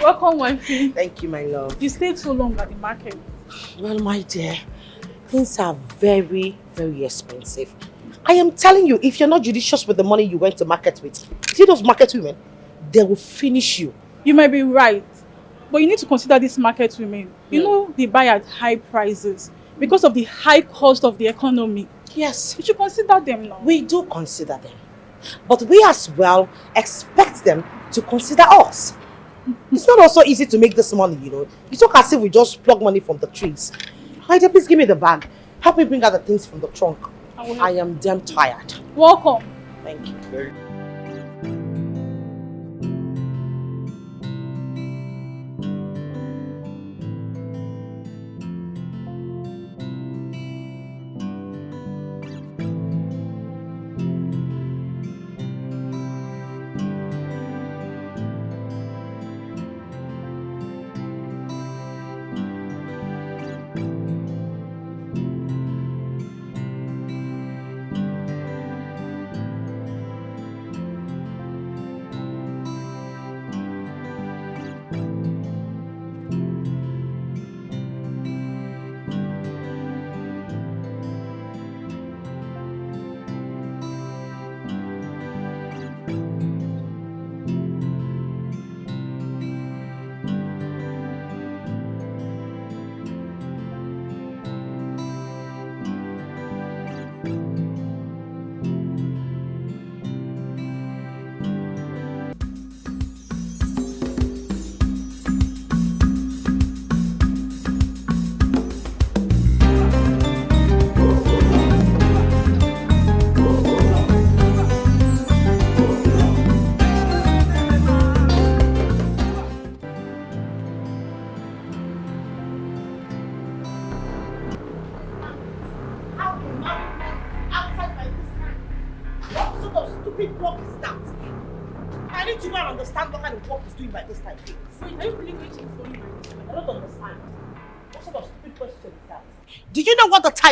Welcome, wifey. Thank you, my love. You stayed so long at the market. Well, my dear, things are very, very expensive. I am telling you, if you're not judicious with the money you went to market with, see those market women, they will finish you. You might be right, but you need to consider these market women. You know they buy at high prices because of the high cost of the economy. Yes. You should consider them now. We do consider them. But we as well expect them to consider us. It's not also easy to make this money, you know. It's not as if we just plug money from the trees. Hyde, please give me the bag. Help me bring out the things from the trunk. I am damn tired. Welcome. Thank you.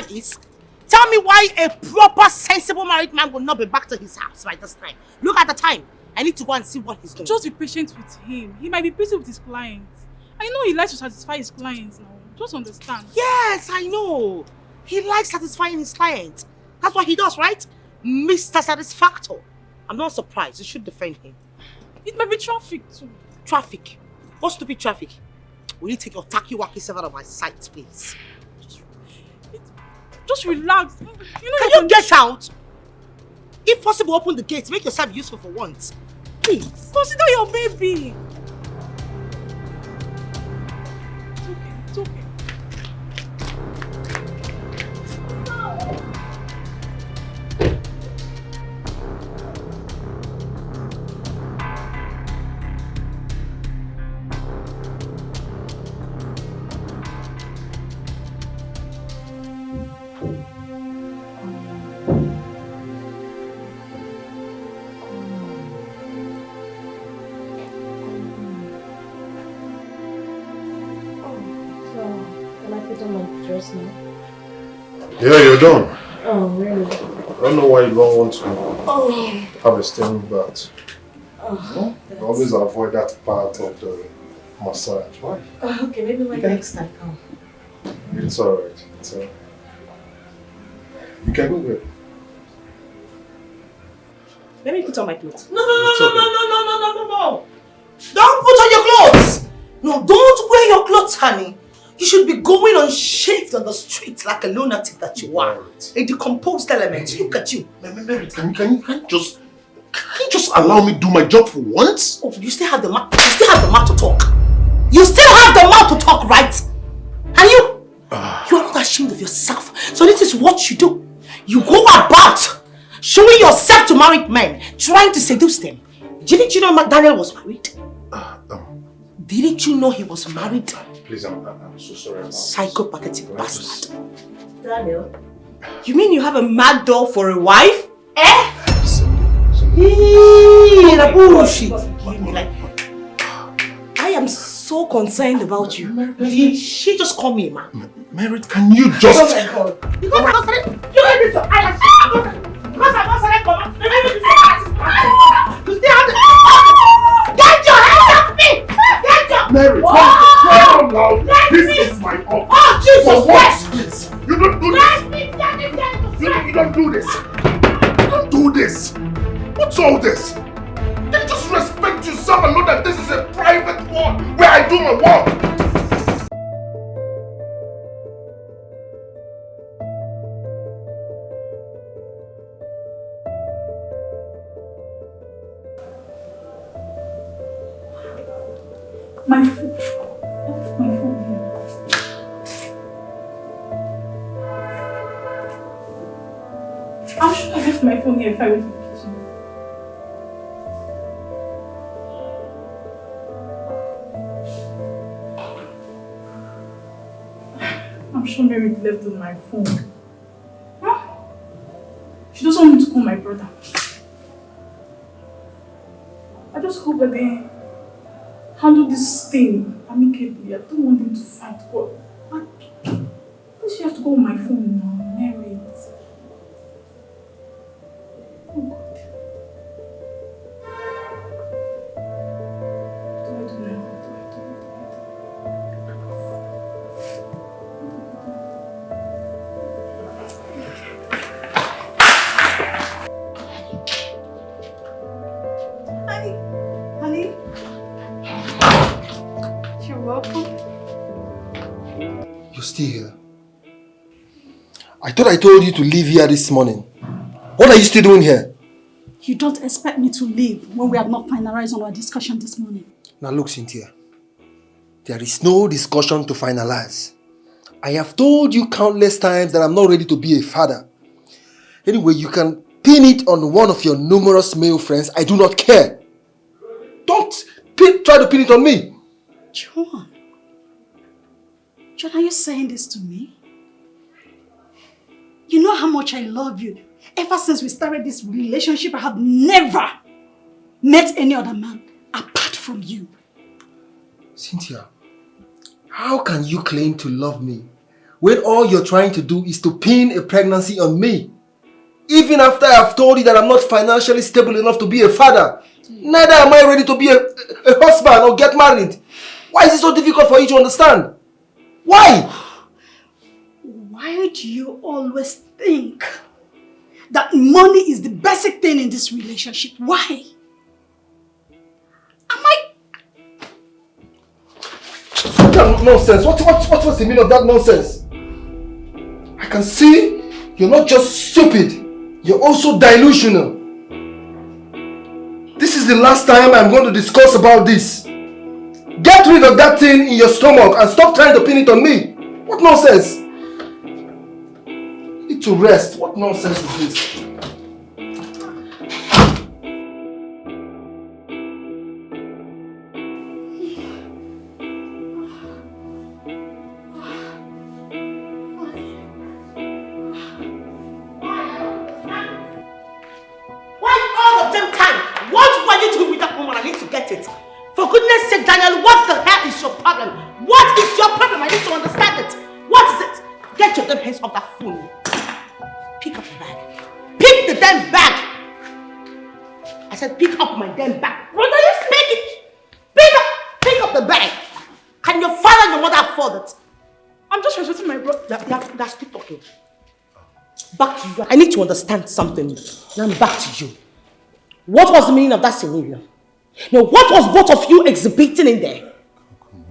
Is? Tell me why a proper, sensible married man will not be back to his house by this time. Look at the time. I need to go and see what he's doing. Just be patient with him. He might be busy with his clients. I know he likes to satisfy his clients now. Just understand. Yes, I know. He likes satisfying his clients. That's what he does, right? Mr. Satisfactor. I'm not surprised. You should defend him. It might be traffic too. Traffic? What stupid traffic? Will you take your tacky-wacky self out of my sight, please? Just relax. You know, Can you get out? If possible, open the gates. Make yourself useful for once. Please. Consider your baby. It's okay. It's okay. Yeah, you're done. Oh, really? I don't know why you don't want to have a steam bath. Oh, you always avoid that part of the massage. Why? Okay, maybe when next time. It's alright. It's alright. You can go there. Let me put on my clothes. No. Don't put on your clothes! No, don't wear your clothes, honey. You should be going unshaved on the streets like a lunatic that you are. A decomposed element. Look at you. Can you just allow me to do my job for once? Oh, you still have the mouth to talk. You still have the mouth to talk, right? And you are not ashamed of yourself. So this is what you do. You go about showing yourself to married men, trying to seduce them. Didn't you know Daniel was married? Didn't you know he was married? Please, I'm so sorry. Psychopathic bastard. Daniel? You mean you have a mad doll for a wife? I am so concerned about you. Did she just call me a man? Merit, can you just... Oh my God. Because I'm not saying... You still have the... Get your hands off me! Get your... Don't do this. Don't do this. What's all this? Can you just respect yourself and know that this is a private one where I do my work? My phone. I left my phone here. I'm sure I left my phone here if I went to the kitchen. I'm sure Mary left on my phone. Huh? She doesn't want me to call my brother. I just hope that they handle this thing amicably. I don't want them to fight. But why does she have to go on my phone now? Mary. Oh God. What do I do now? What do I do? Honey? You're welcome. You're still here. I thought I told you to leave here this morning. What are you still doing here? You don't expect me to leave when we have not finalized on our discussion this morning. Now look, Cynthia. There is no discussion to finalize. I have told you countless times that I'm not ready to be a father. Anyway, you can pin it on one of your numerous male friends. I do not care. Don't try to pin it on me. John, are you saying this to me? You know how much I love you. Ever since we started this relationship, I have never met any other man apart from you. Cynthia, how can you claim to love me when all you're trying to do is to pin a pregnancy on me? Even after I've told you that I'm not financially stable enough to be a father, neither am I ready to be a husband or get married. Why is it so difficult for you to understand? Why? Why do you always think that money is the basic thing in this relationship? Why? Am I... That nonsense. What's the meaning of that nonsense? I can see you're not just stupid, you're also delusional. This is the last time I'm going to discuss about this. Get rid of that thing in your stomach and stop trying to pin it on me. What nonsense? You need to rest. What nonsense is this? For goodness sake, Daniel, what the hell is your problem? What is your problem? I need to understand it. What is it? Get your damn hands off that phone. Pick up the bag. Pick the damn bag. I said pick up my damn bag. What are you speaking? Pick up the bag. Can your father and your mother afford it? I'm just respecting my brother. That's keep talking. Back to you. I need to understand something. Now back to you. What was the meaning of that scenario? Now, what was both of you exhibiting in there?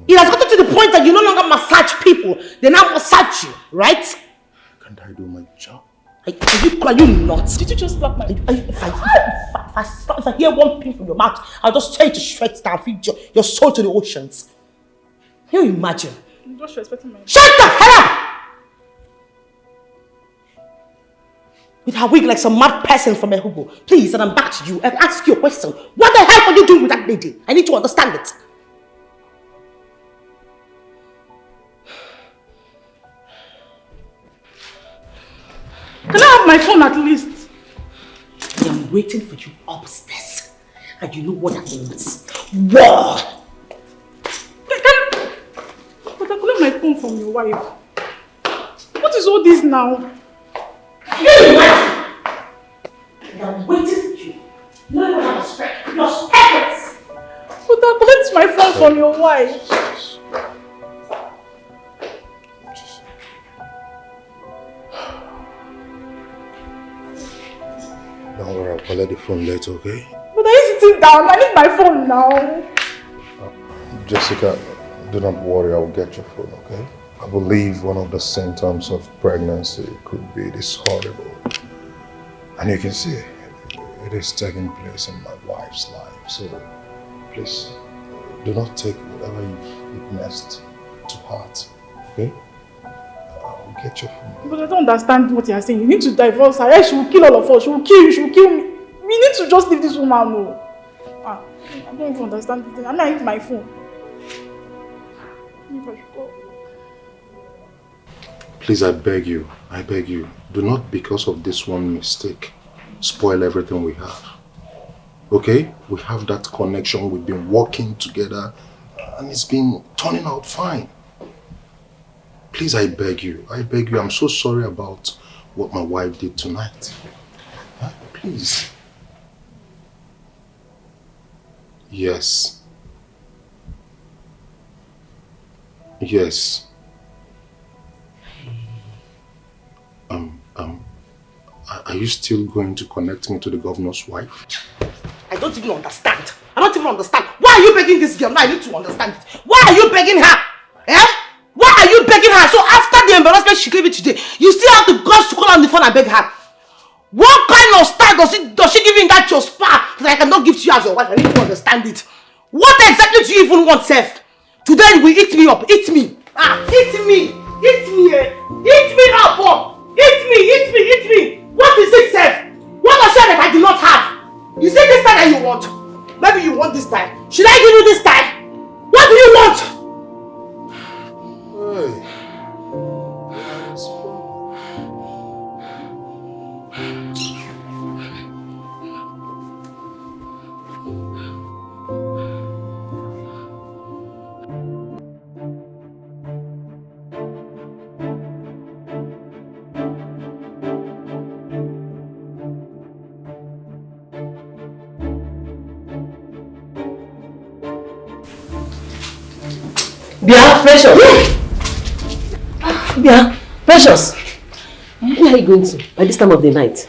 It has gotten to the point that you no longer massage people. They now massage you, right? Can't I do my job? Are you not? Did you just slap my... If I hear one pin from your mouth, I'll just tell you to stretch down, feed your soul to the oceans. Can you imagine? I'm just respecting my... Shut the hell up! With her wig like some mad person from a hobo. Please, and I'm back to you and ask you a question. What the hell are you doing with that lady? I need to understand it. Can I have my phone at least? I am waiting for you upstairs. And you know what that means. War! But I couldn't my phone from your wife. What is all this now? I am waiting for you. No one has respect. You're speckless. But I collect my phone from your wife. Don't worry, I'll collect the phone later, okay? But are you sitting down? I need my phone now. Jessica, do not worry, I'll get your phone, okay? I believe one of the symptoms of pregnancy could be this horrible. And you can see it is taking place in my wife's life. So please, do not take whatever you've witnessed to heart, okay? I'll get your phone. But I don't understand what you're saying. You need to divorce her. Else she will kill all of us. She will kill you. She will kill me. We need to just leave this woman alone. I don't even understand this thing. I need my phone. Please, I beg you, do not, because of this one mistake, spoil everything we have. Okay? We have that connection, we've been working together, and it's been turning out fine. Please, I beg you, I'm so sorry about what my wife did tonight. Huh? Please. Yes. Yes. Are you still going to connect me to the governor's wife? I don't even understand. Why are you begging this girl? Now I need to understand it. Why are you begging her? Eh? Why are you begging her? So after the embarrassment she gave you today, you still have the guts to call on the phone and beg her? What kind of style does she give you in that your spa that I cannot give to you as your wife? I need to understand it. What exactly do you even want, Seth? Today you will eat me up. Eat me. Eat me. Eat me. Eat me up. Eat me. What is it, Seth? What was that I do not have? You say this time that you want? Maybe you want this time. Should I give you this time? What do you want? Hey. Bia, Precious! Bia, Precious! Where are you going to by this time of the night?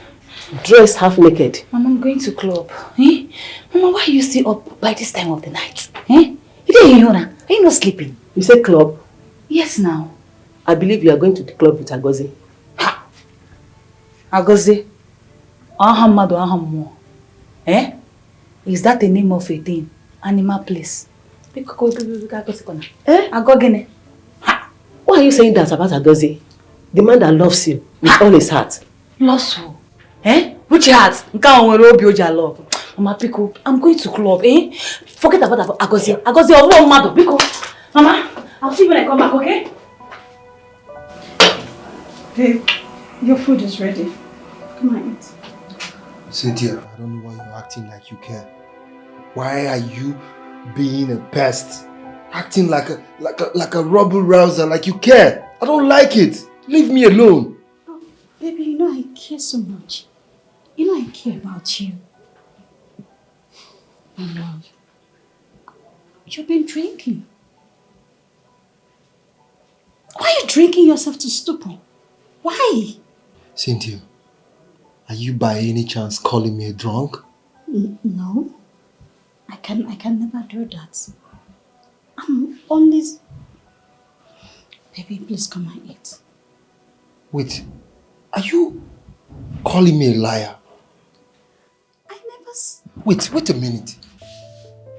Dressed half naked. Mama, I'm going to club. Eh? Mama, why are you still up by this time of the night? Eh? You didn't hear now? Are you not sleeping? You say club? Yes, now. I believe you are going to the club with Agozi. Ha! Agozi? Ahamadu Ahamu. Eh? Is that the name of a thing? Animal place? Eh? Agogene. Why are you saying that about Agozi? The man that loves you with all his heart. Loves who? Eh? Which heart? Love. Mama, Pico, I'm going to club, eh? Forget about Agozi. Agozi, oh, mother, Pico. Mama, I'll see you when I come back, okay? Babe, your food is ready. Come on, eat. Cynthia, I don't know why you're acting like you care. Why are you being a pest? Acting like a rubble rouser, like you care. I don't like it. Leave me alone. Oh, baby, you know I care so much. You know I care about you. My love, you've been drinking. Why are you drinking yourself to stupor? Why? Cynthia, are you by any chance calling me a drunk? No. I can never do that. I'm only... Baby, please come and eat. Wait, are you calling me a liar? I never... Wait a minute.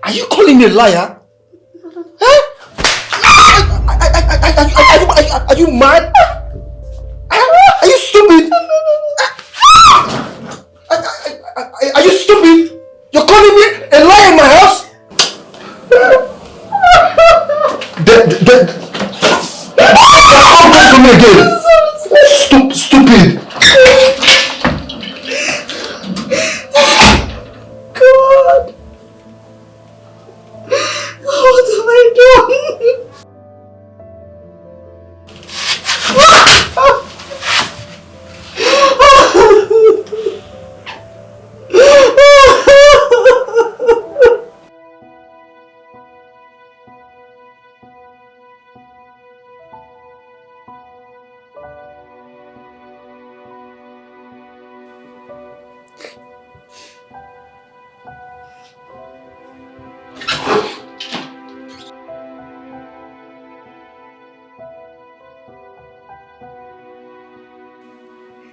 Are you calling me a liar? Huh? Are you mad? Are you stupid? Are you stupid? You're calling me a liar in my house? Come back to me again. Stupid. God! What have I done?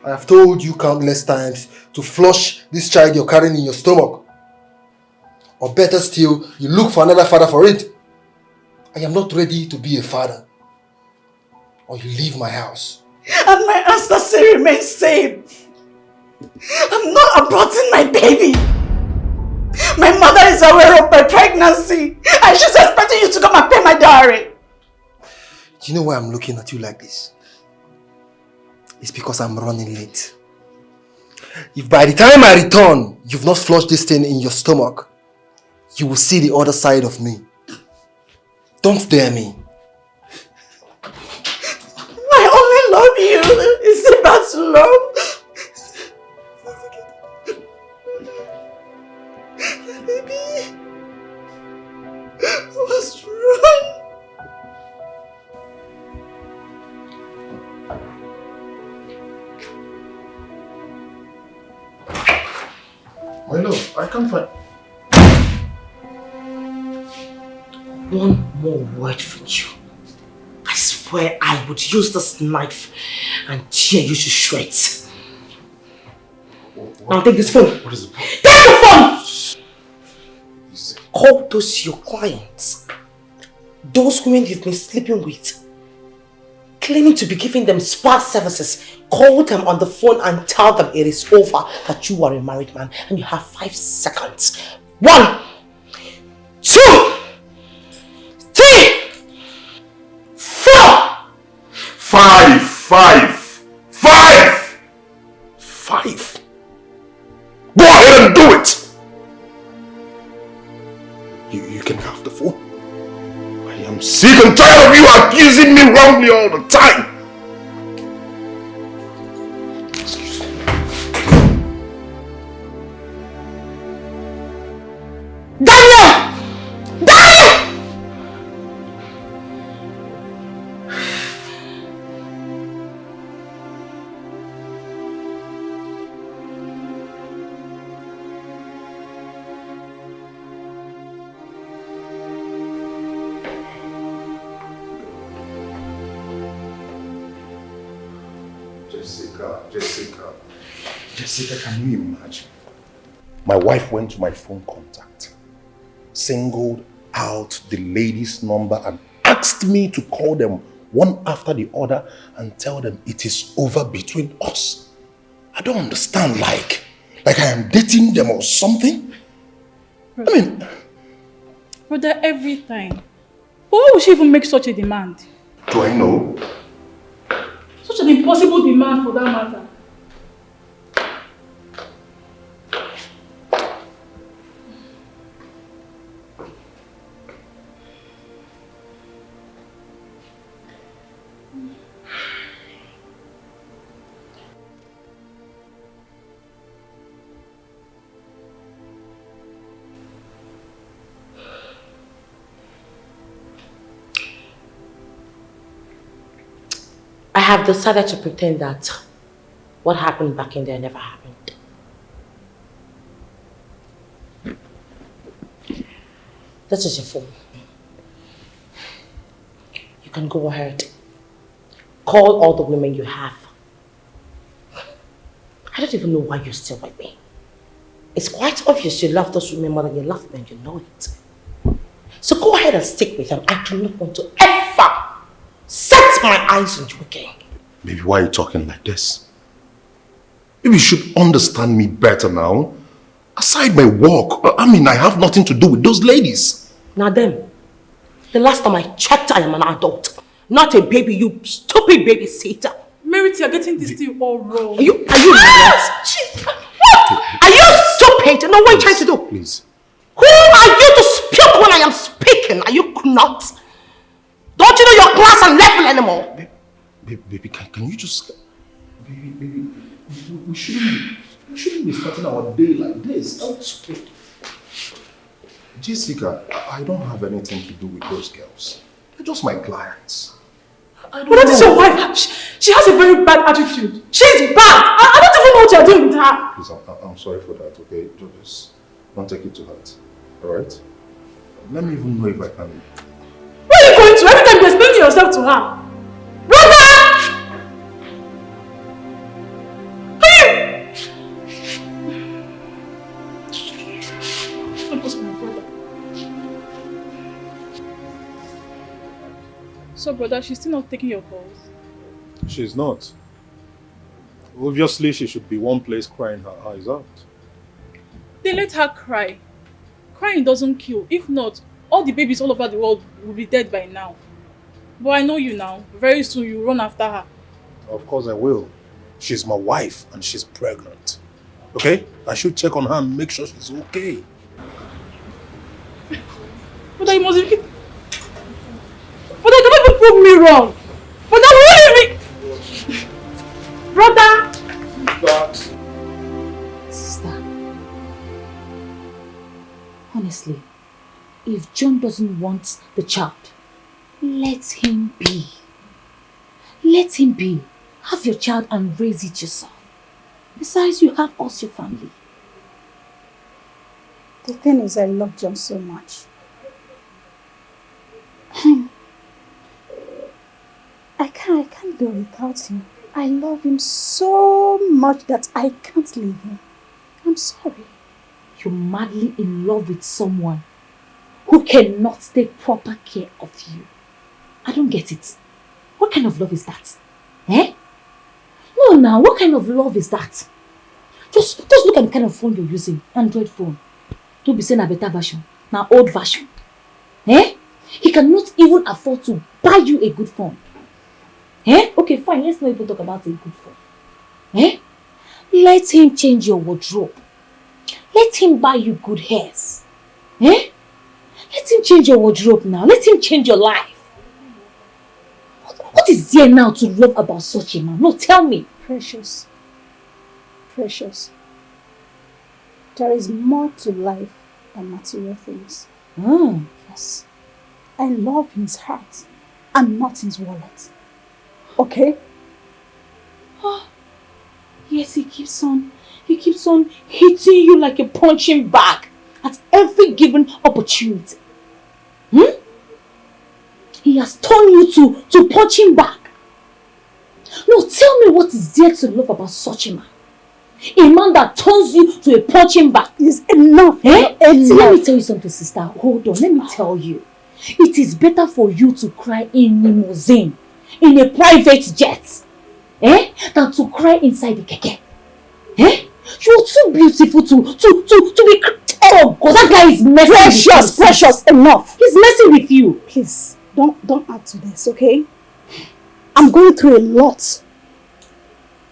I have told you countless times to flush this child you're carrying in your stomach. Or better still, you look for another father for it. I am not ready to be a father. Or you leave my house. And my answer still remains same. I'm not aborting my baby. My mother is aware of my pregnancy and she's expecting you to come and pay my dowry. Do you know why I'm looking at you like this? It's because I'm running late. If by the time I return, you've not flushed this thing in your stomach, you will see the other side of me. Don't dare me. I only love you. Is it about love? Baby, what's wrong? My love, I can't find... One more word from you. I swear I would use this knife and tear you to shreds. Now take this phone. What is it? Take the phone! Call those your clients. Those women you've been sleeping with. Claiming to be giving them spa services. Call them on the phone and tell them it is over, that you are a married man and you have 5 seconds. 1, 2, 3, 4. 5, 5, 5! 5? Go ahead and do it! You can have the phone. I am sick and tired of you accusing me wrongly all the time. Excuse me. Daniel! Daniel! Jessica, can you imagine? My wife went to my phone contact, singled out the lady's number and asked me to call them one after the other and tell them it is over between us. I don't understand, like I am dating them or something. Brother, I mean... Brother, every time. But why would she even make such a demand? Do I know? Such an impossible demand for that matter. I have decided to pretend that what happened back in there never happened. This is your phone. You can go ahead. Call all the women you have. I don't even know why you're still with me. It's quite obvious you love those women more than you love them, you know it. So go ahead and stick with them. I do not want to ever set my eyes on you again. Baby, why are you talking like this? Maybe you should understand me better now. Aside my work, I mean, I have nothing to do with those ladies. Now then, the last time I checked, I am an adult. Not a baby, you stupid babysitter. Marital, you're getting this thing all wrong. Are you nuts? What? Are you stupid? No, what are you trying to do? Please. Who are you to speak when I am speaking? Are you nuts? Don't you know your class and level anymore? Baby, can you just... Baby, we shouldn't be starting our day like this. Oh, stupid. Jessica, I don't have anything to do with those girls. They're just my clients. But that is your wife. She has a very bad attitude. She's bad. I don't even know what you're doing with her. Please, I'm sorry for that, okay? Just don't take it to heart. Alright? Let me even know if I can... Where are you going to? Every time you're explaining yourself to her. Brother! up, brother? She's still not taking your calls. She's not. Obviously, she should be one place crying her eyes out. Then let her cry. Crying doesn't kill. If not, all the babies all over the world will be dead by now. But I know you now. Very soon you'll run after her. Of course I will. She's my wife and she's pregnant. Okay? I should check on her and make sure she's okay. But I must be... But I cannot even prove me wrong. But I will really... Brother! Sister, honestly, if John doesn't want the child, let him be. Let him be. Have your child and raise it yourself. Besides, you have us, your family. The thing is, I love John so much. I can't go without him. I love him so much that I can't leave him. I'm sorry. You're madly in love with someone who cannot take proper care of you. I don't get it. What kind of love is that? Eh? No, now, what kind of love is that? Just look at the kind of phone you're using. Android phone. Don't be saying a better version. Now, old version. Eh? He cannot even afford to buy you a good phone. Eh? Okay, fine. Let's not even talk about a good phone. Eh? Let him change your wardrobe. Let him buy you good hairs. Eh? Let him change your wardrobe now. Let him change your life. What is there now to love about such a man? No, tell me. Precious. Precious. There is more to life than material things. Yes. I love his heart and not his wallet. Okay? Oh, yes, he keeps on hitting you like a punching bag at every given opportunity. He has turned you to punching bag. No, tell me what is there to love about such a man? A man that turns you to a punching bag. Is enough. Eh? Enough. Let me tell you something, sister. Hold on, let me tell you. It is better for you to cry in limousine, in a private jet, than to cry inside the keke. Eh? You're too beautiful to be... Oh, God, that guy is messing with you. Precious, enough. He's messing with you. Please, don't add to this, okay? I'm going through a lot.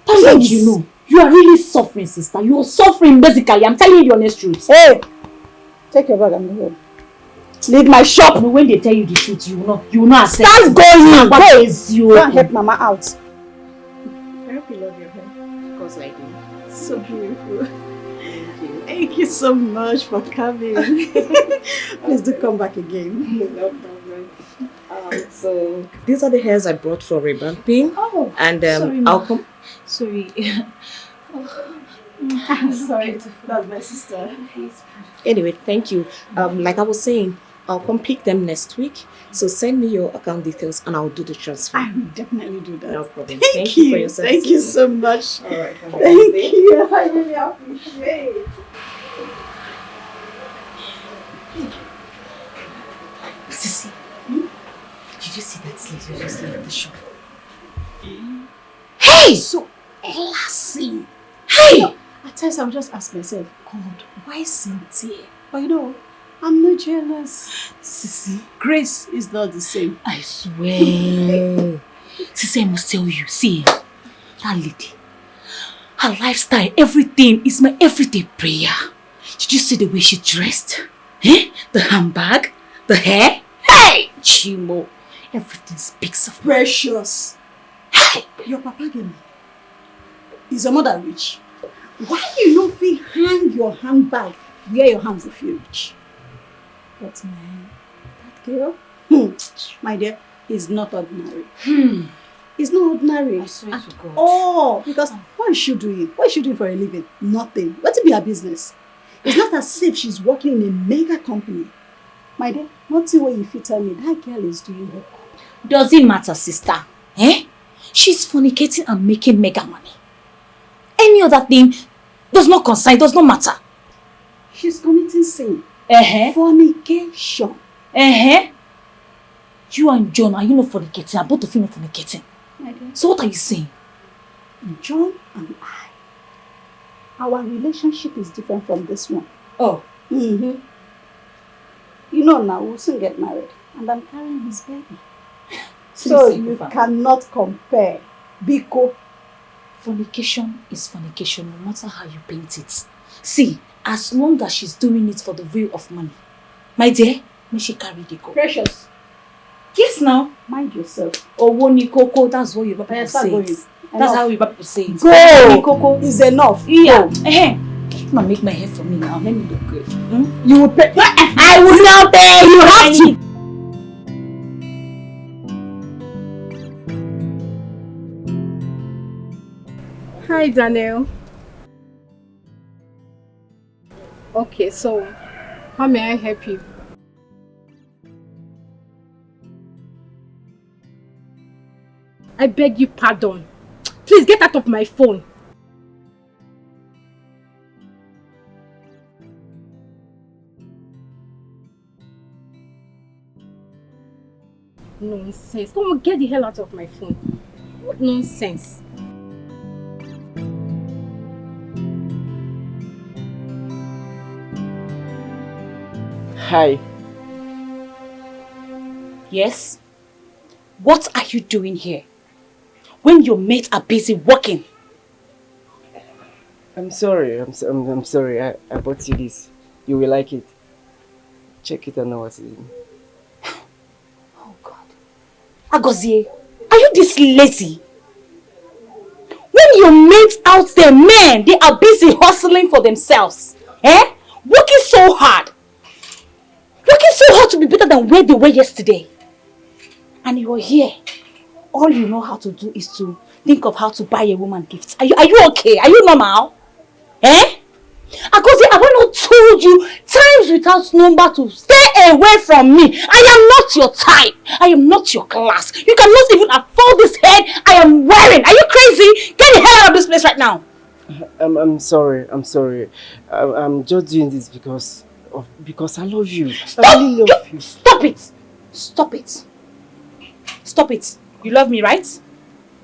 Thank God you know. You are really suffering, sister. You are suffering basically. I'm telling you the honest truth. Hey! Take your bag and go home. Leave my shop. No, when they tell you the truth, you will not accept. Start going! Go! You can't help Mama out. I hope you love your hair. Of course I do. So beautiful. Thank you. Thank you so much for coming. Please do come back again. No problem. So these are the hairs I brought for revamping. Oh, and sorry, I'll come. Sorry. Sorry, that's my sister. Anyway, thank you. Like I was saying, I'll come pick them next week. So send me your account details and I'll do the transfer. I will definitely do that. No problem. Thank you for your service. Thank you so much. All right. Thank you. I really appreciate it. Sissy, did you see that lady just left the shop? Hey! So classy. Hey! At times I'll just ask myself, God, why Cynthia? But you know, I'm not jealous. Sissy, Grace is not the same. I swear. Sissy, I must tell you, see, that lady, her lifestyle, everything is my everyday prayer. Did you see the way she dressed? Eh? The handbag, the hair. Hey! Chimo, everything speaks of Precious. Hey! Your papa gave me. Is your mother rich? Why you don't feel hang your handbag where your hands if you rich? But man, that girl, my dear, is not ordinary. It's not ordinary. I swear to God. Oh, because what is she doing? What is she doing for a living? Nothing. What be her business? It's not as if she's working in a mega company. My dear, nothing what you fit tell me. That girl is doing her. Doesn't matter, sister. Eh? She's fornicating and making mega money. Any other thing does not concern, does not matter. She's committing sin. Uh-huh. Fornication. Uh-huh. You and John, are you not fornicating? Are both of you not fornicating? My dear. So what are you saying? John and I, our relationship is different from this one. Oh. Mm-hmm. You know now, we'll soon get married. And I'm carrying his baby. So you cannot compare. Biko. Fornication is fornication, no matter how you paint it. See, as long as she's doing it for the will of money, my dear, may she carry the go. Precious. Yes, now. Mind yourself. Owoni Koko, that's what your people say. That's how your people say it. Go! Koko is enough. Yeah. Come and make my hair for me now. Let me look good. You will pay. I will not pay. You have to. Hi, Daniel. Okay, so how may I help you? I beg you pardon. Please get out of my phone. Nonsense. Come on, get the hell out of my phone. What nonsense. Hi. Yes? What are you doing here? When your mates are busy working? I'm sorry. I'm sorry. I bought you this. You will like it. Check it and know what's in. Oh God. Agozie, are you this lazy? When your mates out there, men, they are busy hustling for themselves. Working so hard. Working so hard to be better than where they were yesterday. And you're here. All you know how to do is to think of how to buy a woman gifts. Are you okay? Are you normal? Agozie, have I not told you times without number to stay away from me? I am not your type. I am not your class. You cannot even afford this head I am wearing. Are you crazy? Get the hell out of this place right now. I'm sorry. I'm sorry. I'm just doing this because I love you. Stop! I really love you. Stop it! Stop it! Stop it! You love me, right?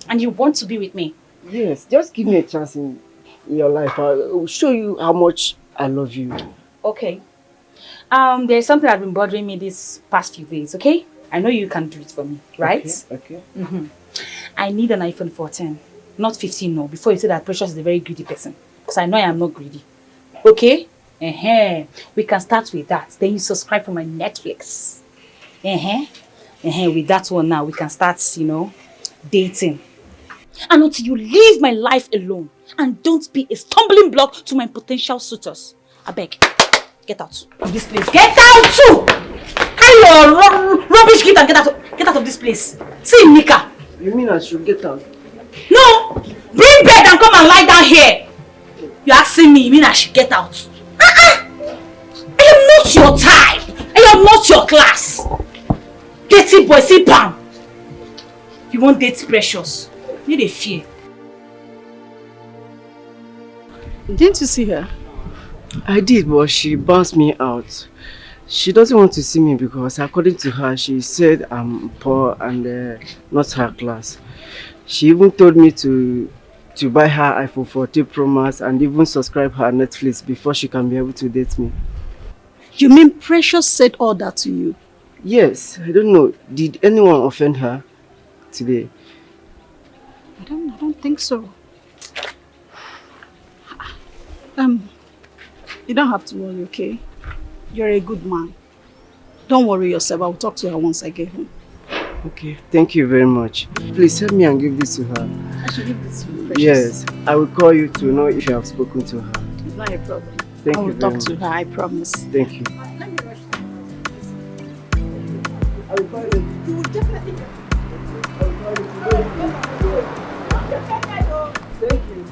And you want to be with me? Yes, just give me a chance in your life. I'll show you how much I love you. Okay. There's something that's been bothering me these past few days, okay? I know you can do it for me, right? Okay. I need an iPhone 14. Not 15, no. Before you say that Precious is a very greedy person. Because I know I am not greedy. Okay? We can start with that. Then you subscribe for my Netflix. With that one now, we can start, dating. And until you leave my life alone and don't be a stumbling block to my potential suitors. I beg, get out of this place. Get out too! Carry your rubbish gift and get out of this place. See, Nika. You mean I should get out? No! Bring bed and come and lie down here. You're asking me, you mean I should get out? I am not your type. I am not your class. Dirty boy, see Pam. You won't date Precious. You need a fear. Didn't you see her? I did, but she bounced me out. She doesn't want to see me because, according to her, she said I'm poor and not her class. She even told me to buy her iPhone 14 Pro Max and even subscribe her Netflix before she can be able to date me. You mean Precious said all that to you? Yes, I don't know. Did anyone offend her today? I don't think so. You don't have to worry, okay? You're a good man. Don't worry yourself. I'll talk to her once I get home. Okay, thank you very much. Please help me and give this to her. I should give this to you, Precious. Yes, I will call you to know if you have spoken to her. It's not a problem. Thank I you will very talk to her, I promise. Thank you. I will call you. You will definitely get Thank you.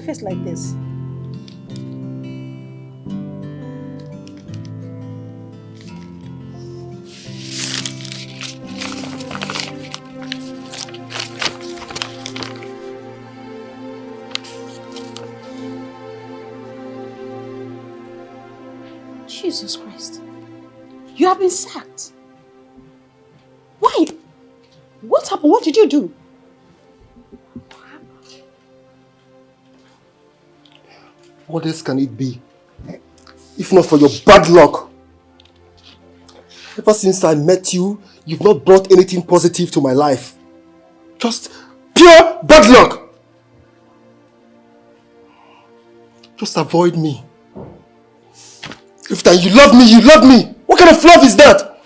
to face like this? Jesus Christ. You have been sacked. Why? What happened? What did you do? What else can it be? If not for your bad luck. Ever since I met you, you've not brought anything positive to my life. Just pure bad luck. Just avoid me. If that you love me, you love me. What kind of love is that?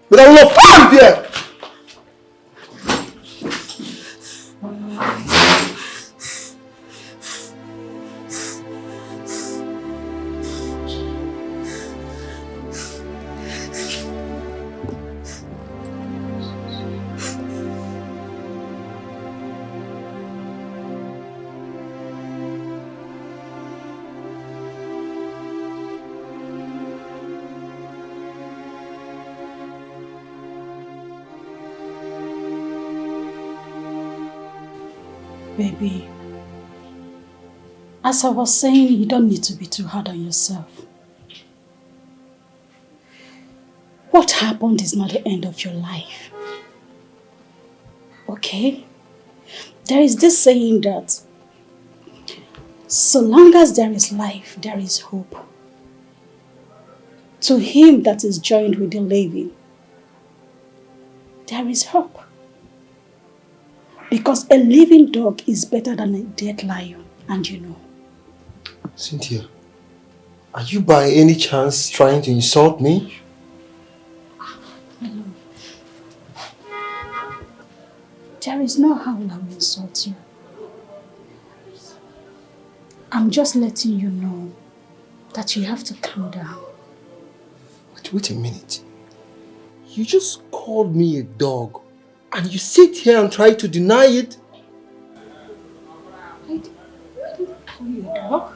But I will not find you there. Baby, as I was saying, you don't need to be too hard on yourself. What happened is not the end of your life. Okay? There is this saying that so long as there is life, there is hope. To him that is joined with the living, there is hope. Because a living dog is better than a dead lion, and you know. Cynthia, are you by any chance trying to insult me? Hello. There is no how I will insult you. I'm just letting you know that you have to calm down. Wait a minute. You just called me a dog. And you sit here and try to deny it? I didn't call you a dog.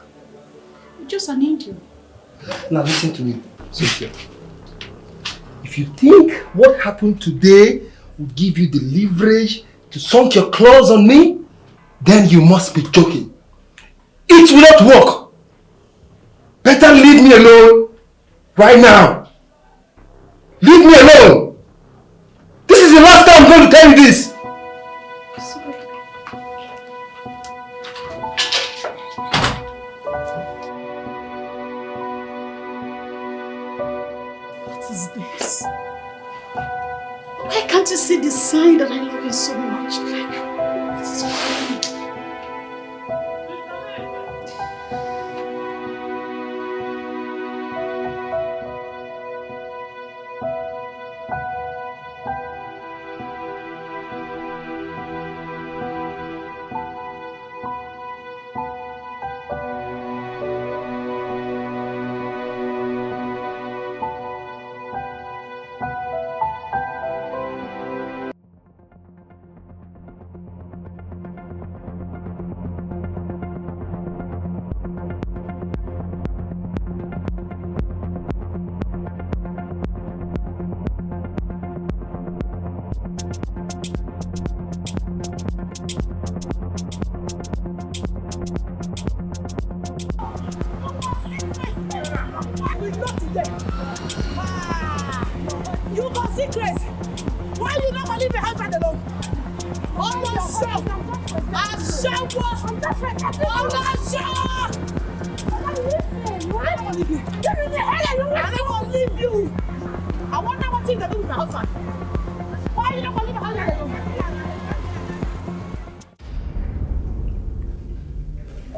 You're just an angel. Now listen to me, Cynthia. If you think what happened today will give you the leverage to sunk your claws on me, then you must be joking. It will not work. Better leave me alone right now. Leave me alone. This is the last time I'm going to tell you this. Sorry. What is this? Why can't you see the sign that I love you so much? What is wrong?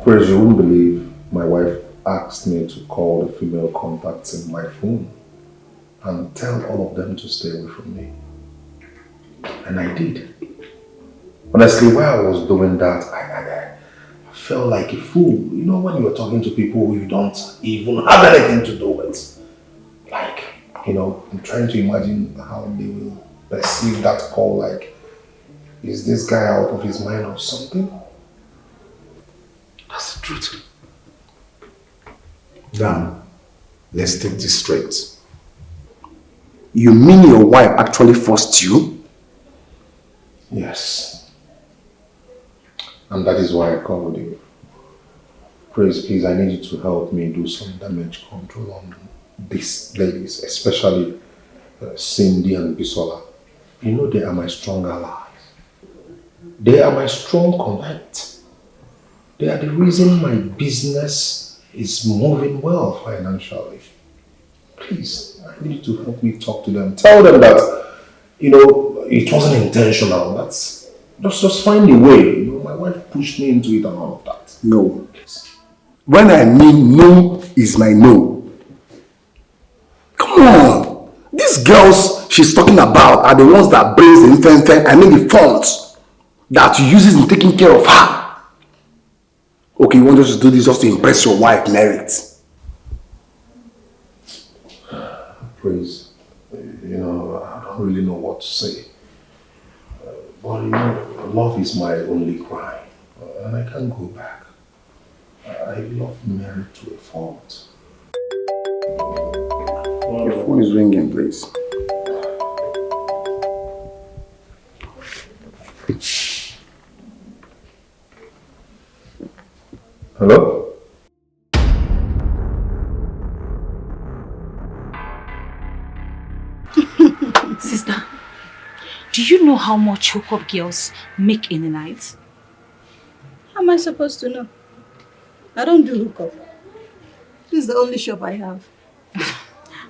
Praise, you wouldn't believe my wife asked me to call the female contacts in my phone and tell all of them to stay away from me. And I did. Honestly, while I was doing that, I felt like a fool. You know, when you're talking to people who you don't even have anything to do with. Like, you know, I'm trying to imagine how they will perceive that call. Like, is this guy out of his mind or something? That's the truth. Now, let's take this straight. You mean your wife actually forced you? Yes. And that is why I called you. Praise, please, I need you to help me do some damage control on these ladies, especially Cindy and Bisola. You know they are my strong allies. They are my strong connect. They are the reason my business is moving well financially. Please, I need you to help me talk to them. Tell them that, you know, it wasn't intentional. That's just find a way. You know, my wife pushed me into it and all of that. No. When I mean no is my no. Come on. These girls she's talking about are the ones that brings the funds that you uses in taking care of her. Okay, you want us to do this just to impress your wife, Merit? Praise, you know, I don't really know what to say. But you know, love is my only crime. And I can't go back. I love Mary to a fault. Your phone is ringing, please. Hello? Sister, do you know how much hookup girls make in the night? How am I supposed to know? I don't do hookup. This is the only shop I have.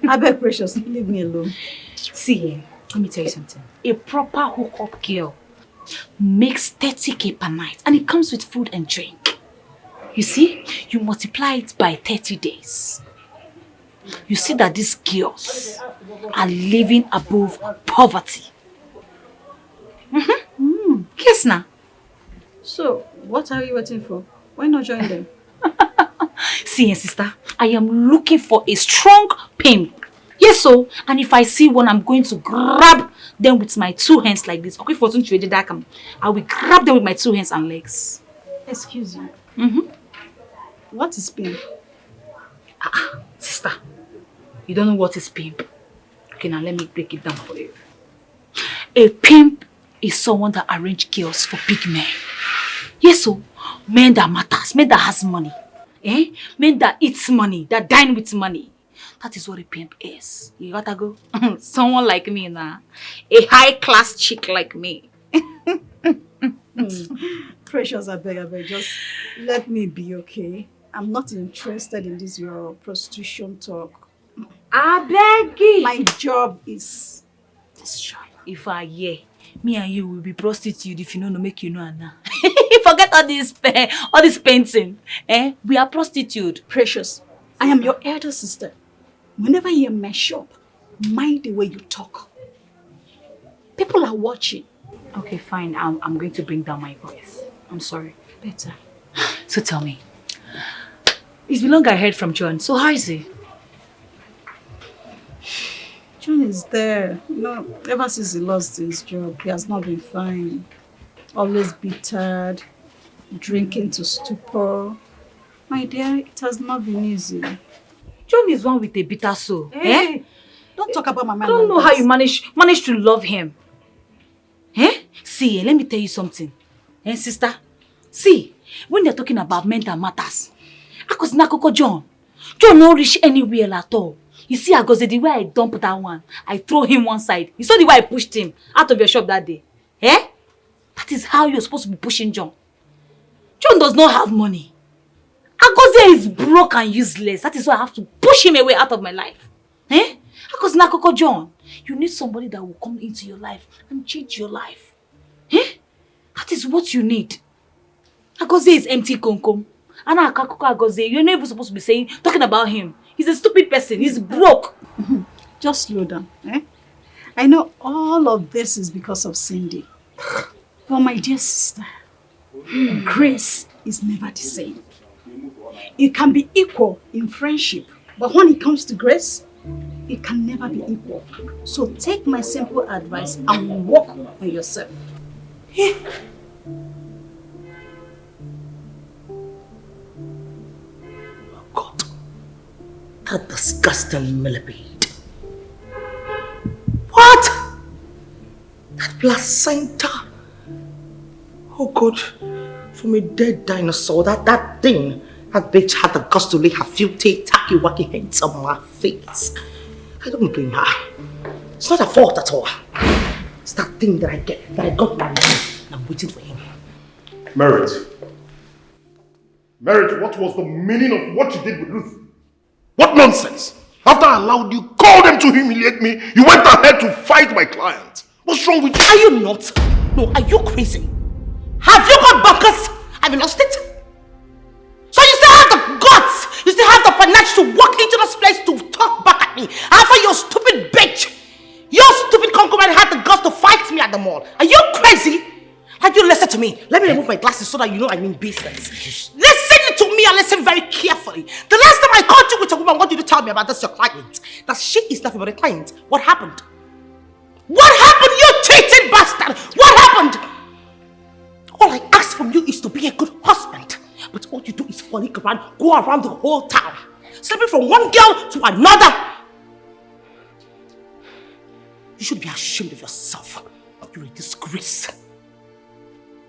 I beg, Precious, leave me alone. See, let me tell you something. A proper hookup girl makes 30k per night and it comes with food and drink. You see, you multiply it by 30 days. You see that these girls are living above poverty. Yes, now. So, what are you waiting for? Why not join them? See, sister, I am looking for a strong pimp. Yes, so, and if I see one, I'm going to grab them with my two hands like this. Okay, for I will grab them with my two hands and legs. Excuse you. What is pimp? Sister, you don't know what is pimp. Okay, now let me break it down for you. A pimp is someone that arranges girls for big men. Yes, so, men that matters, men that has money. Men that eats money, that dine with money. That is what a pimp is. You gotta go. Someone like me now. A high-class chick like me. Precious, I beg, just let me be, okay? I'm not interested in this your prostitution talk. I beg you. My job is this job. If I hear, me and you will be prostitute if you know no make you know Anna. Forget all this painting. We are prostitute. Precious, I am your elder sister. Whenever you mess up, mind the way you talk. People are watching. Okay, fine. I'm going to bring down my voice. I'm sorry. Better. So tell me, it's been long I heard from John. So how is he? John is there. You know, ever since he lost his job, he has not been fine. Always bitter, drinking to stupor. My dear, it has not been easy. John is one with a bitter soul. Hey, don't talk about my man. I don't know how you manage to love him. See, let me tell you something. Sister, see, when they're talking about mental matters, John no reach anywhere at all. You see, the way I dumped that one, I throw him one side. You saw the way I pushed him out of your shop that day. That is how you're supposed to be pushing John. John does not have money. Agoze is broke and useless. That is why I have to push him away out of my life. John, you need somebody that will come into your life and change your life. That is what you need. Agoze is empty konkom. And Agoze, you're not even supposed to be talking about him. He's a stupid person. He's broke. Just slow down. I know all of this is because of Cindy. But my dear sister, grace is never the same. It can be equal in friendship, but when it comes to grace, it can never be equal. So take my simple advice and work on yourself. That disgusting millipede. What? That placenta. Oh God, from a dead dinosaur, that thing, that bitch had the guts to lay her filthy, tacky-wacky hands on my face. I don't blame her. It's not her fault at all. It's that thing that I got my man, and I'm waiting for him. Merit, what was the meaning of what you did with Ruth? What nonsense! After I allowed you, called them to humiliate me, you went ahead to fight my client. What's wrong with you? Are you not? No, are you crazy? Have you got buckets? Have you lost it? So you still have the guts, you still have the panache to walk into this place to talk back at me after your stupid bitch, your stupid concubine had the guts to fight me at the mall. Are you crazy? Have you listen to me? Let me remove my glasses so that you know I mean business. Listen to me and listen very carefully. The last time I caught you with a woman, what did you tell me about this your client? That she is nothing but a client. What happened? What happened, you cheating bastard? What happened? All I ask from you is to be a good husband. But all you do is frolic around, go around the whole town, sleeping from one girl to another. You should be ashamed of yourself. You're a disgrace.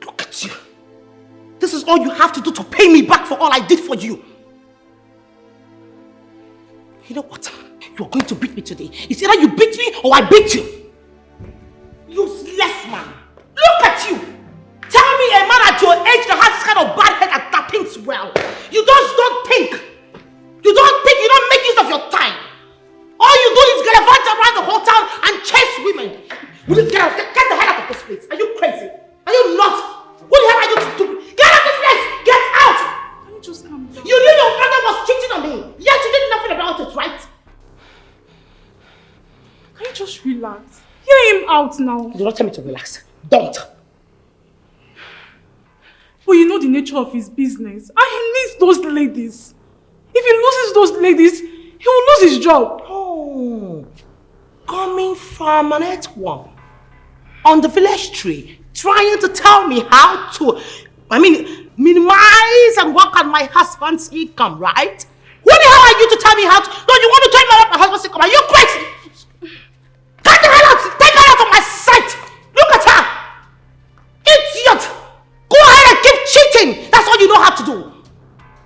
Look at you. This is all you have to do to pay me back for all I did for you. You know what? You're going to beat me today. It's either you beat me or I beat you. Useless man. Look at you. Tell me a man at your age that has this kind of bad head that thinks well. You just don't think. You don't think. You don't make use of your time. All you do is gallivant around the whole town and chase women. Will you get the hell out of this place? Are you crazy? Are you not? What the hell are you doing? Get out of this place! Get out! Can you just calm down? You knew your brother was cheating on me, yet you did nothing about it, right? Can you just relax? Hear him out now. Do not tell me to relax. Don't. But you know the nature of his business. And he needs those ladies. If he loses those ladies, he will lose his job. Oh. Coming from an earthworm on the village tree, trying to tell me how to, minimize and work on my husband's income, right? Who the hell are you to tell me how to? No, you want to tell me about my husband's income? Are you crazy? Get the hell out! Take her out of my sight! Look at her! Idiot! Go ahead and keep cheating! That's all you know how to do.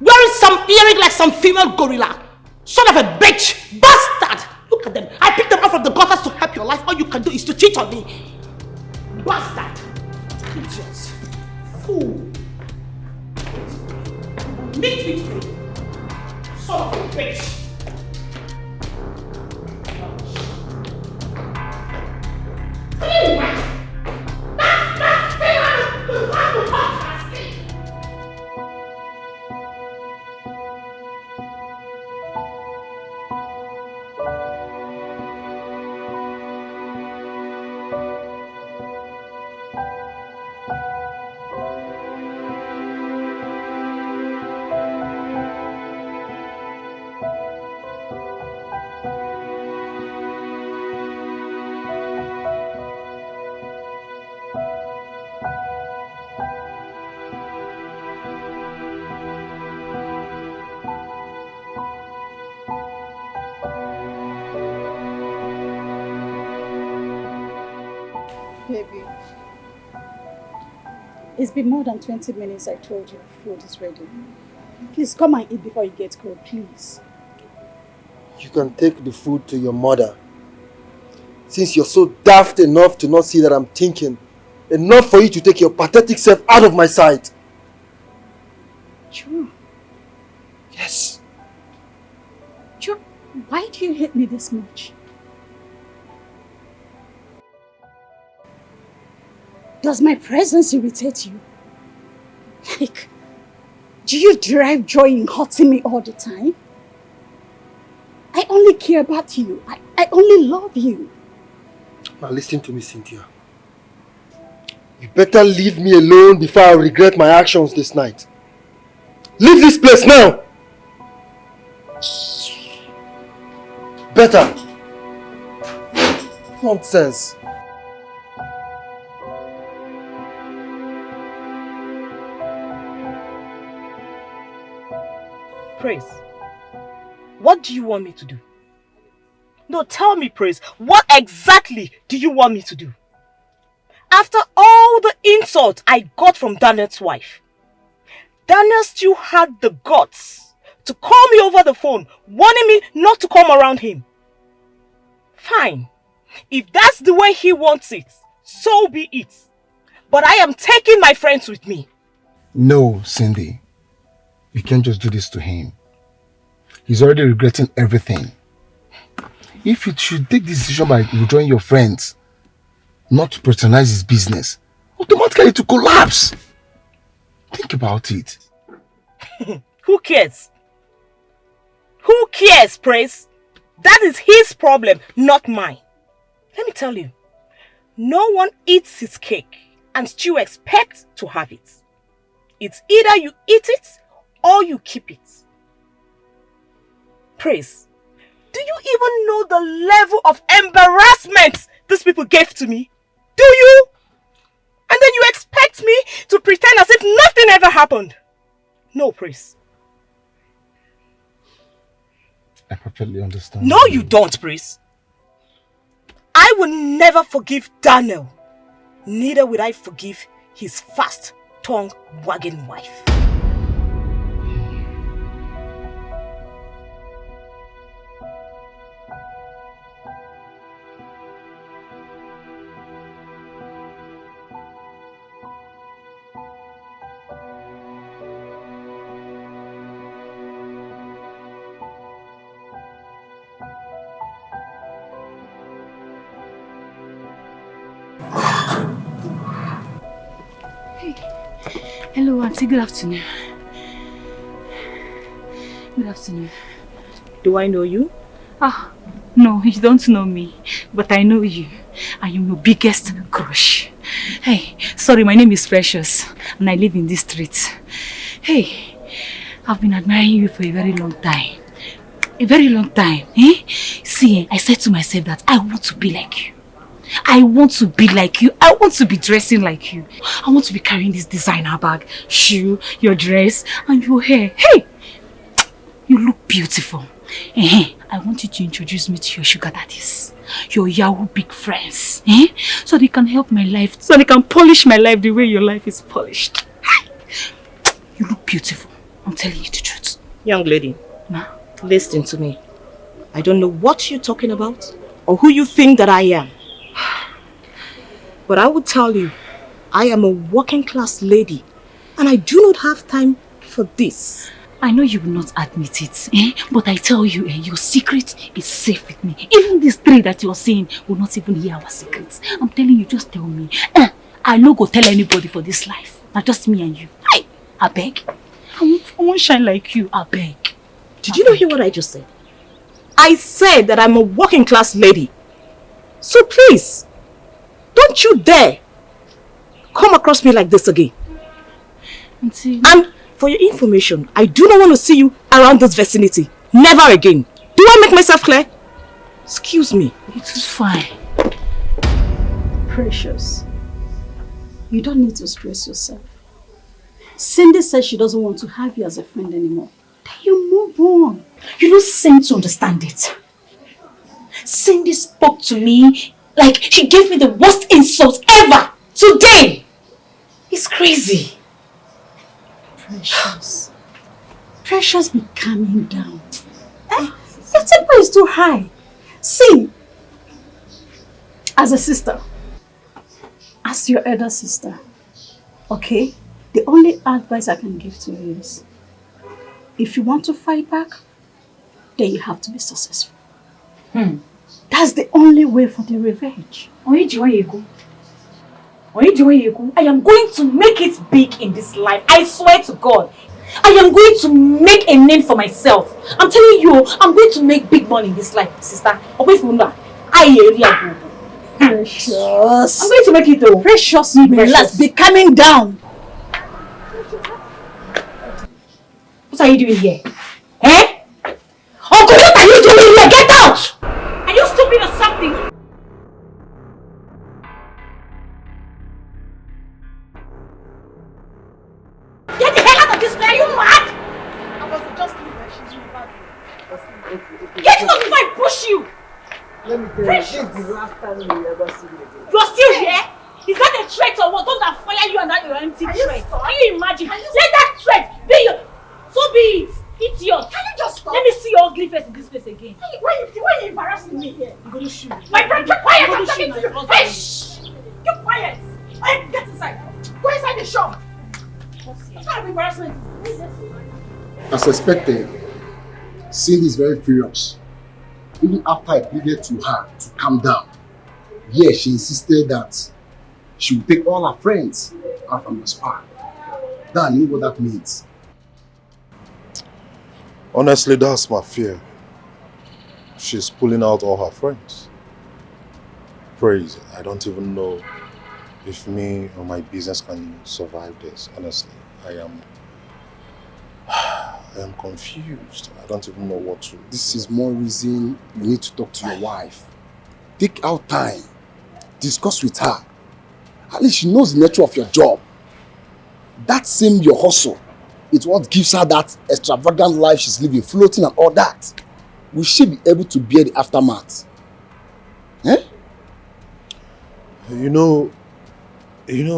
Wearing some earring like some female gorilla. Son of a bitch! Bastard! Look at them. I picked them up from the gutters to help your life. All you can do is to cheat on me. Bastard! Idiots! Fool! Meet me! Son of a bitch! Baby, it's been more than 20 minutes I told you food is ready. Please come and eat before you get cold, please. You can take the food to your mother. Since you're so daft enough to not see that I'm thinking, enough for you to take your pathetic self out of my sight. Sure. Yes. Sure. Why do you hate me this much? Does my presence irritate you? Like, do you derive joy in hurting me all the time? I only care about you. I only love you. Now listen to me, Cynthia. You better leave me alone before I regret my actions this night. Leave this place now! Better. Nonsense. Praise. What do you want me to do? No, tell me, Praise, what exactly do you want me to do? After all the insults I got from Daniel's wife, Daniel still had the guts to call me over the phone, warning me not to come around him. Fine. If that's the way he wants it, so be it. But I am taking my friends with me. No, Cindy. You can't just do this to him. He's already regretting everything. If you should take this decision by withdrawing your friends, not to patronize his business, automatically to collapse. Think about it. Who cares? Who cares, Praise? That is his problem, not mine. Let me tell you, no one eats his cake and still expects to have it. It's either you eat it or you keep it. Praise, do you even know the level of embarrassment these people gave to me? Do you? And then you expect me to pretend as if nothing ever happened? No, Praise. I perfectly understand. No, you don't, Praise. I will never forgive Daniel. Neither will I forgive his fast-tongue wagging wife. Hello, Auntie. Good afternoon. Good afternoon. Do I know you? No, you don't know me, but I know you. I am your biggest crush. Hey, sorry, my name is Precious, and I live in this street. Hey, I've been admiring you for a very long time. A very long time, eh? See, I said to myself that I want to be like you. I want to be like you. I want to be dressing like you. I want to be carrying this designer bag, shoe, your dress, and your hair. Hey! You look beautiful. I want you to introduce me to your sugar daddies. Your Yahoo big friends. So they can help my life. So they can polish my life the way your life is polished. You look beautiful. I'm telling you the truth. Young lady, Ma? Listen to me. I don't know what you're talking about or who you think that I am. But I will tell you, I am a working class lady and I do not have time for this. I know you will not admit it, but I tell you, your secret is safe with me. Even these three that you're saying will not even hear our secrets. I'm telling you, just tell me. I no go tell anybody for this life. Not just me and you. I beg. I won't shine like you. I beg. Did you not hear what I just said? I said that I'm a working class lady. So please, don't you dare come across me like this again. Auntie. And for your information, I do not want to see you around this vicinity. Never again. Do I make myself clear? Excuse me. It's fine. Precious, you don't need to stress yourself. Cindy says she doesn't want to have you as a friend anymore. Then you move on. You don't seem to understand it. Cindy spoke to me like she gave me the worst insult ever today. It's crazy. Precious. Precious, be calming down. Your temper is too high. See, as a sister, as your elder sister, okay, the only advice I can give to you is, if you want to fight back, then you have to be successful. That's the only way for the revenge. I am going to make it big in this life. I swear to God. I am going to make a name for myself. I'm telling you, I'm going to make big money in this life, sister. Precious. I'm going to make it though. Precious, relax. Be calming down. What are you doing here? Uncle, what are you doing here? Get out! Are you stupid or something? Get the hell out of this place! Are you mad? I was just leaving. She's in bad mood. Get out before I push you! Let me tell you, this is the last time you ever see me again. You're still here? Is that a threat or what? Don't that fire you and that your empty threat? Can you imagine? Let that threat be your... So be it. Idiot. Can you just stop? Let me see your ugly face in this place again. Why you embarrassing me here? I'm going to shoot you. My friend, keep quiet! I'm I'm going to shoot talking to my you! husband. Hey, shh! Keep quiet! Hey, get inside! Go inside the shop! What kind of embarrassment is this? As expected, Cindy is very furious. Even after I pleaded to her to calm down, yes, she insisted that she would take all her friends out from the spa. Now I know what that means. Honestly, that's my fear. She's pulling out all her friends. Praise, I don't even know if me or my business can survive this. Honestly, I am confused. I don't even know what to do. This is more reason you need to talk to your wife. Take out time. Discuss with her. At least she knows the nature of your job. That same your hustle. It's what gives her that extravagant life she's living, floating and all that. Will she be able to bear the aftermath? Eh? You know,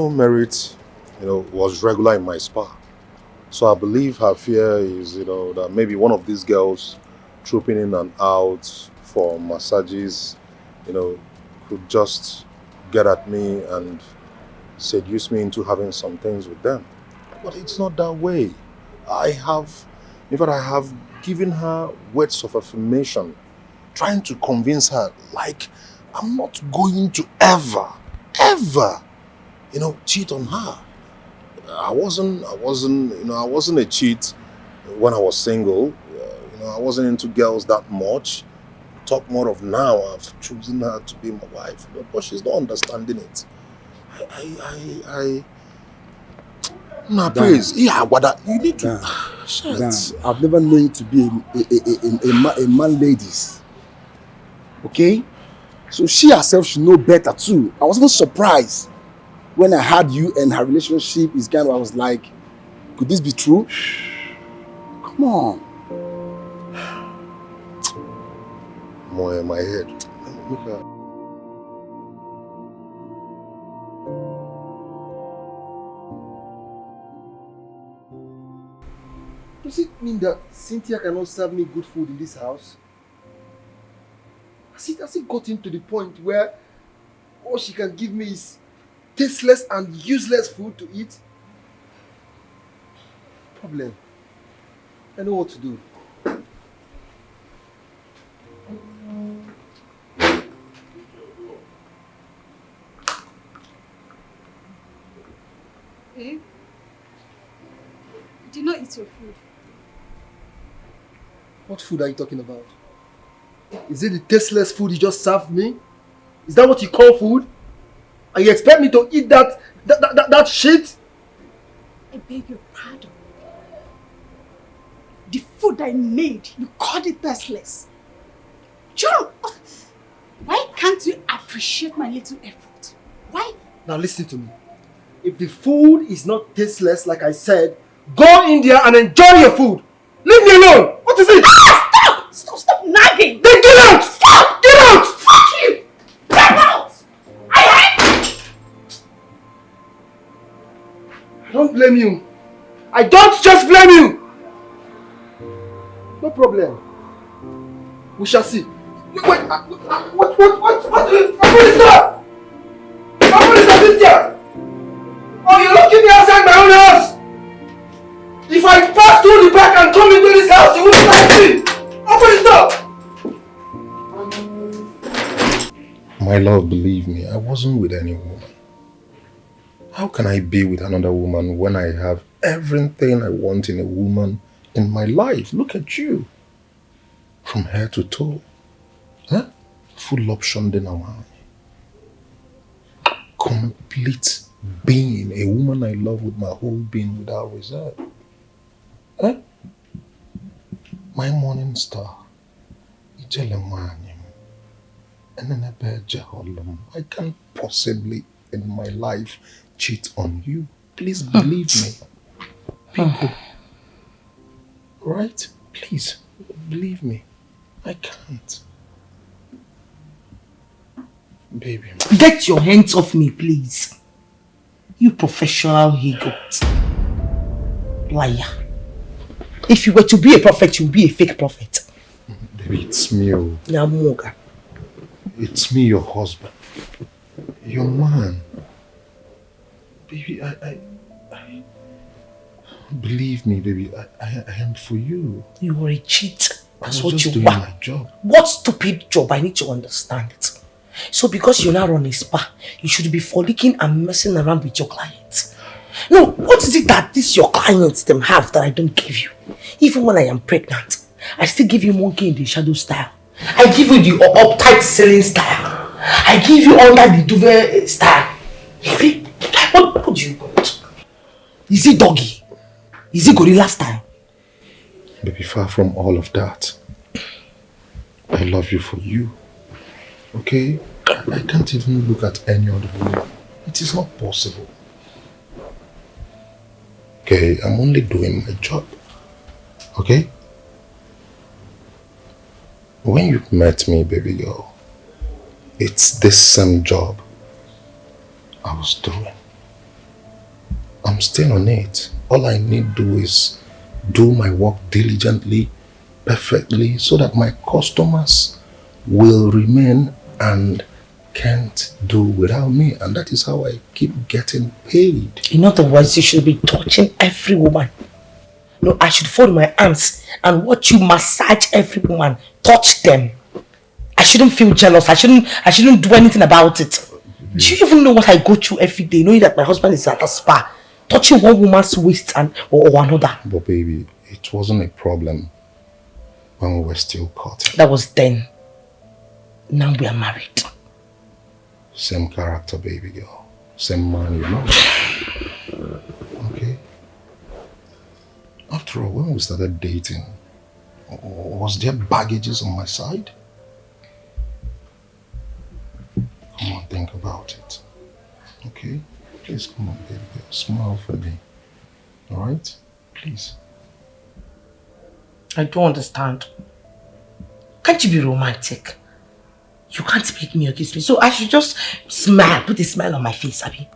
Merit, was regular in my spa. So I believe her fear is, that maybe one of these girls trooping in and out for massages, could just get at me and seduce me into having some things with them. But it's not that way. I have given her words of affirmation, trying to convince her, like, I'm not going to ever, cheat on her. I wasn't a cheat when I was single. I wasn't into girls that much. Talk more of now. I've chosen her to be my wife, but she's not understanding it. Praise. Yeah, what you need to. Dan, I've never known you to be a man ladies. Okay? So she herself should know better too. I was even surprised when I heard you and her relationship is kind of, I was like, could this be true? Come on. More in my head. Look at. Does it mean that Cynthia cannot serve me good food in this house? Has it gotten to the point where all she can give me is tasteless and useless food to eat? Problem. I know what to do. Babe, you did not eat your food. What food are you talking about? Is it the tasteless food you just served me? Is that what you call food? And you expect me to eat that shit? I beg your pardon. The food I made, you called it tasteless. John, why can't you appreciate my little effort? Why? Now listen to me. If the food is not tasteless, like I said, go in there and enjoy your food. Leave me alone. What is it? Ah, stop nagging. Then get out. Stop. Get out. Fuck you. Get out. I don't blame you. I don't just blame you. No problem. We shall see. Wait, what is that? What is that, Cynthia? Oh, you're locking me outside my own house! If I pass through the back and come into this house, you wouldn't like me! Open the door! My love, believe me, I wasn't with any woman. How can I be with another woman when I have everything I want in a woman in my life? Look at you. From head to toe. Huh? Full option then am I. Complete being, a woman I love with my whole being without reserve. Huh? My morning star. I can't possibly in my life cheat on you. Please believe me. People. Right? Please believe me. I can't. Baby. Get your hands off me, please. You professional he-goat. Liar. If you were to be a prophet, you'd be a fake prophet. Baby, it's me. Nyamoga. It's me, your husband. Your man. Baby, I believe me, baby, I am for you. You were a cheat. That's what you doing were. My job. What stupid job? I need to understand it. So because you now run a spa, you should be frolicking and messing around with your clients. No, what is it that these your clients them have that I don't give you? Even when I am pregnant, I still give you monkey in the shadow style. I give you the uptight ceiling style. I give you under the duvet style. What do you want? Is it doggy? Is it gorilla style? Baby, far from all of that. I love you for you. Okay? I can't even look at any other woman. It is not possible. Okay, I'm only doing my job. Okay? When you met me, baby girl, it's this same job I was doing. I'm still on it. All I need to do is do my work diligently, perfectly, so that my customers will remain and can't do without me. And that is how I keep getting paid. In other words, you should be touching every woman. No, I should fold my arms and watch you massage every woman. Touch them. I shouldn't feel jealous. I shouldn't do anything about it. Do you even know what I go through every day, knowing that my husband is at a spa, touching one woman's waist or another? But baby, it wasn't a problem when we were still caught. That was then. Now we are married. Same character, baby girl. Same man, you know. Okay? After all, when we started dating, was there baggages on my side? Come on, think about it. Okay? Please come on, baby girl. Smile for me. Alright? Please. I don't understand. Can't you be romantic? You can't make me or kiss me, so I should just smile, put a smile on my face, Abby.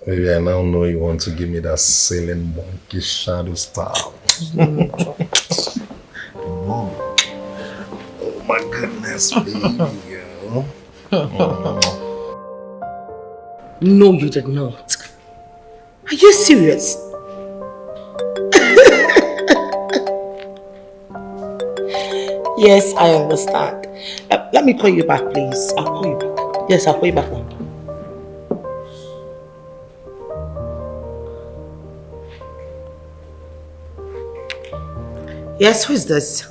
Maybe I now know you want to give me that sailing monkey shadow style. Oh my goodness, baby girl. No, you did not. Are you serious? Yes, I understand. Let me call you back, please. I'll call you back. Yes, I'll call you back now. Yes, who is this?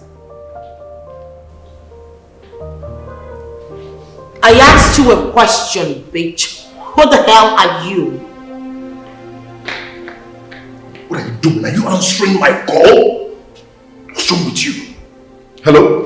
I asked you a question, bitch. Who the hell are you? What are you doing? Are you answering my call? What's wrong with you? Hello?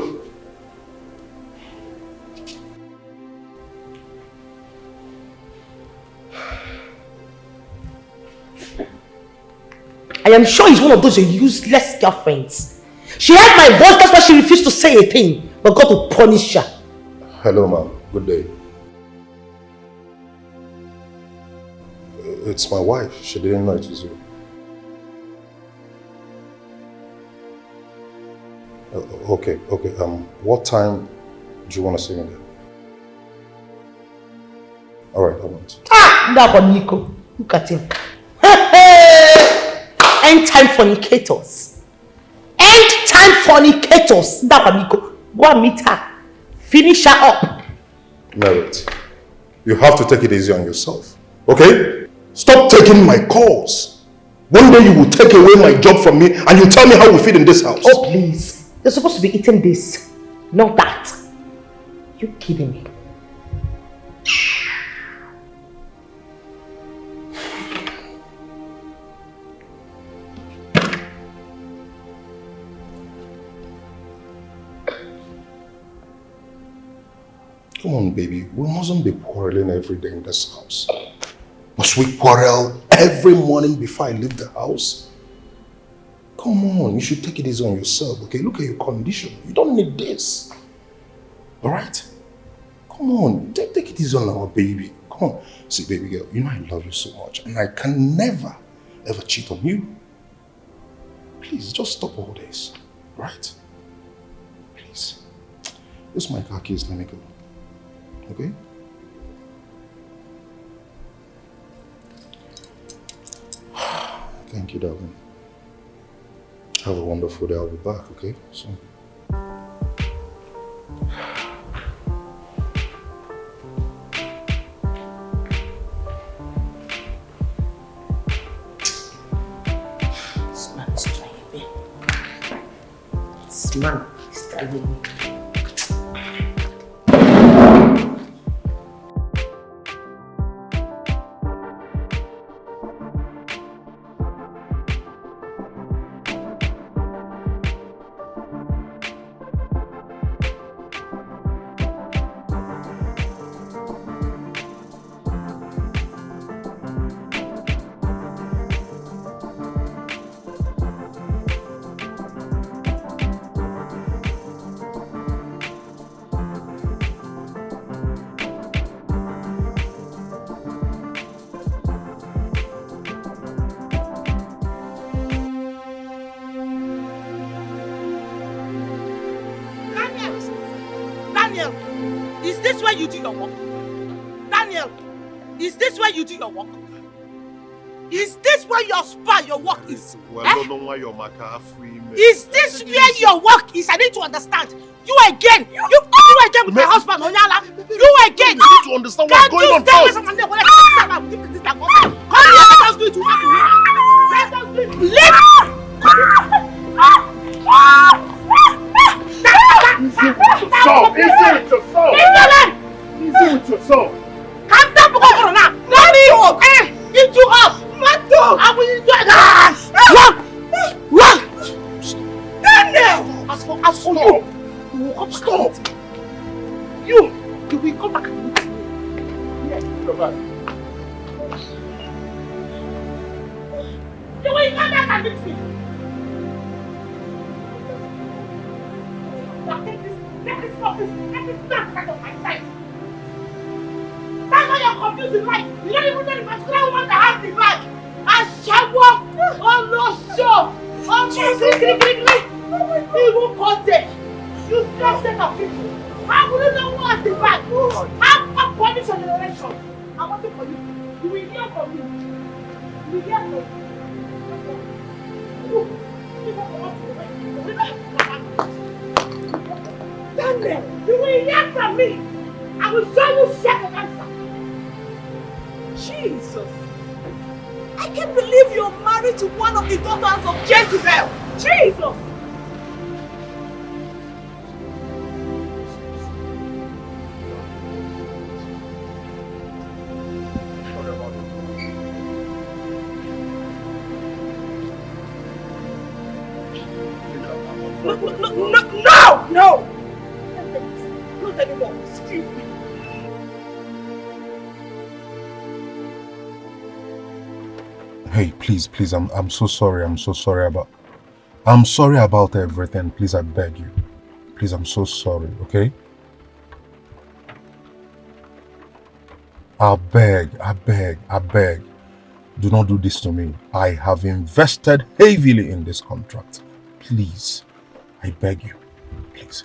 I am sure he's one of those useless girlfriends. She heard my voice, that's why she refused to say a thing. But God will punish her. Hello, ma'am. Good day. It's my wife. She didn't know it was you. Okay. What time do you want to see me there? Alright, I want. That one, Nico. Look at him. End time fornicators. End time fornicators. That one, Nico. Go and meet her. Finish her up. Merit, you have to take it easy on yourself. Okay? Stop taking my calls. One day you will take away my job from me and you tell me how we fit in this house. Oh, please. You're supposed to be eating this, not that. You kidding me? Come on, baby. We mustn't be quarreling every day in this house. Must we quarrel every morning before I leave the house? Come Come on, you should take it easy on yourself, okay? Look at your condition. You don't need this. Alright? Come on, take it easy on our baby. Come on. See, baby girl, you know I love you so much and I can never, ever cheat on you. Please, just stop all this. Right? Please. This is my car keys, let me go. Okay? Thank you, darling. Have a wonderful day. I'll be back, okay? So. This man is trying me. This man is trying me. You do your work? Daniel, is this where you do your work? Is this where your work is? Well, I don't know why your maca free. Is this where your work is? I need to understand. You again. You again with my husband, Onyala. You again. You need to understand what's going on first. Come here, let us do it to work. Let us do it. Stop! Easy with yourself! Easy with yourself! Calm down, now! Let me into us! Mato! I will enjoy that! Run! Daniel! As for you, you will come stop! You will come back and meet me. Yes, you're right. You will come back and meet me. Let this not out of my sight. That's why you're confusing life. You don't even know the particular woman that has the bag. Ashawo, Olosho, Omosiri, even content. You still set of people. How will you know who has the bag? How punish your generation? I'm waiting for you. You will hear from me. You will hear from me. Daniel, you will hear from me. I will show you share the answer. Jesus. I can't believe you're married to one of the daughters of Jezebel. Jesus. No! Not anymore. Excuse me. Hey, please, I'm so sorry. I'm sorry about everything. Please, I beg you. Please, I'm so sorry, okay? I beg. Do not do this to me. I have invested heavily in this contract. Please, I beg you. Please.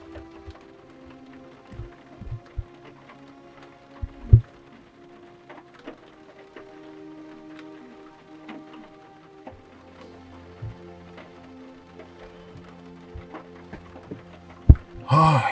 Hi.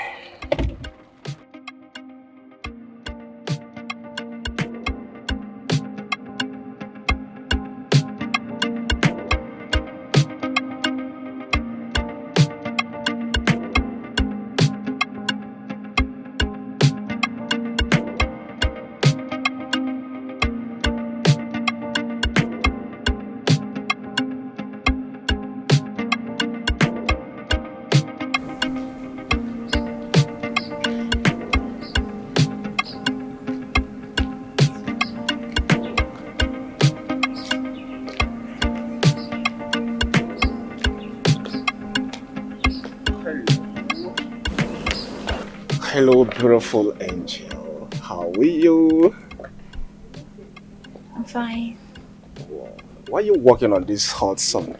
Hello, beautiful angel. How are you? I'm fine. Why are you walking on this hot sun?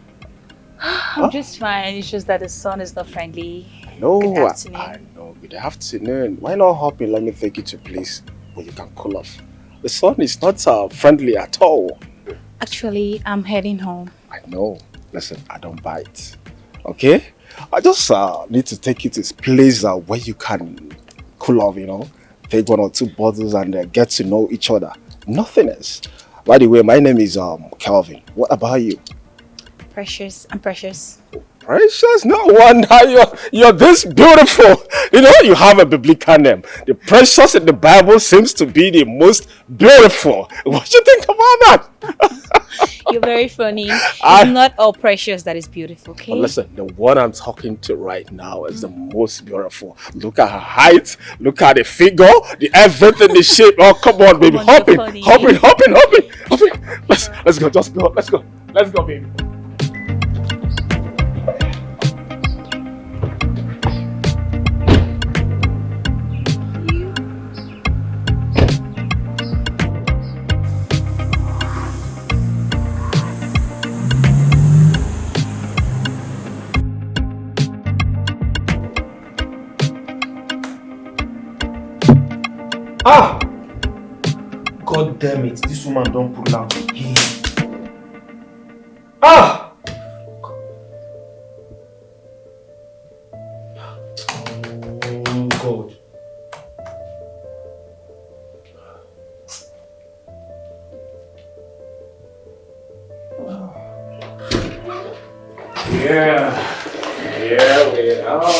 I'm just fine. It's just that the sun is not friendly. No, Good afternoon. I know. Good afternoon. Why not hop in? Let me take you to a place where you can cool off. The sun is not friendly at all. Actually, I'm heading home. I know. Listen, I don't bite. Okay? I just need to take you to this place where you can cool off, you know. Take 1 or 2 bottles and get to know each other. Nothing else. By the way, my name is Kelvin. What about you? Precious. I'm Precious. Precious? No wonder you're this beautiful. You know, you have a biblical name. The Precious in the Bible seems to be the most beautiful. What do you think about that? You're very funny. It's not all Precious that is beautiful, okay? But listen, the one I'm talking to right now is the most beautiful. Look at her height, look at the figure, the everything, the shape. Oh, come on, baby. Hop in. Let's go, just go. Let's go, baby. Ah! God damn it, this woman don't pull out again. Ah! Oh God. Yeah, we are.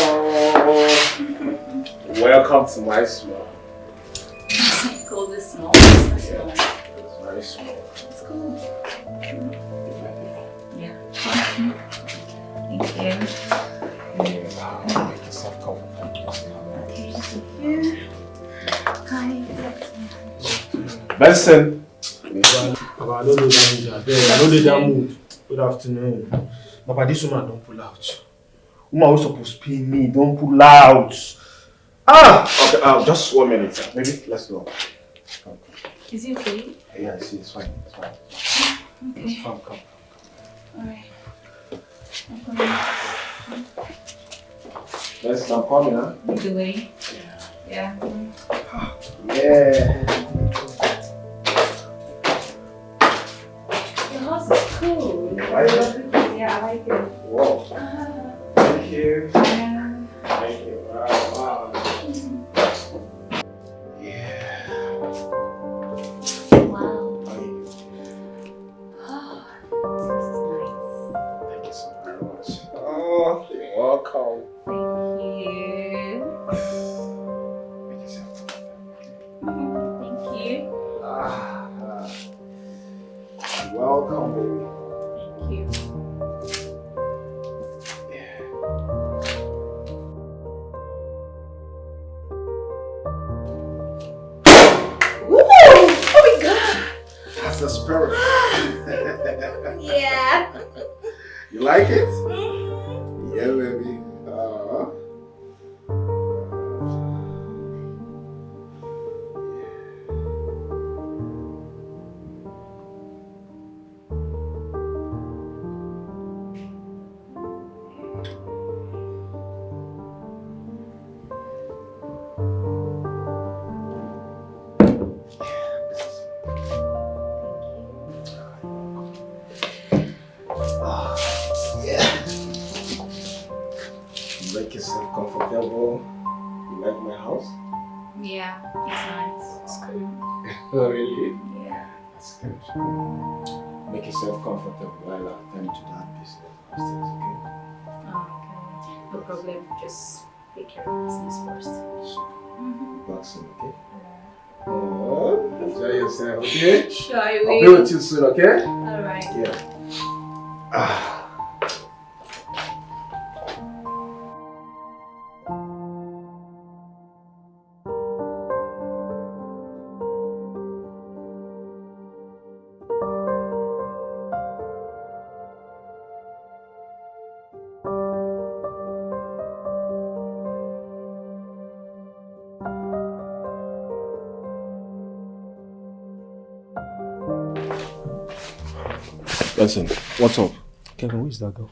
Welcome to my small. Call this small. It's very small. It's cool. Yeah. Thank you. Make yourself comfortable. Okay, thank you. Hi. Benson. Papa, I don't know that mood. Good afternoon. Papa, this woman don't pull out. Woman was supposed to pay me, don't pull out. Ah! Okay, just 1 minute. Maybe let's go. Is he okay? Yeah, see, it's fine. Okay. Come. Alright. I'm coming. I'm coming, huh? The way. Yeah. Yeah. Your house is cool. Like it? Yeah, I like it. Whoa. Thank you. Yeah. Thank you. Wow. Wow. This is nice. Thank you so very much. Oh, you're welcome. Thank you. Make yourself Thank you. You're welcome, baby. Thank you. That's the spirit. Yeah. You like it? Yeah, baby. Make yourself comfortable. You like my house? Yeah, it's nice. It's cool. Oh, really? Yeah. That's good. Make yourself comfortable while I attend to that business upstairs, okay? Okay. No problem. Just take care of business first. Boxing, okay? Oh, enjoy yourself, okay? Sure, I I'll will. be with you soon, okay? Alright. Yeah. Ah. Listen, what's up? Kevin, who is that girl?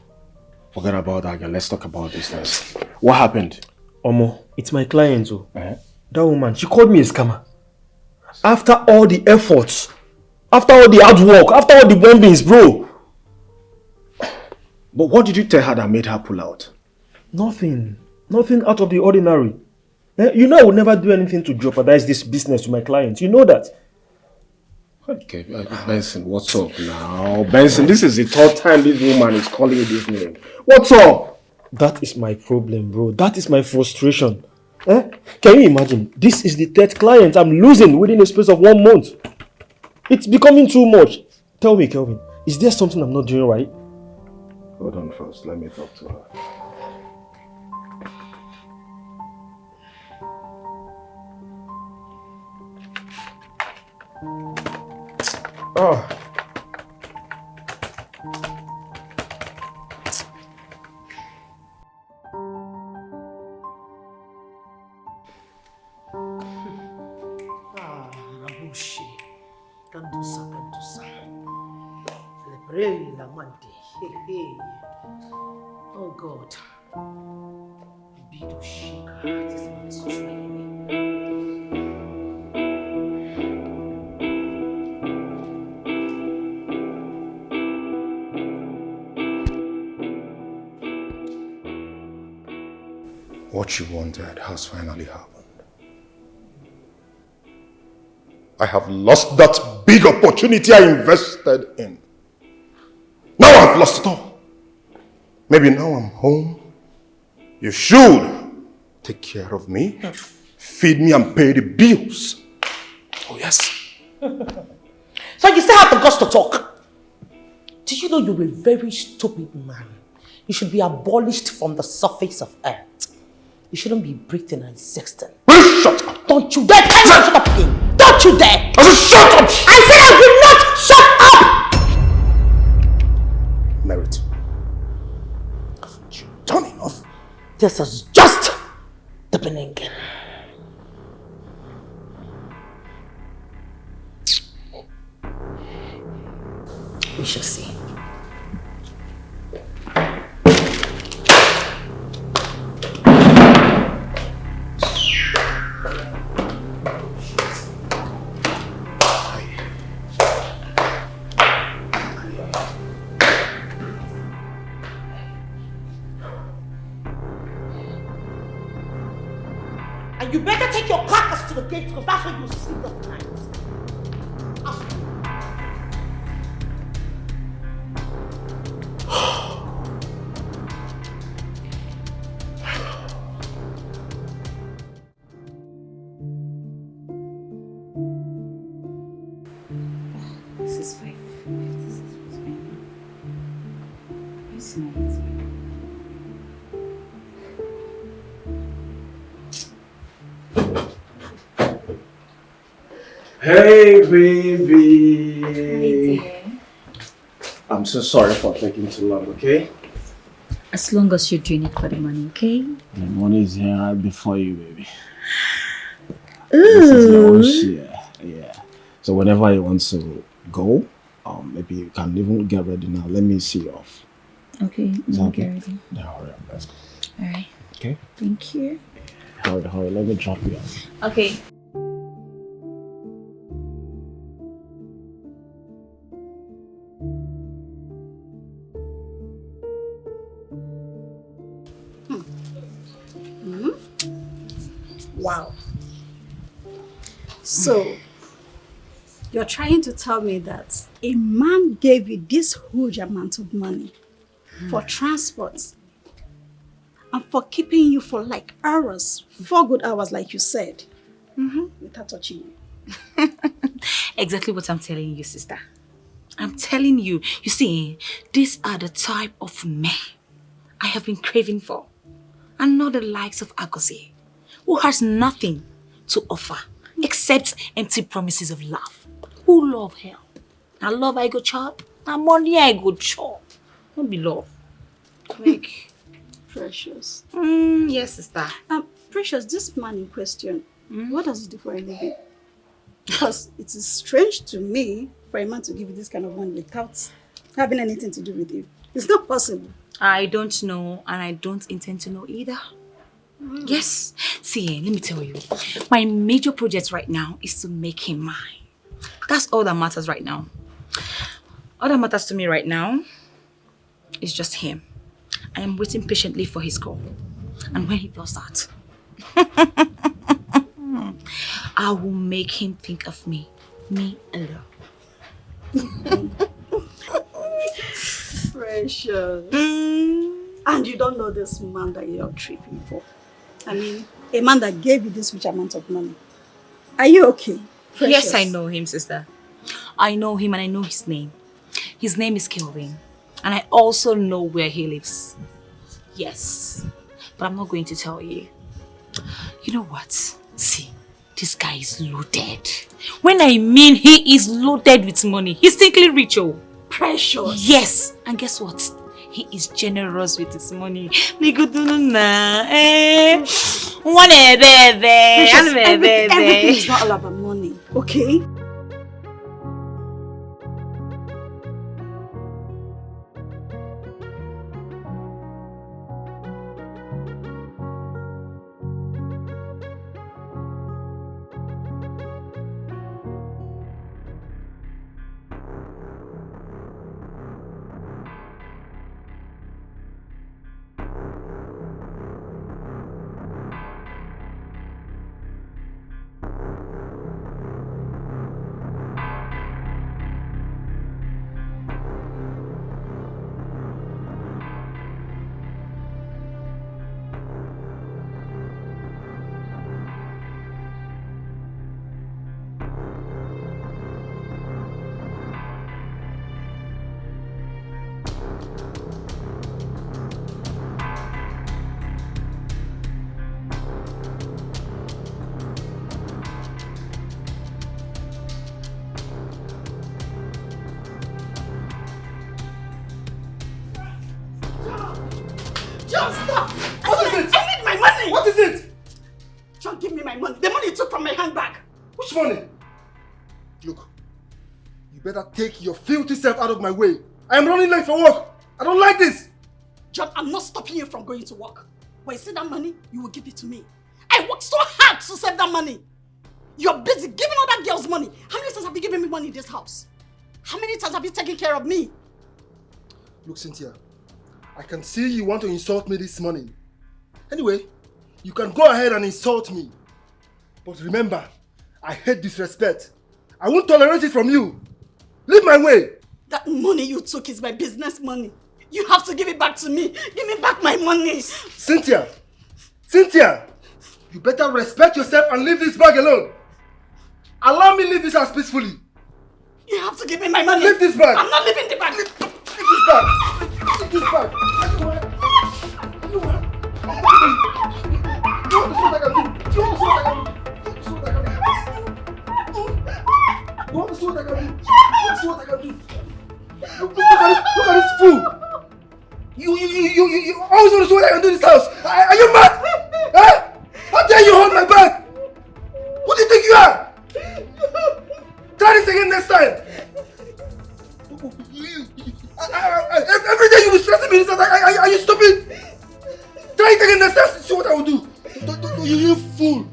Forget about that girl. Let's talk about business. What happened? Omo, it's my client. Oh. That woman, she called me a scammer. After all the efforts, after all the hard work, after all the bombings, bro. But what did you tell her that made her pull out? Nothing. Nothing out of the ordinary. You know I would never do anything to jeopardize this business to my clients. You know that. Okay, Benson, what's up now? Benson, this is the third time this woman is calling you this name. What's up? That is my problem, bro. That is my frustration. Can you imagine? This is the third client I'm losing within a space of 1 month. It's becoming too much. Tell me, Kelvin, is there something I'm not doing right? Hold on first, let me talk to her. Oh. Rabushi. Kandusa. Lebrei la mante. Hey. Oh God. Bidushi. This man is trying me. What you wanted has finally happened. I have lost that big opportunity I invested in. Now I've lost it all. Maybe now I'm home. You should take care of me, feed me and pay the bills. Oh yes. So you still have the guts to talk? Did you know you're a very stupid man? You should be abolished from the surface of earth. You shouldn't be breathing and sexting. Will shut up! Don't you dare! Can you shut up again? Don't you dare! I said shut up! I said I will not shut up! Merit. Haven't you done enough? This is just the beginning. We shall see. And you better take your carcass to the gate because that's where you sleep at night. This is fine. This is fine. It's nice. Hey, baby. Hi, dear. I'm so sorry for taking too long, okay? As long as you're doing it for the money, okay? The money is here right before you, baby. This is your own share. Yeah. So whenever you want to go, maybe you can even get ready now. Let me see you off. Okay, Is that get okay? ready. Yeah, hurry up. Let's go. Alright. Okay? Thank you. Hurry. Let me drop you off. Okay. Wow. So, you're trying to tell me that a man gave you this huge amount of money for transport and for keeping you for like hours, 4 good hours like you said, without touching you. Exactly what I'm telling you, sister. I'm telling you. You see, these are the type of men I have been craving for. And not the likes of Agosi, who has nothing to offer except empty promises of love. Who love her? Now love I go chop, now money I go chop. Don't be love. Like, Precious. Yes, sister. Precious, this man in question, what does he do for a living? Because it is strange to me for a man to give you this kind of money without having anything to do with you. It's not possible. I don't know, and I don't intend to know either. Yes. See, let me tell you. My major project right now is to make him mine. That's all that matters right now. All that matters to me right now is just him. I am waiting patiently for his call. And when he does that, I will make him think of me alone. Precious. And you don't know this man that you're tripping for. I mean, a man that gave you this huge amount of money. Are you okay? Precious? Yes, I know him, sister. I know him and I know his name. His name is Kelvin. And I also know where he lives. Yes. But I'm not going to tell you. You know what? See, this guy is loaded. When I mean he is loaded with money, he's simply rich, oh. Precious. Yes. And guess what? He is generous with his money. Everything is not all about money, okay? John, stop! What is it? I need my money! What is it? John, give me my money. The money you took from my handbag. Which money? Look, you better take your filthy self out of my way. I am running late for work. I don't like this. John, I'm not stopping you from going to work. When you see that money, you will give it to me. I worked so hard to save that money. You're busy giving other girls money. How many times have you given me money in this house? How many times have you taken care of me? Look, Cynthia, I can see you want to insult me this morning. Anyway, you can go ahead and insult me. But remember, I hate disrespect. I won't tolerate it from you. Leave my way. That money you took is my business money. You have to give it back to me. Give me back my money. Cynthia! Cynthia! You better respect yourself and leave this bag alone. Allow me leave this house peacefully. You have to give me my money. Leave this bag. I'm not leaving the bag. Leave this bag. Leave this bag. You want to see what I can do? You want to see what I can do? You want to see what I can do? You want to see what I can do? Look at this fool. You always want to see what I can do in this house. Are you mad? Huh? How dare you hold my bag? Who do you think you are? Try this again next time. Every day you will stress me in this house. Are you stupid? Try it again next time. See what I will do. You fool.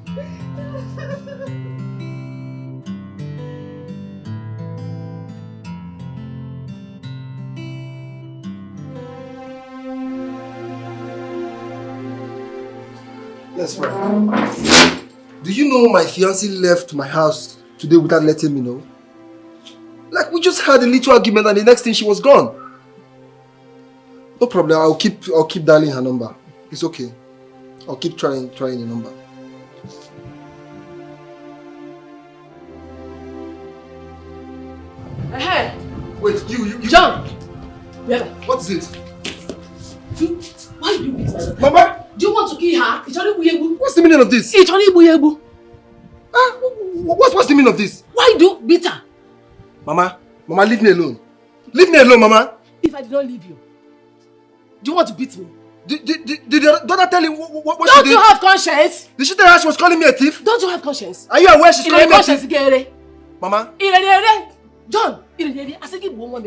That's right. Do you know my fiancée left my house today without letting me know? Like, we just had a little argument and the next thing she was gone. No problem, I'll keep dialing her number. It's okay. I'll keep trying the number. Hey! Wait, you John! Yeah. What is it? Why do you beat her? Mama! Do you want to kill her? What's the meaning of this? What's the meaning of this? Why do you beat her? Mama, leave me alone. Leave me alone, Mama. If I did not leave you, do you want to beat me? Did your daughter tell you what she did? Don't you have conscience? Did she tell her she was calling me a thief? Don't you have conscience? Are you aware she's calling me a thief? Conscience, Mama? John, I said give one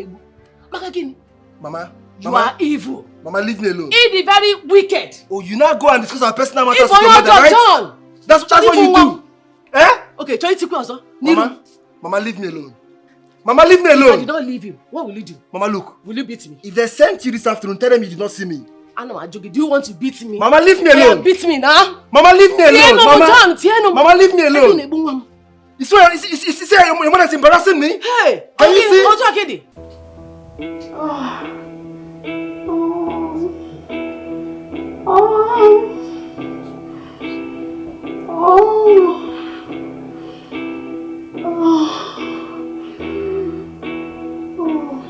Mama. You are evil. Mama, leave me alone. He the very wicked. Oh, you now go and discuss our personal matters If with your mother, right? That's what you do. Eh? Okay, try to also. Mama, leave me alone. Mama, leave me alone. If I did not leave you, what will you do? Mama, look. Will you beat me? If they sent you this afternoon, tell them you did not see me. I know, Ajogi. Do you want to beat me? Mama, leave me alone. Beat me now. Mama, leave me alone. Mama, leave me alone. You swear, you say your mother is embarrassing me? Hey, can you see? What's okay?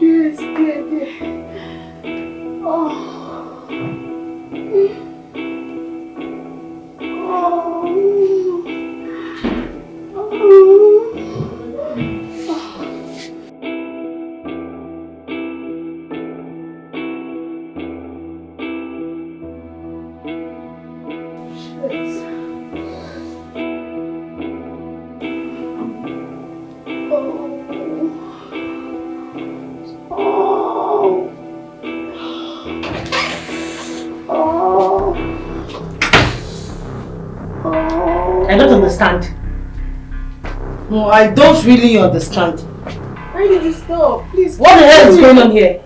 Yes, dear. I don't understand. No, I don't really understand. Where did you stop? Please. What the hell is going on here?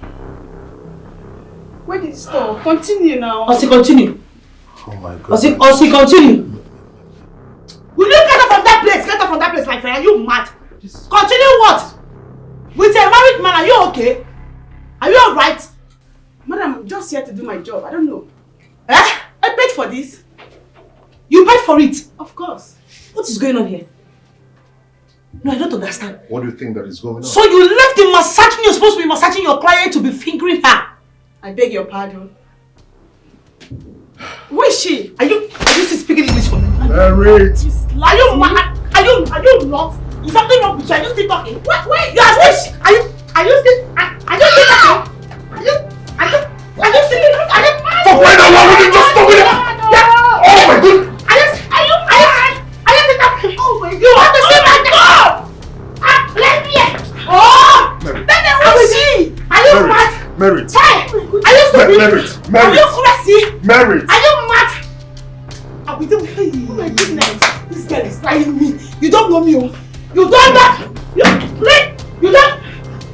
Where did you stop? Continue now. Osi, continue. Oh my God. Osi, continue. Will you get up from that place? Get up from that place, my friend. Are you mad? Continue what? With a married man, are you okay? Are you alright? Madam, I'm just here to do my job. I don't know. Eh? I paid for this. You paid for it? Of course. What is going on here? No, I don't understand. What do you think that is going on? So you left the massaging you're supposed to be massaging your client to be fingering her? I beg your pardon. Who is she? Are you still speaking English for me? Married. Are you mad? Are you not? Is something wrong with you? Are you still talking? Wait, you are still are you still talking? Are you still mad? For crying out loud, will you just stop it? Oh my God! Are you still talking? Oh my God! You want to see my God? Let me. Oh! Then who is she? Are you mad? Married. Hey! Are you stupid? Married. Are you crazy? Married. Are you mad? Are we doing? Oh my goodness! This girl is lying me. You don't know me. You don't know.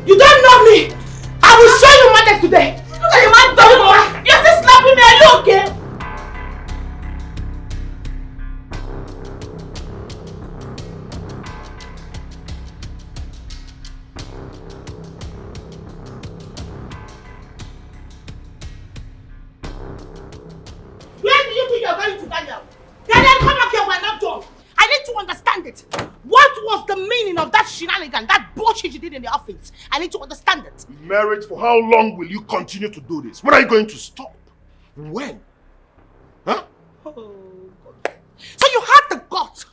You don't know me. I will show you madness today. Look at your man talking. You're still slapping me. Are you okay? Where do you think you're going to Daniel? Daniel, come back here. We're not done. I need to understand it. What was the meaning of that shenanigan, that bullshit you did in the office? I need to understand it. Married, for how long will you continue to do this? When are you going to stop? When? Huh? Oh, God. So you had the guts.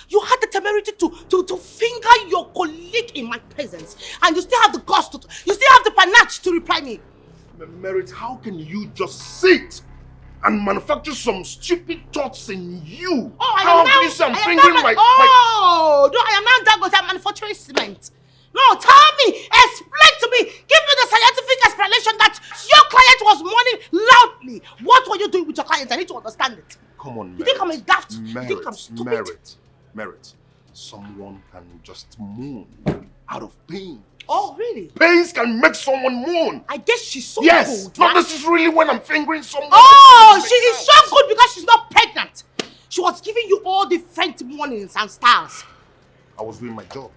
You had the temerity to finger your colleague in my presence. And you still have the guts you still have the panache to reply me. Merit, how can you just sit and manufacture some stupid thoughts in you? Oh, I how am now, can you say I'm I am fingering now, my... no, I am now Dangote manufacturing cement. No, tell me, explain to me, give me the scientific explanation that your client was mourning loudly. What were you doing with your client? I need to understand it. Come on, You think I'm a daft? You think I'm stupid? Merit. Someone can just mourn out of pain. Oh, really? Pains can make someone mourn. I guess she's so yes, good. not necessarily when I'm fingering someone. Oh, she is so good because she's not pregnant. She was giving you all the French mornings and stars. I was doing my job.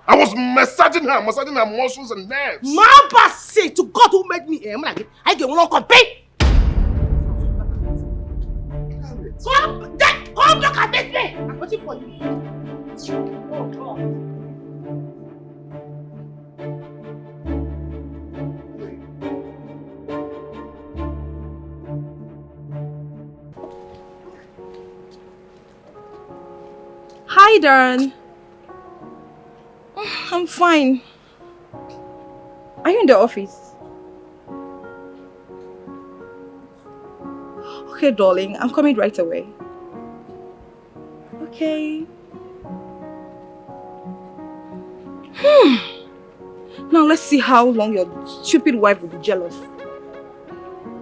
I was massaging her muscles and nerves. Mamba say to God who made me, I get one compare. Come look at this way. I'm waiting for you. Oh God. Hi, Darren. I'm fine. Are you in the office? Okay, darling. I'm coming right away. Okay. Now let's see how long your stupid wife will be jealous.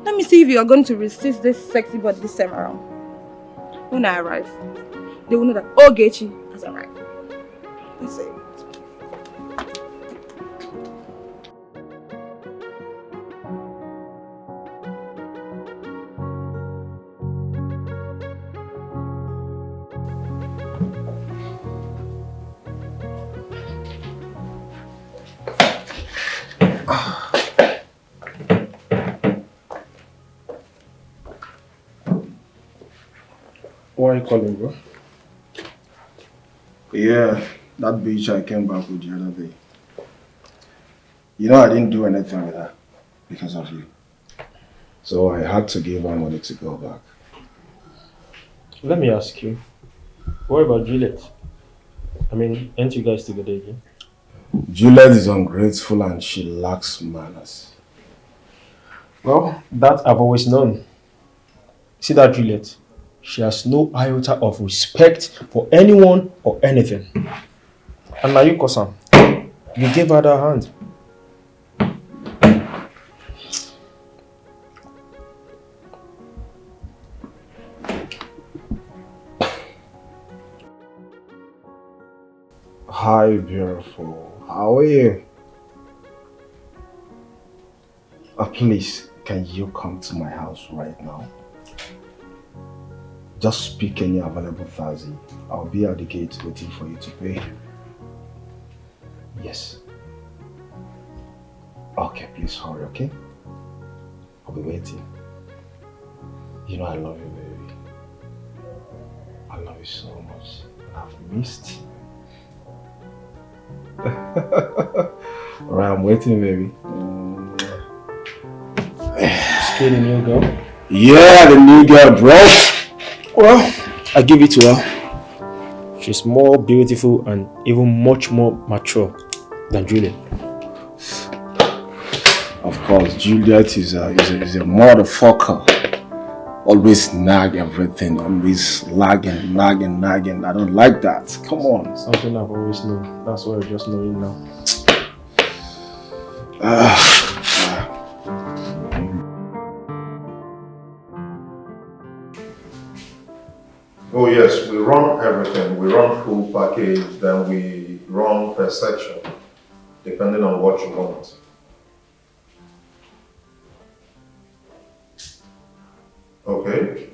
Let me see if you are going to resist this sexy body this time around. When I arrive, they will know that Ogechi has arrived. Let's see. Why are you calling, bro? Yeah, that bitch I came back with the other day. You know I didn't do anything with her because of you. So I had to give her money to go back. Let me ask you, what about Juliet? I mean, aren't you guys together again? Juliet is ungrateful and she lacks manners. Well, that I've always known. See that Juliet? She has no iota of respect for anyone or anything. And now you, Kosam, you gave her that hand. Hi, beautiful. How are you? Please, can you come to my house right now? Just pick any available taxi. I'll be at the gate waiting for you to pay. Yes. Okay, please hurry, okay? I'll be waiting. You know I love you, baby. I love you so much. I've missed you. Alright, I'm waiting, baby. Still the new girl? Yeah, the new girl, bro. Well, I give it to her. She's more beautiful and even much more mature than Juliet. Of course, Juliet is a motherfucker. Always nag everything, always nagging. I don't like that. Come on. Something I've always known. That's why I just know it now. Oh yes, we run everything. We run full package, then we run per section, depending on what you want. Okay.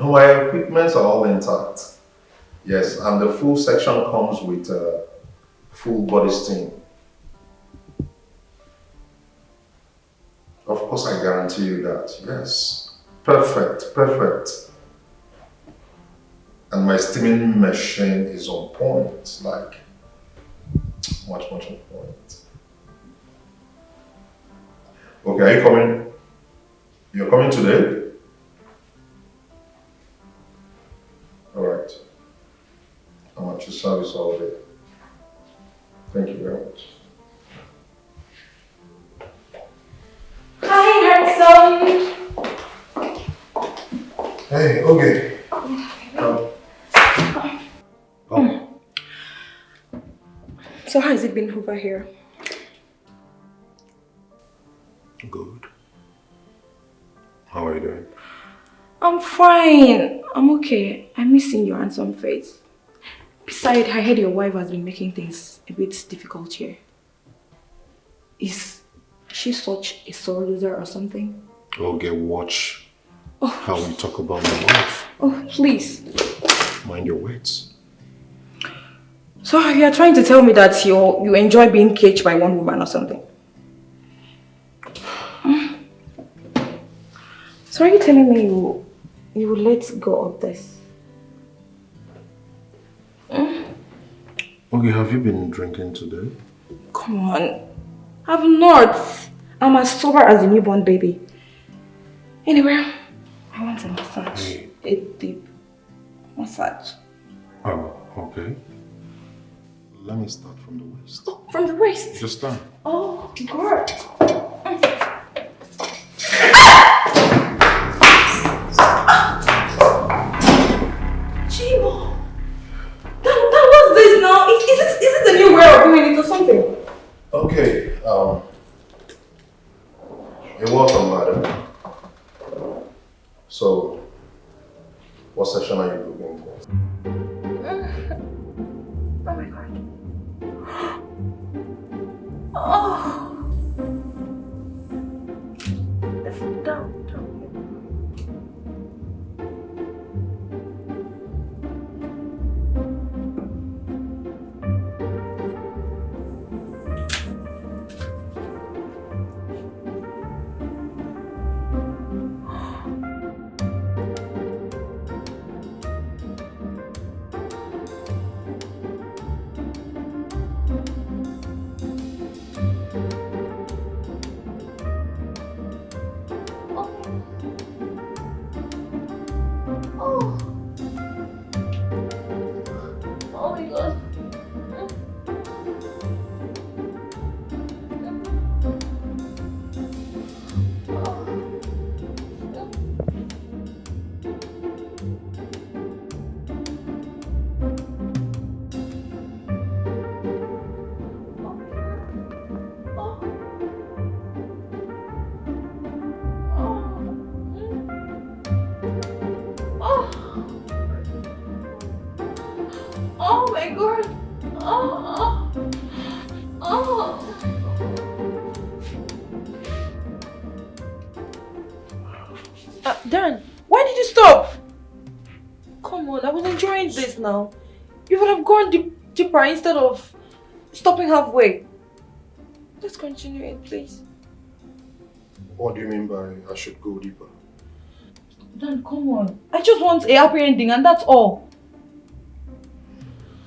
My equipments are all intact. Yes, and the full section comes with full body steam. Of course, I guarantee you that. Yes. Perfect. And my steaming machine is on point, like much on point. Okay, are you coming? You're coming today? Alright. I'm at your service all day. Thank you very much. Hi, handsome. Hey, okay. So how has it been over here? Good. How are you doing? I'm fine. I'm okay. I'm missing your handsome face. Besides, I heard your wife has been making things a bit difficult here. Is she such a sore loser or something? Okay, watch how we talk about my wife. Oh, please. Mind your words. So you are trying to tell me that you enjoy being caged by one woman or something? So are you telling me you will let go of this? Okay, have you been drinking today? Come on. I've not. I'm as sober as a newborn baby. Anyway, I want a massage. A deep massage. Oh, okay. Let me start from the waist. Oh, from the waist? Just stand. Oh, God. Chimo! That was this now? Is it a new way of doing it or So, what session are you looking for? Oh my god. Oh. Don't. Oh my god. Dan, why did you stop? Come on, I was enjoying this now. You would have gone deeper instead of stopping halfway. Let's continue it, please. What do you mean by I should go deeper? Dan, come on. I just want a happy ending and that's all.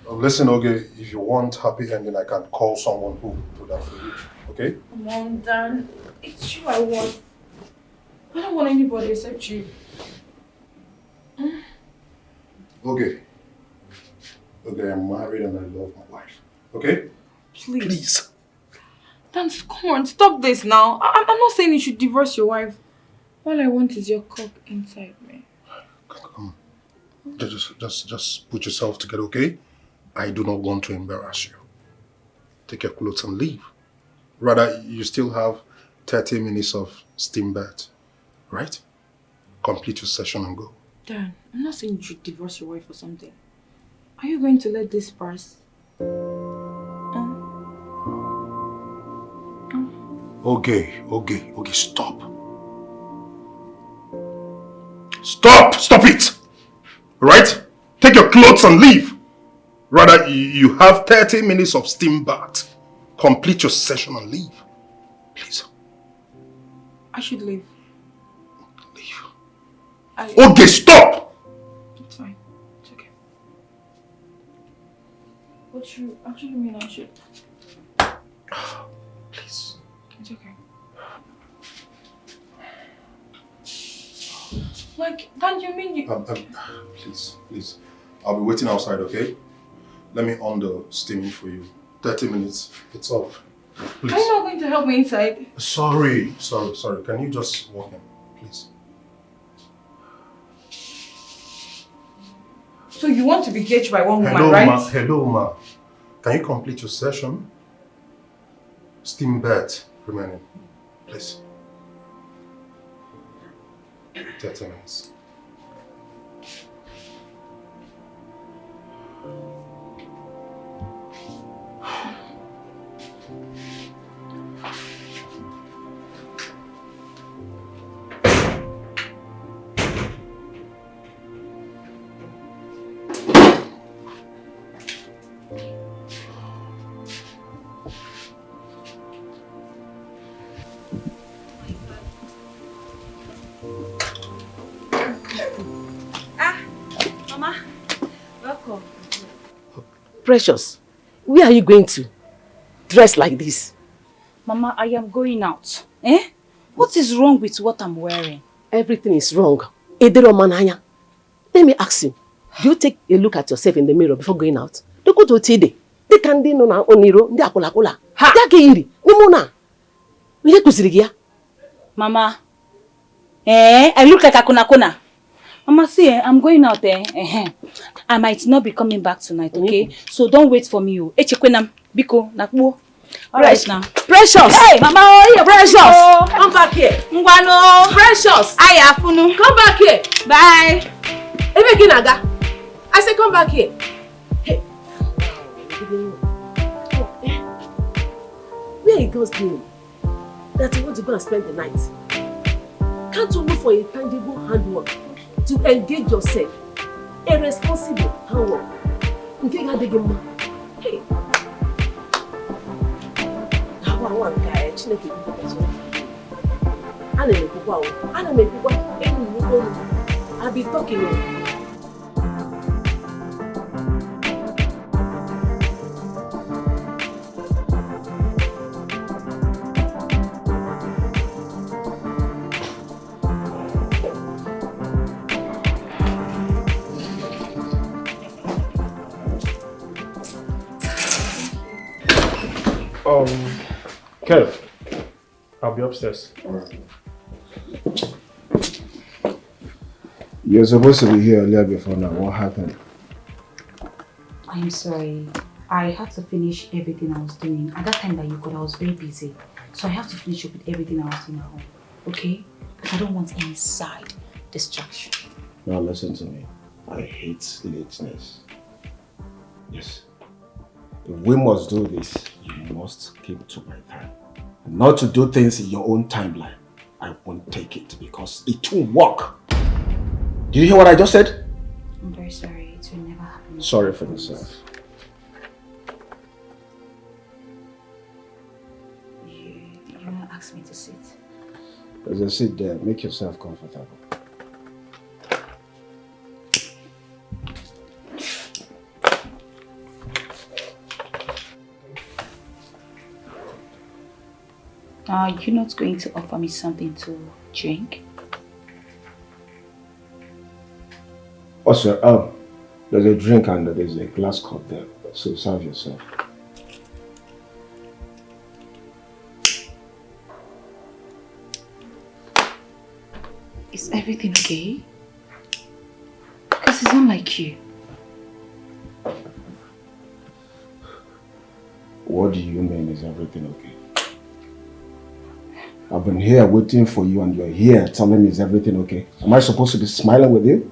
Listen, okay, if you want happy ending, I can call someone who will do that for you, okay? Come on, Dan. It's you I want. I don't want anybody except you. Okay. Okay, I'm married and I love my wife, okay? Please. Dan, come on, stop this now. I'm not saying you should divorce your wife. All I want is your cock inside me. Come on. Just put yourself together, okay? I do not want to embarrass you. Take your clothes and leave. Rather, you still have 30 minutes of steam bath, right? Complete your session and go. Dan, I'm not saying you should divorce your wife or something. Are you going to let this pass? Okay, stop. Stop it! Right? Take your clothes and leave. Rather, you have 30 minutes of steam bath. Complete your session and leave. Please. I should leave. Leave. Okay, stop! It's fine. It's okay. What you actually mean I should? Please. It's okay. Like, Dan, you mean you... Please. I'll be waiting outside, okay? Let me on the steaming for you. 30 minutes. It's off. Please. Are you not going to help me inside? Sorry. Can you just walk in, please? So you want to be caged by one woman, right? Hello, ma. Can you complete your session? Steam bath remaining, please. 30 minutes. Precious, where are you going to? Dressed like this? Mama, I am going out. Eh? What is wrong with what I'm wearing? Everything is wrong. Let me ask you, do you take a look at yourself in the mirror before going out? Don't go to Tide. They can't do no oniro. They are kola. Ha! They are iri. Nimona. We kusirigia. Mama. I look like a kuna. Mama, see, I'm going out there. I might not be coming back tonight, okay? So don't wait for me. Echekwenam, biko, nakbo. Alright now. Precious! Hey, Mama, oh, Precious! Come back here. Ngwano. Precious! Aya, Funu. Come back here. Bye. Naga. I said come back here. Hey. Where are girls doing? That you want to go and spend the night. Can't you look for a tangible handwork to engage yourself? A responsible handwork. Hey. I'll be talking. Kev, I'll be upstairs. Alright. You're supposed to be here earlier before now. What happened? I'm sorry. I had to finish everything I was doing. At that time that you called, I was very busy. So I have to finish up with everything I was doing at home. Okay? Because I don't want any side distraction. Now listen to me. I hate lateness. Yes. If we must do this, you must keep to my time. Not to do things in your own timeline. I won't take it because it won't work. Did you hear what I just said? I'm very sorry. It will never happen. Sorry for yourself. You're gonna ask me to sit. There's a seat there. Make yourself comfortable. You're not going to offer me something to drink? Also, there's a drink and there's a glass cup there. So serve yourself. Is everything okay? Because it's not like you. What do you mean is everything okay? I've been here waiting for you and you're here telling me is everything okay? Am I supposed to be smiling with you?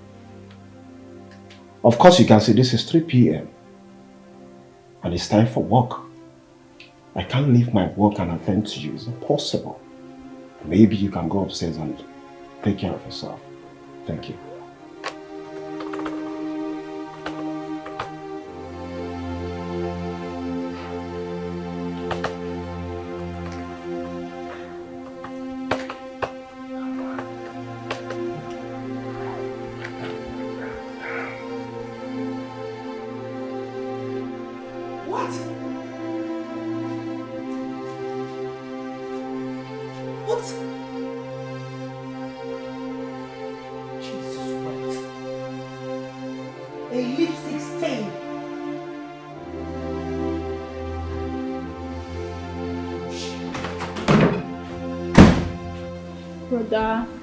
Of course you can see this is 3 p.m. and it's time for work. I can't leave my work and attend to you. It's impossible. Maybe you can go upstairs and take care of yourself. Thank you.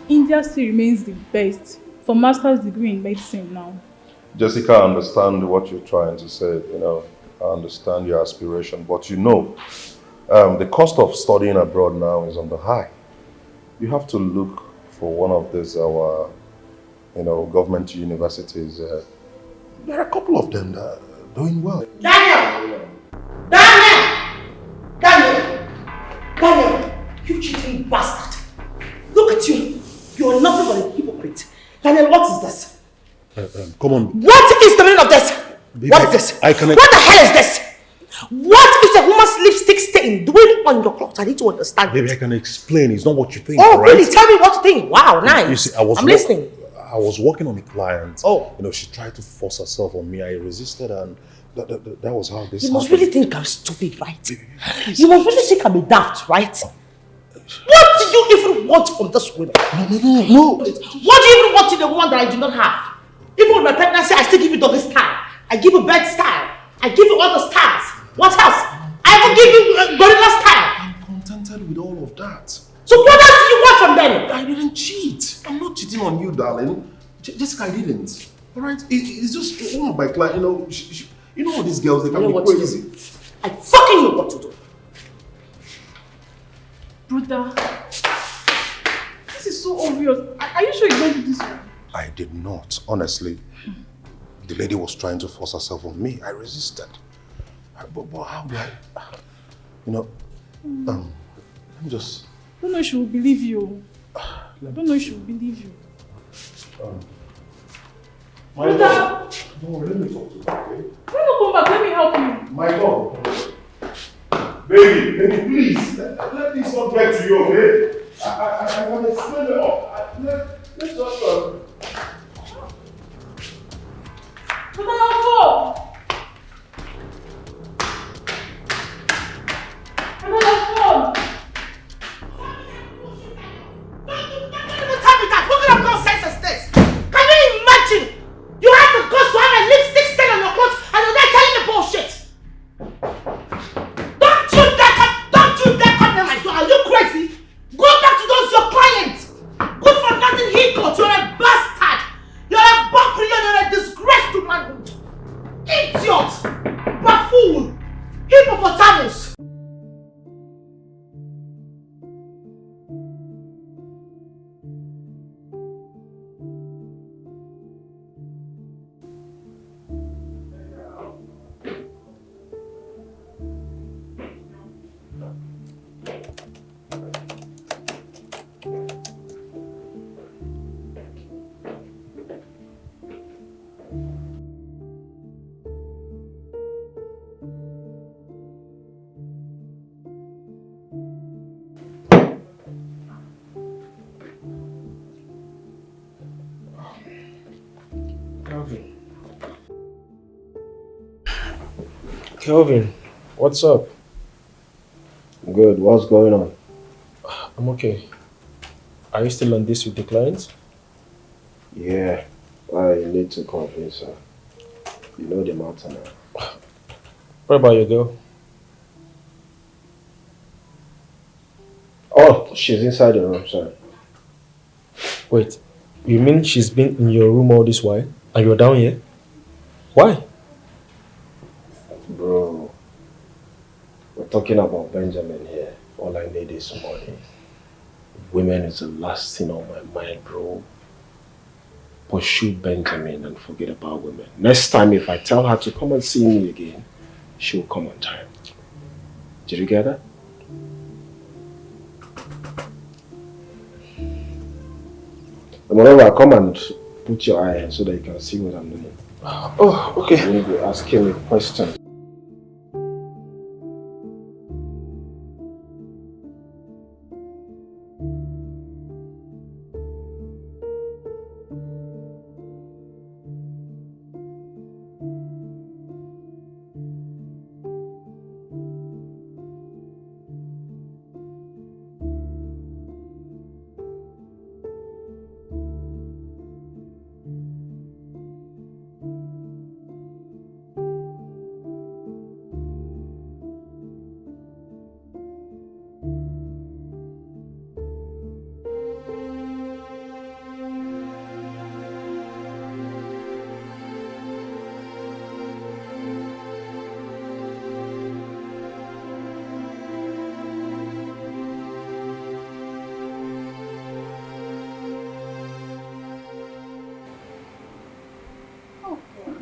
India still remains the best for master's degree in medicine now. Jessica, I understand what you're trying to say, I understand your aspiration, but the cost of studying abroad now is on the high. You have to look for one of these, government universities. There are a couple of them that are doing well. Daniel! You cheating bastard! Look at you! You're nothing but a hypocrite. Daniel, what is this? Come on. What is the meaning of this? Baby, what is this? What the hell is this? What is a woman's lipstick stain doing on your clothes? I need to understand. Baby, I can explain. It's not what you think. Oh, right? really? Tell me what you think. Wow, nice. You see, I'm listening. I was working on a client. Oh. She tried to force herself on me. I resisted and that was how this You must happened. really think I'm stupid, right? You must really think I'm a daft, right? What do you even want from this woman? No. What do you even want in a woman that I do not have? Even with my pregnancy, I still give you doggy style. I give you bed style. I give you all the styles. What else? I even give you gorilla style. I'm contented with all of that. So what else do you want from them? I didn't cheat. I'm not cheating on you, darling. Jessica, I didn't. Alright? It's just one of my clients, you know all these girls, they can be crazy. I fucking know what to do. Mother, this is so obvious. Are you sure you don't do this one? I did not, honestly. The lady was trying to force herself on me. I resisted. But how do I... You know, let me just... I don't know if she will believe you. I don't know if she will believe you. My dog. Don't worry, let me talk to you, okay? Let me come back, let me help you. My dog. Baby, please. Let this not get to you, okay? I want to explain it up. Let's just... But I have phone. And I have phone. Don't even tell me that. What kind of nonsense is this? Can you imagine? You have the guts to have a lipstick stain on your clothes and you're there telling me bullshit. Don't you dare come near my door. Are you crazy? Go back to those your clients. Good for nothing he got. You're a bastard. You're a buckle. You're a disgrace to manhood. Idiot. Buffoon. Hippopotamus. Kelvin, what's up? Good, what's going on? I'm okay. Are you still on this with the clients? Yeah, I need to convince her. You know the matter now. What about your girl? Oh, she's inside the room, sorry. Wait, you mean she's been in your room all this while and you're down here? Why? Bro, we're talking about Benjamin here. All I need is money. Women is the last thing on my mind, bro. Pursue Benjamin and forget about women. Next time, if I tell her to come and see me again, she'll come on time. Did you get that? And whenever I come and put your eye in so that you can see what I'm doing. Oh, okay. I'm going to be asking me questions.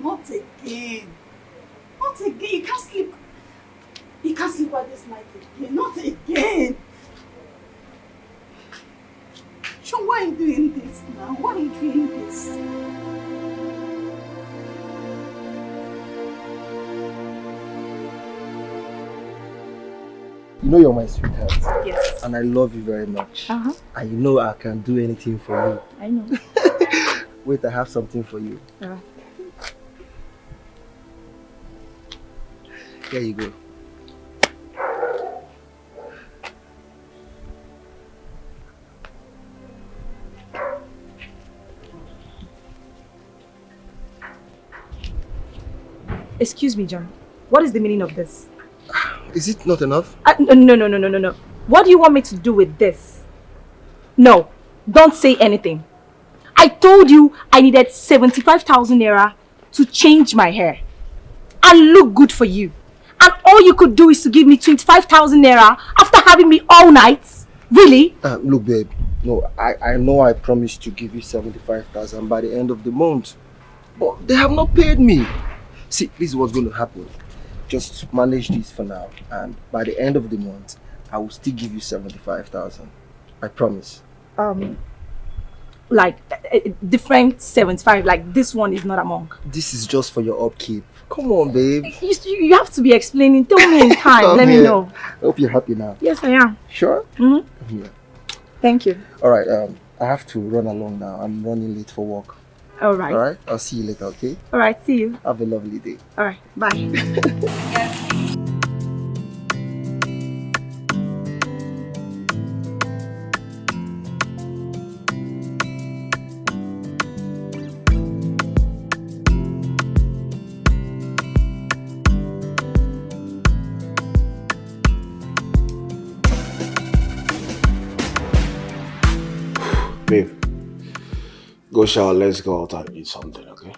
Not again. Not again. You can't sleep. You can't sleep at this night again. Not again. Sean, why are you doing this now? Why are you doing this? You know you're my sweetheart. Yes. And I love you very much. And you know I can do anything for you. I know. Wait, I have something for you. Here you go. Excuse me, John. What is the meaning of this? Is it not enough? No. What do you want me to do with this? No, don't say anything. I told you I needed 75,000 naira to change my hair and look good for you. And all you could do is to give me 25,000 naira after having me all night. Really? Look, babe. No, I know I promised to give you 75,000 by the end of the month. But they have not paid me. See, this is what's going to happen. Just manage this for now. And by the end of the month, I will still give you 75,000. I promise. Like different 75, like this one is not among. This is just for your upkeep. Come on, babe. You have to be explaining. Tell me in time. Let me know. I hope you're happy now. Yes, I am. Sure? Mm-hmm. Yeah. Thank you. Alright, I have to run along now. I'm running late for work. Alright. Alright? I'll see you later, okay? Alright, see you. Have a lovely day. Alright, bye. Babe, go shower, let's go out and eat something, okay?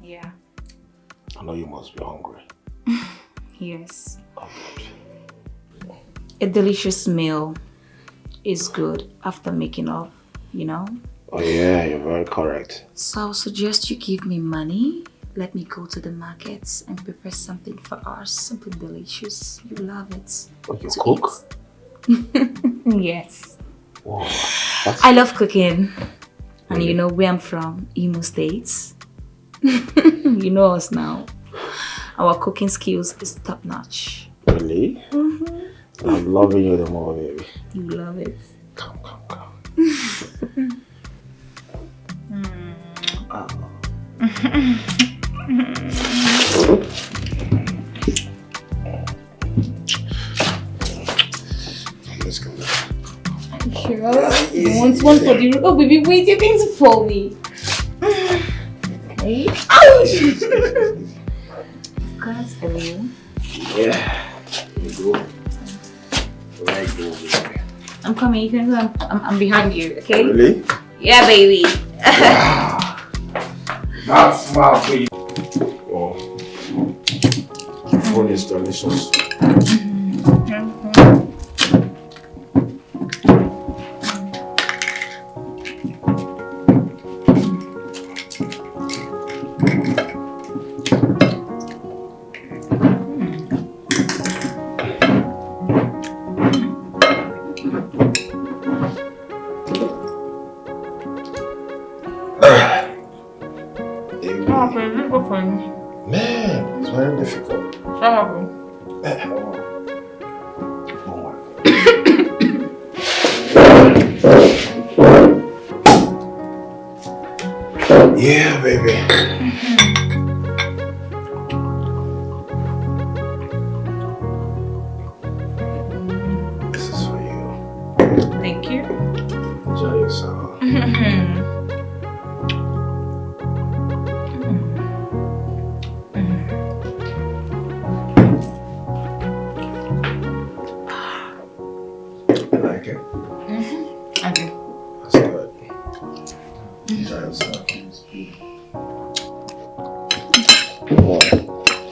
Yeah. I know you must be hungry. Yes. A delicious meal is good after making up, you know? Oh yeah, you're very correct. So I'll suggest you give me money. Let me go to the markets and prepare something for us, something delicious. You love it. Okay, cook? Yes. Wow. I love cooking. And you know where I'm from, Imo States. You know us now. Our cooking skills is top notch. Really? Mm-hmm. I'm loving you the more, baby. You love it. Come. Let's go. Sure. You want one for the... Oh, baby, wait, you're going to fall me. Okay. Ouch! Guys, are you? Yeah. Here you go. Right, go, baby. I'm coming. You can go. I'm behind you, okay? Really? Yeah, baby. Wow. That's smart for you. Oh. Food is delicious. Man, it's very difficult. Yeah, baby. This is for you. Thank you. Enjoy yourself.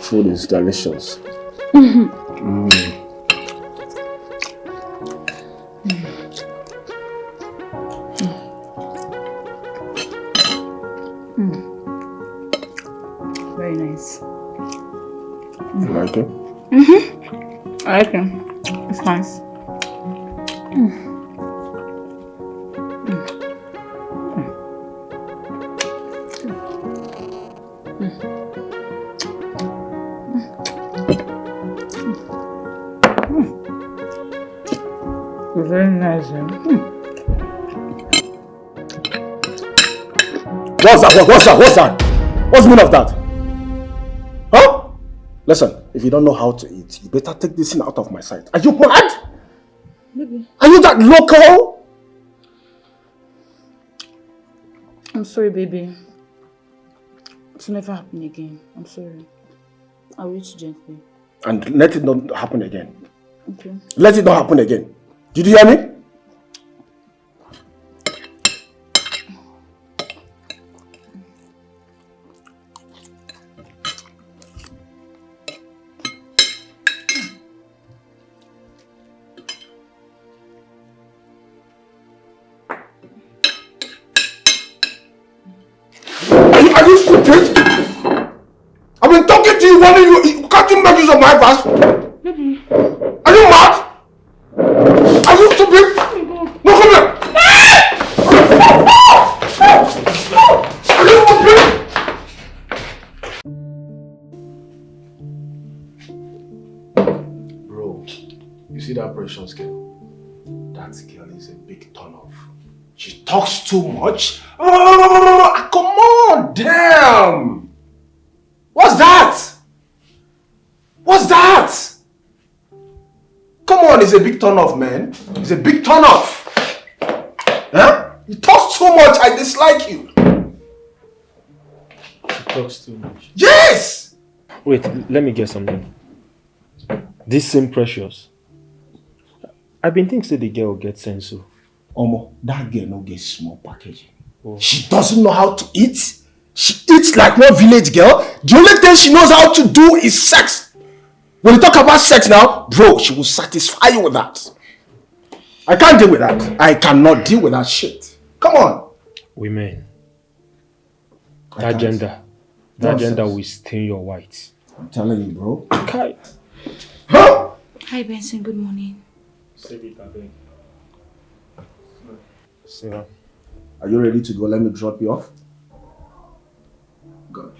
Food is delicious. Very nice. You like it? I like it. It's nice. Very nice. What's that? What's the meaning of that? Huh? Listen, if you don't know how to eat, you better take this thing out of my sight. Are you mad? Baby. Are you that local? I'm sorry, baby. It will never happen again. I'm sorry. I'll reach gently. And let it not happen again. Okay. Let it not happen again. Did you hear me? stupid? I've been talking to you, warning you. Can't you make use of my advice? Are you mad? Are you stupid? No, come here. Are you stupid? Bro, you see that precious girl? That girl is a big turn-off. She talks too much. Oh, come on, damn! What's that? What's that? Come on, it's a big turn-off, man. It's a big turn-off. Huh? You talk too much, I dislike you. She talks too much. Yes! Wait, let me get something. This same Precious. I've been thinking say the girl will get sense so. Omo, that girl no get small packaging. Oh. She doesn't know how to eat. She eats like one village girl. The only thing she knows how to do is sex. When you talk about sex now, bro, she will satisfy you with that. I can't deal with that. I cannot deal with that shit. Come on. Women. That gender will stain your white. I'm telling you, bro. Okay. Huh? Hi, Benson. Good morning. Sarah. Are you ready to go? Let me drop you off. Good.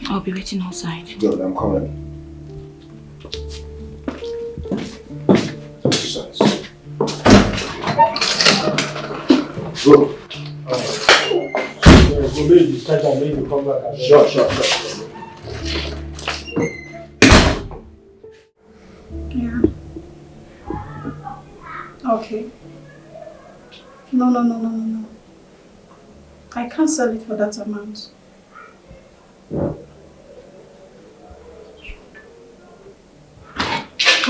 I'll be waiting outside. Good, I'm coming. Go. Sure. Yeah. Okay. No. I can't sell it for that amount.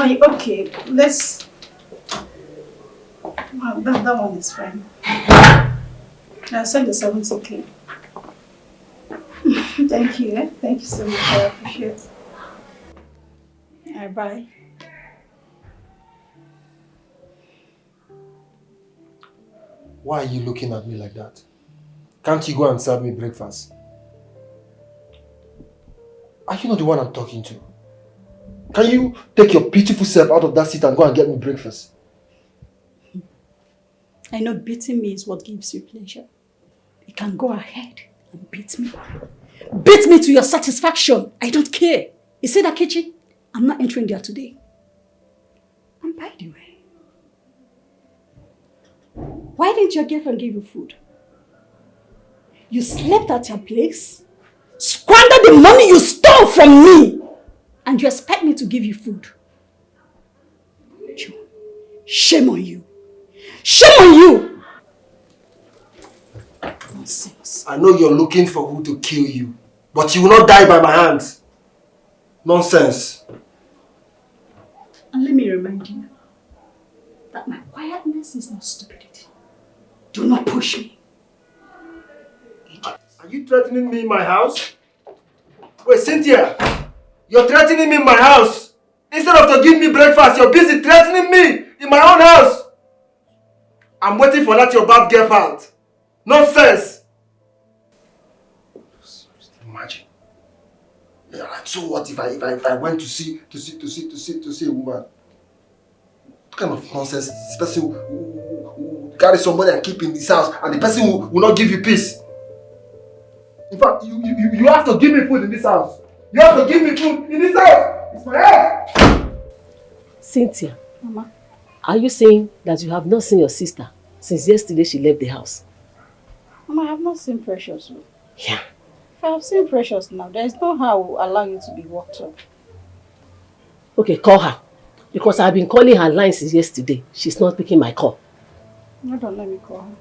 Okay, let's... Well, that one is fine. I'll send the 70k. Thank you, eh? Thank you so much, I appreciate it. Alright, bye. Why are you looking at me like that? Can't you go and serve me breakfast? Are you not the one I'm talking to? Can you take your beautiful self out of that seat and go and get me breakfast? I know beating me is what gives you pleasure. You can go ahead and beat me. Beat me to your satisfaction. I don't care. You see that kitchen? I'm not entering there today. And by the way, why didn't your girlfriend give you food? You slept at your place, squandered the money you stole from me, and you expect me to give you food. Shame on you. Shame on you! Nonsense. I know you're looking for who to kill you, but you will not die by my hands. Nonsense. And let me remind you that my quietness is not stupidity. Do not push me. Are you threatening me in my house? Wait, Cynthia! You're threatening me in my house! Instead of to give me breakfast, you're busy threatening me in my own house! I'm waiting for that your bad girl part. Nonsense! Just imagine. Yeah, like, so what if I went to see a woman? What kind of nonsense is this person who carry somebody and keep in this house, and the person will not give you peace? In fact, you have to give me food in this house. You have to give me food in this house. It's my house. Cynthia, Mama, are you saying that you have not seen your sister since yesterday she left the house? Mama, I have not seen Precious. Yeah. If I have seen Precious now, there is no how I will allow you to be walked up. Okay, call her. Because I've been calling her line since yesterday. She's not picking my call. No, don't let me call her.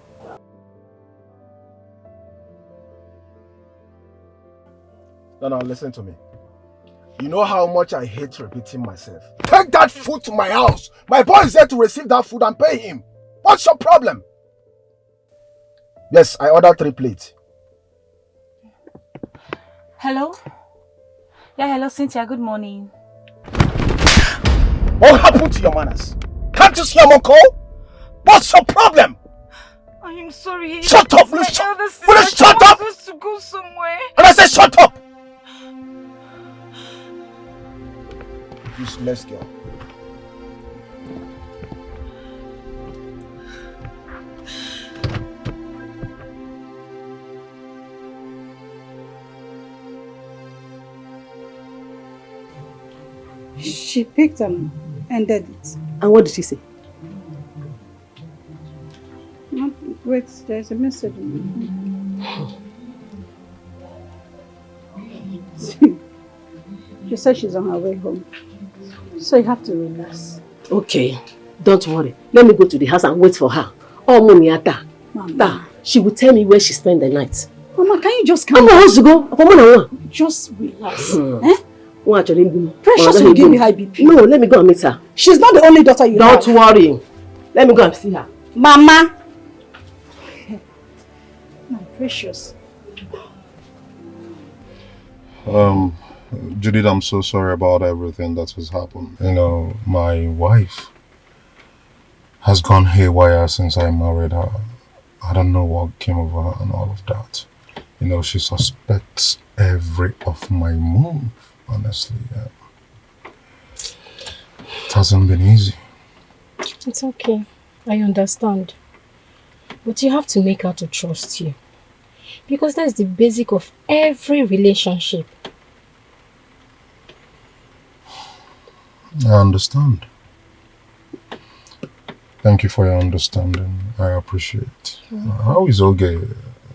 No, listen to me. You know how much I hate repeating myself. Take that food to my house. My boy is there to receive that food and pay him. What's your problem? Yes, I ordered 3 plates. Hello? Yeah, hello, Cynthia. Good morning. What happened to your manners? Can't you see I'm on call? What's your problem? I'm I'm sorry. Shut up! Will you shut up? Supposed to go somewhere. And I said shut up! Useless girl. She picked and ended it. And what did she say? Wait, there's a message. She said she's on her way home. So you have to relax. Okay, don't worry. Let me go to the house and wait for her. Oh, Moniata. Mama. She will tell me where she spent the night. Mama, can you just come? I'm supposed to go. Just relax. Precious will give me high BP. No, let me go and meet her. She's not the only daughter you have. Don't worry. Let me go and see her. Mama. My precious. Judith, I'm so sorry about everything that has happened. You know, my wife has gone haywire since I married her. I don't know what came over her and all of that. You know, she suspects every of my move, honestly. It hasn't been easy. It's okay. I understand. But you have to make her to trust you. Because that's the basic of every relationship. I understand. Thank you for your understanding. I appreciate. How is okay?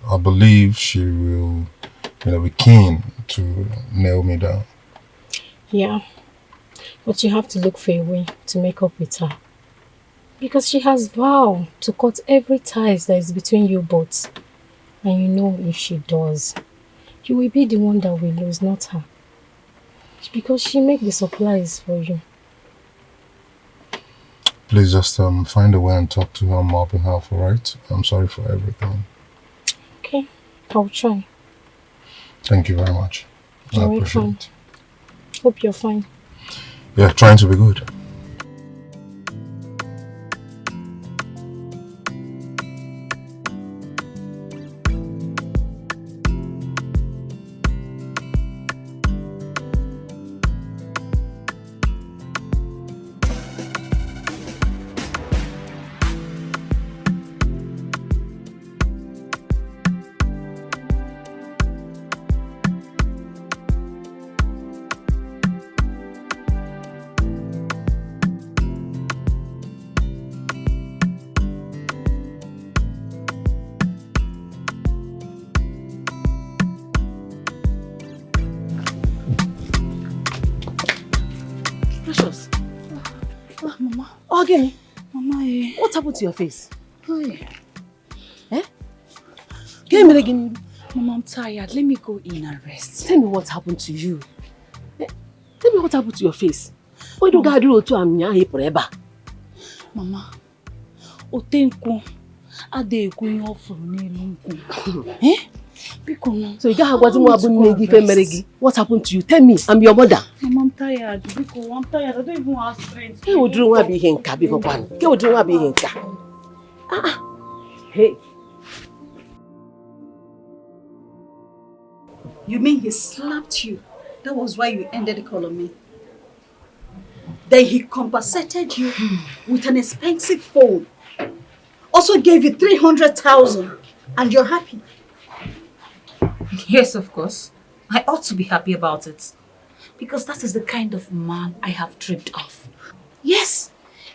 I believe she will, be keen to nail me down. Yeah. But you have to look for a way to make up with her. Because she has vowed to cut every ties that is between you both. And you know if she does, you will be the one that will lose, not her. Because she makes the supplies for you. Please just find a way and talk to her on my behalf, alright? I'm sorry for everything. Okay, I'll try. Thank you very much. I appreciate it. Hope you're fine. Yeah, trying to be good. What happened to your face? Hi. Eh? Mama, I'm tired. Let me go in and rest. Tell me what happened to you. Tell me what happened to your face. Why do you do to am forever? Mama, Otenku, Adeku in offer Eh? So you got what happened to you? Tell me, I'm your mother. Mama, I'm tired. I'm tired. I don't even have strength. Hey, would you want to be here? Would you want to be here? Hey. You mean he slapped you? That was why you ended the call on me. Then he compensated you with an expensive phone. Also gave you 300,000 and you're happy. Yes, of course. I ought to be happy about it. Because that is the kind of man I have dreamed of. Yes,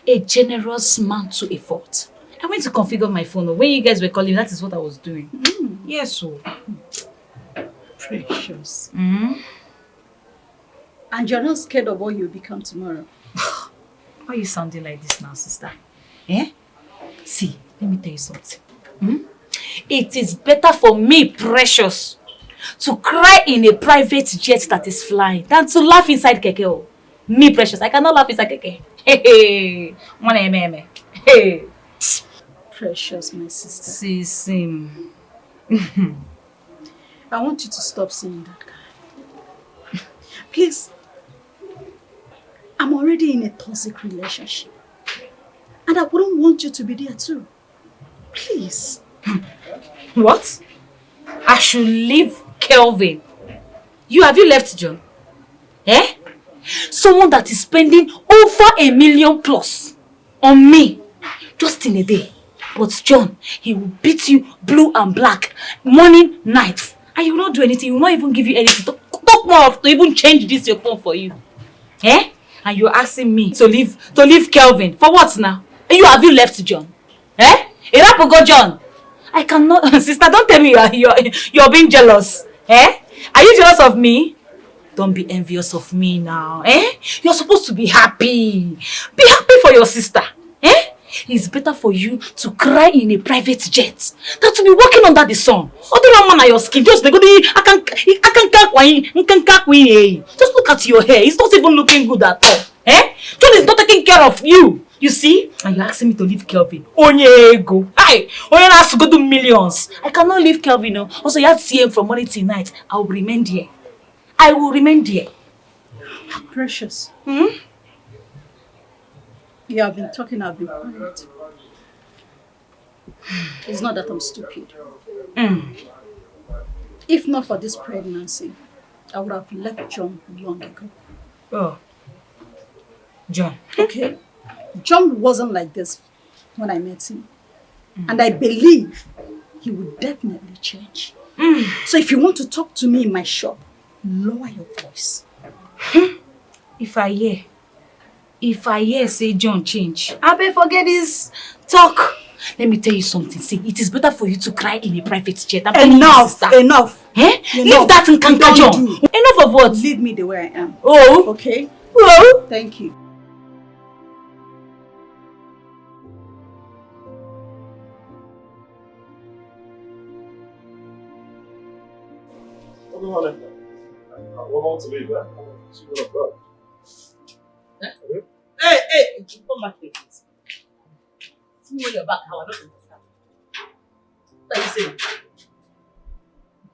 a generous man to a fault. I went to configure my phone. When you guys were calling, that is what I was doing. Yes, so. Precious. And you're not scared of what you'll become tomorrow? Why are you sounding like this now, sister? Eh? See, let me tell you something. It is better for me, Precious, to cry in a private jet that is flying than to laugh inside keke. Me, Precious, I cannot laugh inside keke. Hey, hey. Precious, my sister. See, Sim. I want you to stop seeing that guy. Please. I'm already in a toxic relationship. And I wouldn't want you to be there too. Please. What? I should leave Kelvin. Have you left John? Eh? Someone that is spending over $1 million plus on me just in a day. But John, he will beat you blue and black, morning, night. And he will not do anything. He will not even give you anything. Talk more of to even change this your phone for you. Eh? And you're asking me to leave Kelvin. For what now? Have you left John? Eh? Go John. I cannot, sister, don't tell me you're being jealous. Eh? Are you jealous of me? Don't be envious of me now. Eh? You're supposed to be happy. Be happy for your sister. Eh? It's better for you to cry in a private jet than to be walking under the sun. Other man on your skin, just like just look at your hair. It's not even looking good at all. Eh? John is not taking care of you. You see? And you're asking me to leave Kelvin. Onyego. Hi! Onye has to go do millions. I cannot leave Kelvin. No. Also, you have to see him from morning till night. I will remain there. I will remain there. Precious. Hmm? You have been talking, I've been quiet. It's not that I'm stupid. If not for this pregnancy, I would have left John long ago. Oh. John. Okay. John wasn't like this when I met him. And I believe he would definitely change. So if you want to talk to me in my shop, lower your voice. If I hear say John change, I better forget this talk. Let me tell you something. See, it is better for you to cry in a private jet. Enough. Eh? Leave that in Kanka John. Enough of what? Leave me the way I am. Oh. Okay? Oh. Thank you. We're about to leave, eh? See you up. Hey, come back here, please. See me when you're back, how I don't understand. What are you saying?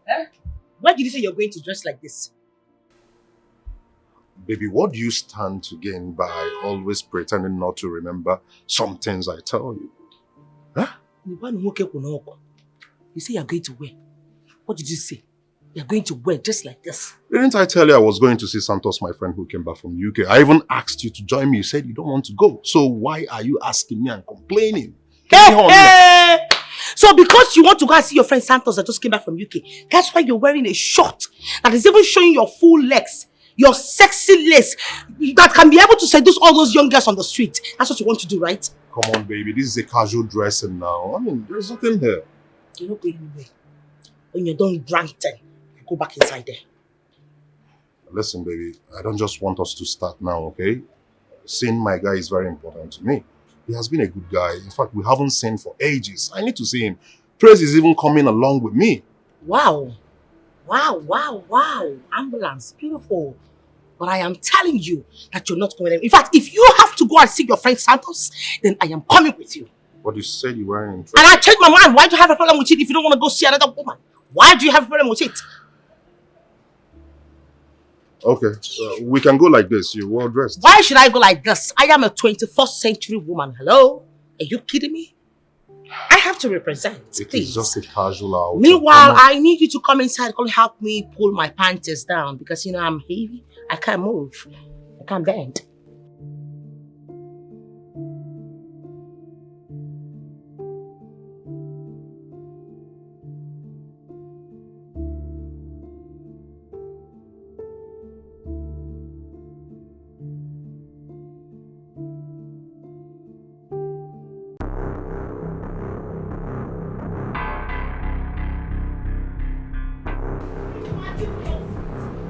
Eh? Why did you say you're going to dress like this? Baby, what do you stand to gain by always pretending not to remember some things I tell you? Huh? You say you're going to wear. What did you say? You're going to wear just like this. Didn't I tell you I was going to see Santos, my friend who came back from UK? I even asked you to join me. You said you don't want to go. So why are you asking me and complaining? So because you want to go and see your friend Santos that just came back from UK, that's why you're wearing a short that is even showing your full legs, your sexy legs that can be able to seduce all those young girls on the street. That's what you want to do, right? Come on, baby. This is a casual dressing now. I mean, there's nothing here. You're not going anywhere. When you're done with ranting, go back inside there. Listen, baby, I don't just want us to start now, okay? Seeing my guy is very important to me. He has been a good guy. In fact, we haven't seen for ages. I need to see him. Trace is even coming along with me. Wow. Ambulance, beautiful. But I am telling you that you're not going anywhere. In fact, if you have to go and see your friend Santos, then I am coming with you. But you said you weren't interested. And I changed my mind. Why do you have a problem with it if you don't want to go see another woman? Why do you have a problem with it? Okay, we can go like this. You're well dressed. Why should I go like this? I am a 21st century woman. Hello? Are you kidding me? I have to represent. It is just a casual outing. Meanwhile, I need you to come inside. Come help me pull my panties down because you know I'm heavy. I can't move. I can't bend.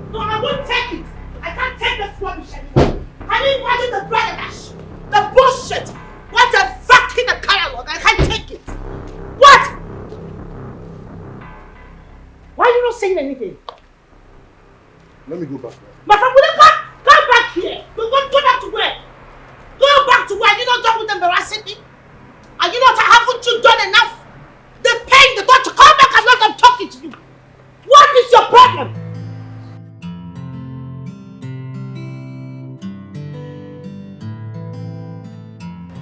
No, I won't take it. I can't take this rubbish anymore. Can you imagine the bragadash? The bullshit? What a fucking catalog. I can't take it. What? Why are you not saying anything? Let me go back. My friend, will you come back here? Go back to where? Go back to where? You not done with embarrassing me? And you not, haven't you done enough? The pain, the thought to come back and not I'm talking to you. What is your problem?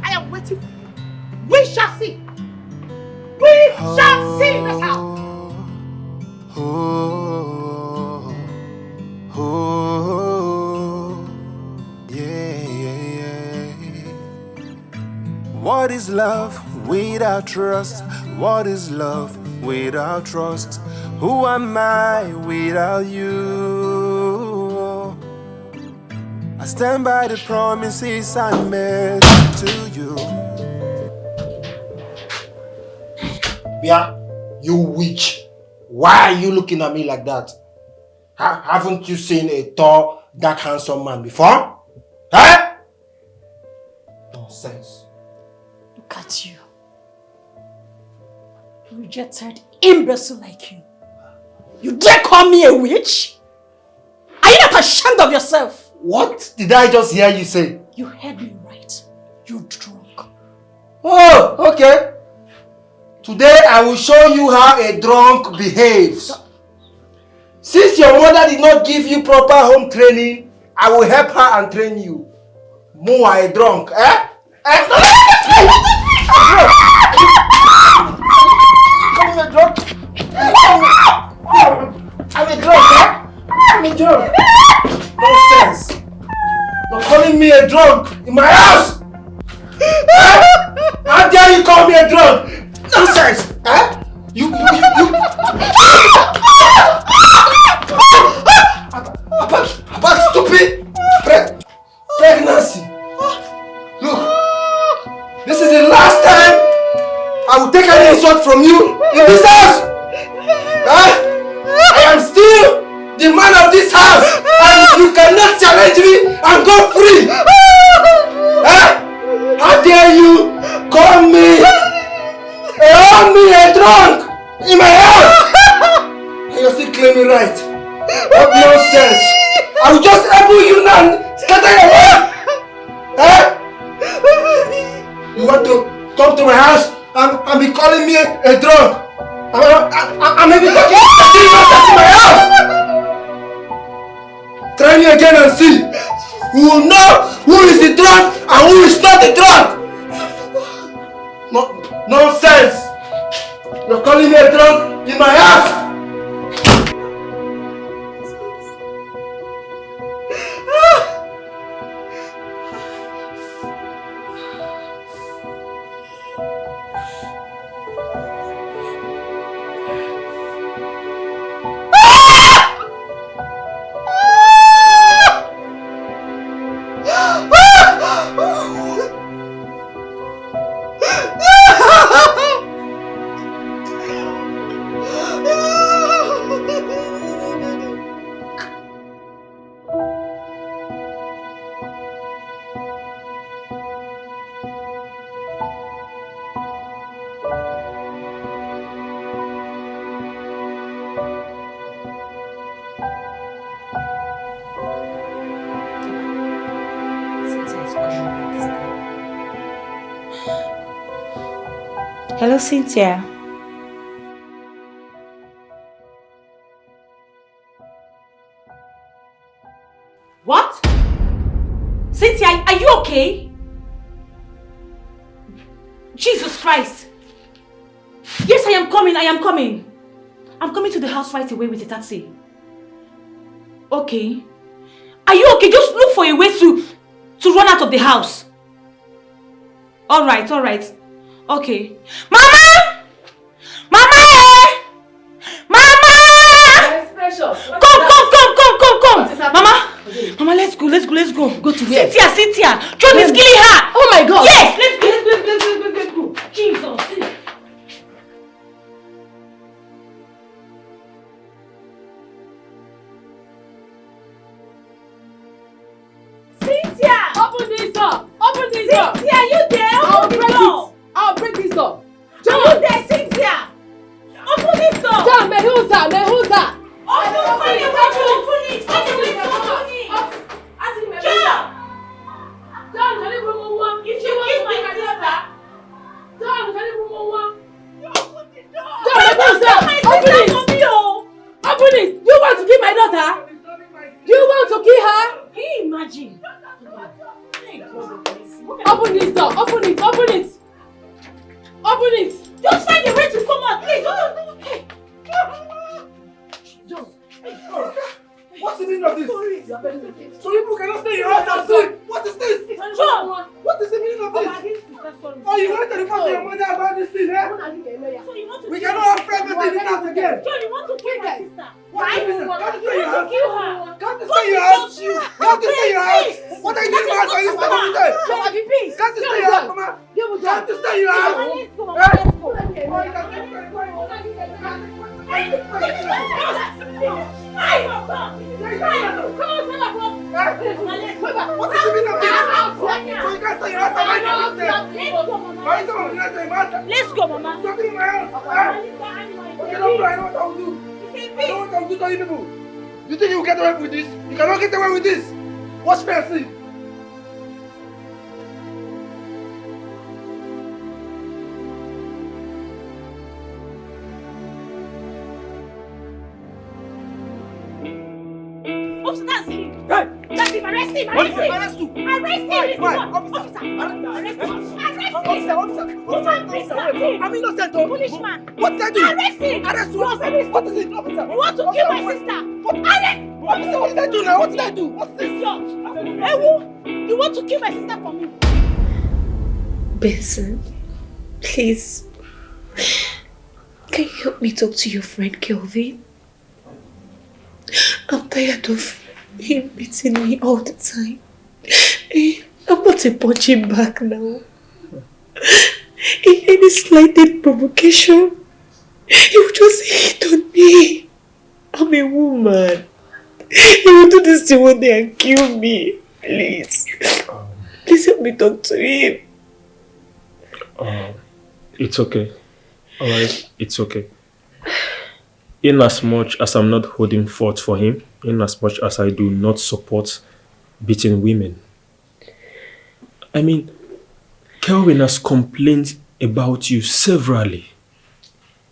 I am waiting for you. We shall see. We shall see in this house. What is love without trust? What is love without trust? Who am I without you? I stand by the promises I made to you. Bia, you witch. Why are you looking at me like that? Haven't you seen a tall, dark, handsome man before? Huh? Nonsense. Look at you. Rejected imbecile like you. You dare call me a witch? Are you not ashamed of yourself? What did I just hear you say? You heard me right. You're drunk. Oh, okay. Today I will show you how a drunk behaves. Since your mother did not give you proper home training, I will help her and train you. Mo are a drunk, eh? I'm a drunk. I'm a drunk, eh? I'm a drunk. Nonsense. You're calling me a drunk in my house? Eh? How dare you call me a drunk? Nonsense! Eh? You about stupid pregnancy. Look, this is the last time I will take any insult from you in this house. Eh? I am still the man of this house, and you cannot challenge me and go free. Eh? How dare you call me a drunk in my house? And you're still claiming right. What nonsense! I will just elbow you now and scatter your life! Eh? You want to come to my house and be calling me a drunk? I'm maybe talking nonsense in my house! Try me again and see. We will know who is the drunk and who is not the drunk! Nonsense! You're calling me a drunk in my house! Hello, Cynthia. What? Cynthia, are you okay? Jesus Christ. Yes, I am coming. I'm coming to the house right away with a taxi. Okay. Are you okay? Just look for a way to run out of the house. Alright. Okay. Mama! Mama! Mama! Yes, precious. Come! Mama! Mama, let's go. Go to where? Cynthia! John is killing her! Oh my God! Yes! Let's go! Jesus! Cynthia! Open this door! Cynthia, you there? I'll break this door! John! Are you there, Cynthia? Open this door! John, Mehuza! Open it! John! John, can you bring one? If you kiss my sister! John, can you bring one? You open the door! John, Mehuza! Open it! Open it! You want to kill my daughter? You want to kill her? Can you imagine? Open this door! Open it! Just find a way to come out! meaning of this? So people cannot stay in your house and sleep. What is this? John! What is the meaning of this? Oh, you want to report to your mother about this thing, eh? We cannot have pregnancy in this house again. John, you want to kill my sister? Why? You want to kill her? Can't you stay in your house? Can't you stay in your house? What are you doing to my sister today? Can't you stay in your house, Mama? Can't you stay in your house? What is the meaning of this? So you can't stay in your house and Let's go, Mama. Stop in my house. Okay, don't cry. I know what I will do. I know what I will do to you people. You think you will get away with this? You cannot get away with this. Watch me and see. Officer, that's him. Hey! That's him. Arrest him. Arrest him. Arrest who? Arrest him. Why? Officer. Arrest him. Officer. I'm innocent. Policeman. What did I do? Arrest him. Arrest who? What is it, officer? You want to kill my sister? What? Arrest! Officer, what did I do now? What did I do? What's this? Ewu, you want to kill my sister for me? Benson, please. Can you help me talk to your friend Kelvin? I'm tired of him beating me all the time. I'm not a punching back now. In any slighted provocation, he will just hit on me. I'm a woman. He will do this thing one day and kill me. Please. Please help me talk to him. It's okay. Alright, it's okay. In as much as I'm not holding forth for him, in as much as I do not support beating women. I mean, Kelvin has complained about you severally.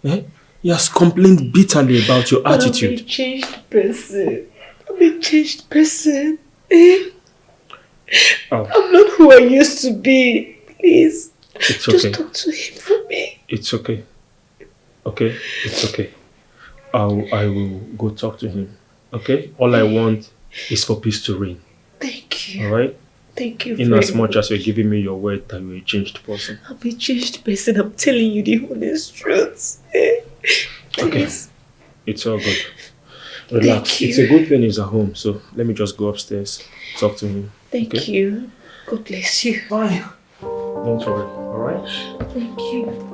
Eh? He has complained bitterly about your attitude. I'm a changed person. I'm a changed person. Eh? I'm not who I used to be. Please. It's just okay. talk to him for me. It's okay. Okay? It's okay. I will go talk to him. Okay? All I want is for peace to reign. Thank you. Alright? Thank you In very as much much. as you're giving me your word that you're a changed person. I'm a changed person. I'm telling you the honest truth. Eh? Okay. Please. It's all good. Relax. Thank you. It's a good thing he's at home, so let me just go upstairs, talk to him. Thank okay? you. God bless you. Fine. Don't worry, alright? Thank you.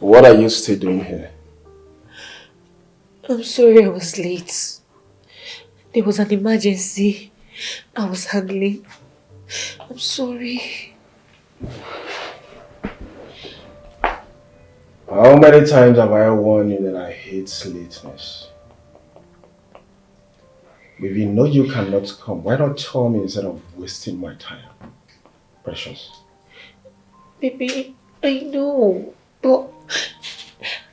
What are you still doing here? I'm sorry I was late. There was an emergency I was handling. I'm sorry. How many times have I warned you that I hate lateness? If you know you cannot come, why not tell me instead of wasting my time? Precious. Baby, I know, but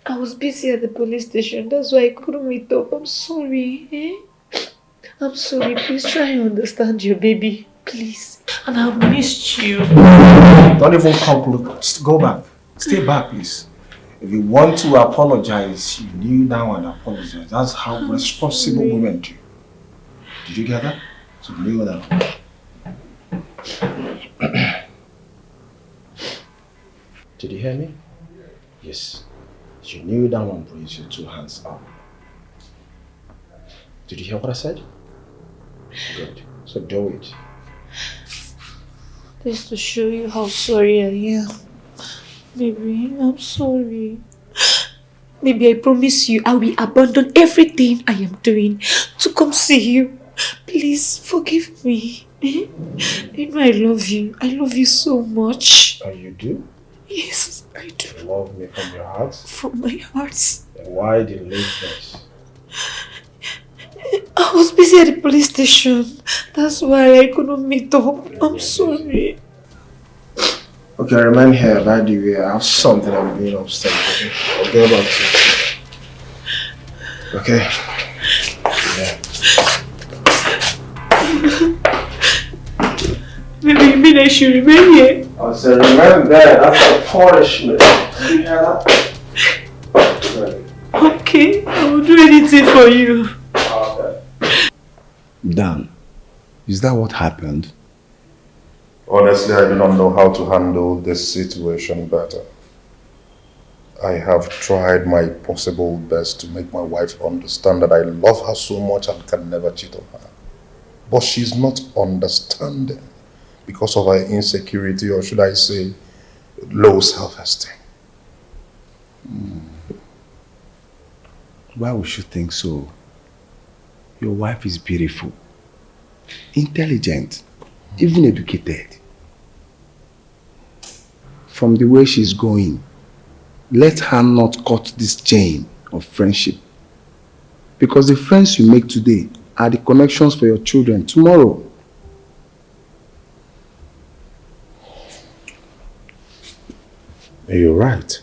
I was busy at the police station. That's why I couldn't meet up. I'm sorry. Eh? I'm sorry. Please try and understand your baby. Please. And I've missed you. Don't even come look. Just go back. Stay back, please. If you want to apologize, you kneel down and apologize. That's how responsible women do. Did you get that? So kneel down. Did you hear me? Yes. You kneel down and raise your two hands up. Did you hear what I said? Good. So do it. Just to show you how sorry I am. Baby, I'm sorry. Baby, I promise you I will abandon everything I am doing to come see you. Please forgive me. You know I love you. I love you so much. And you do? Yes, I do. You love me from your heart? From my heart. Then why the lateness? I was busy at the police station. That's why I couldn't meet up. I'm sorry. Okay, remain here. By the way, I have something I'm doing upstairs. Okay? I'll get back to you. Okay? Yeah. Maybe you mean I should remain here? I said, remain there. That's a punishment. You hear that? Okay, I will do anything for you. Okay. Dan, is that what happened? Honestly, I do not know how to handle this situation better. I have tried my possible best to make my wife understand that I love her so much and can never cheat on her. But she's not understanding because of her insecurity, or should I say, low self-esteem. Why would you think so? Your wife is beautiful, intelligent, even educated. From the way she's going, let her not cut this chain of friendship. Because the friends you make today are the connections for your children tomorrow. You're right.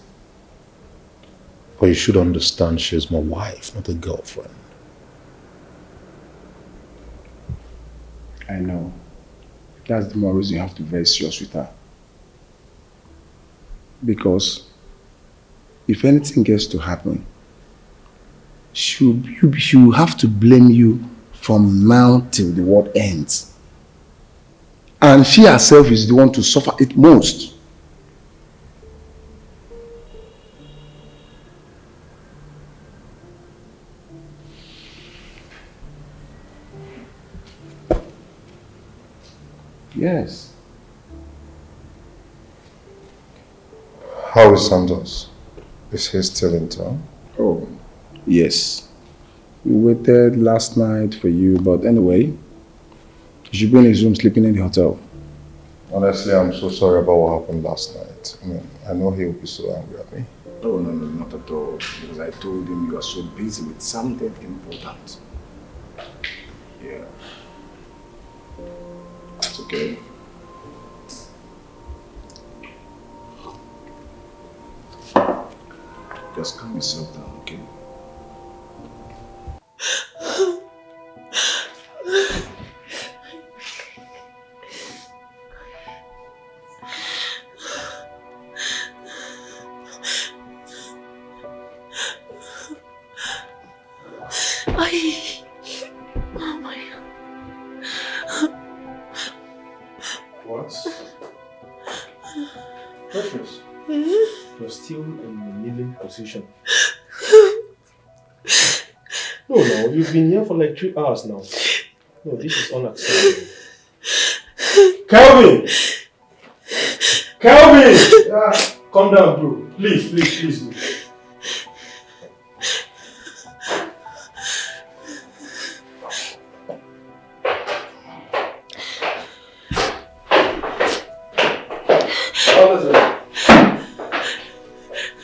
But you should understand she's my wife, not a girlfriend. I know. That's the more reason you have to be very serious with her. Because if anything gets to happen, she'll have to blame you from now till the world ends. And she herself is the one to suffer it most. Yes. How is Santos? Is he still in town? Oh, yes. We waited last night for you, but anyway, you should be in his room sleeping in the hotel. Honestly, I'm so sorry about what happened last night. I know he'll be so angry at me. Oh, no, not at all. Because I told him you are so busy with something important. Yeah. It's okay. Just calm yourself down, okay? Oh my God. What? Precious. You're still in the kneeling position. No, you've been here for like 3 hours now. No, this is unacceptable. Kelvin! Kelvin! Yeah. Calm down, bro. Please.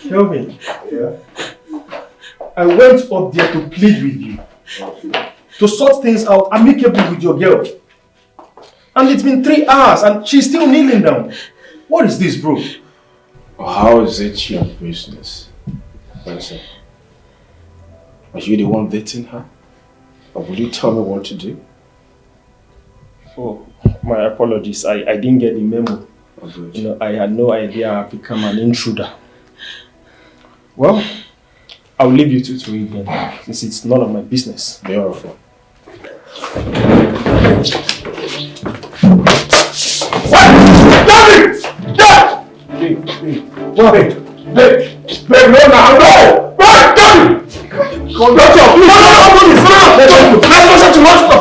Kelvin, yeah? I went up there to plead with you, to sort things out amicably with your girl. And it's been 3 hours and she's still kneeling down. What is this, bro? How is it your business? Listen, are you the one dating her? Or will you tell me what to do? Oh, my apologies. I didn't get the memo. You know, I had no idea I've become an intruder. Well, I'll leave you two to it then, since it's none of my business. Beautiful. Babe, no, no! Babe, Daddy! Doctor, please, let's go to hospital!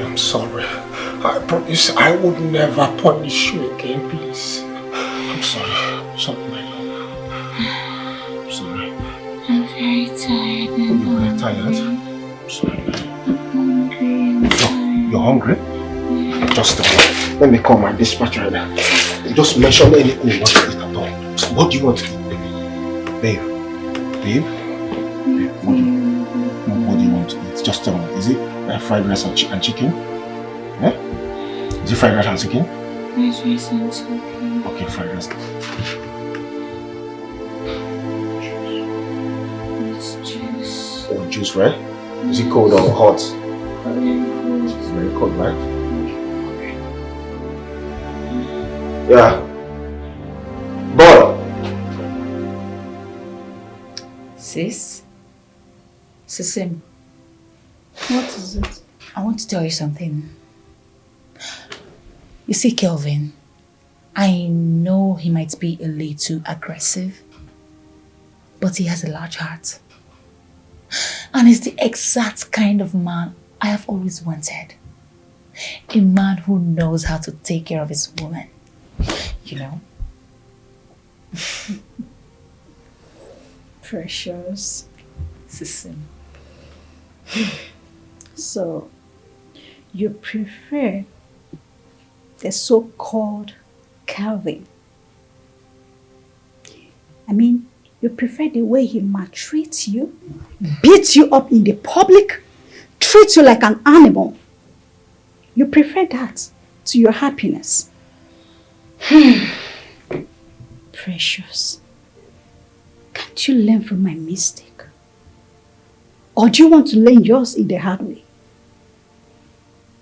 I'm sorry. I promise I would never punish you again, please. I'm sorry. I'm sorry, my love. I'm sorry. I'm very tired. You're very tired? I'm sorry. I'm hungry. You're hungry? Just let me call my dispatcher right now. Just mention anything you want to eat at all. What do you want to eat, babe? Babe? What do you want to eat? Just tell me. Is it fried rice and chicken? Eh? Is it fried rice and chicken? Fried rice and chicken. Okay, fried rice. It's juice. Oh, juice, right? Is it cold or hot? Very cold. It's very cold, right? Yeah. Boy. Sis? Sisim. What is it? I want to tell you something. You see, Kelvin, I know he might be a little aggressive, but he has a large heart. And he's the exact kind of man I have always wanted. A man who knows how to take care of his woman. You know? Precious. Sisim. So, you prefer the so-called Calvin? I mean, you prefer the way he maltreats you, beats you up in the public, treats you like an animal. You prefer that to your happiness. Precious, can't you learn from my mistake? Or do you want to learn yours in the hard way?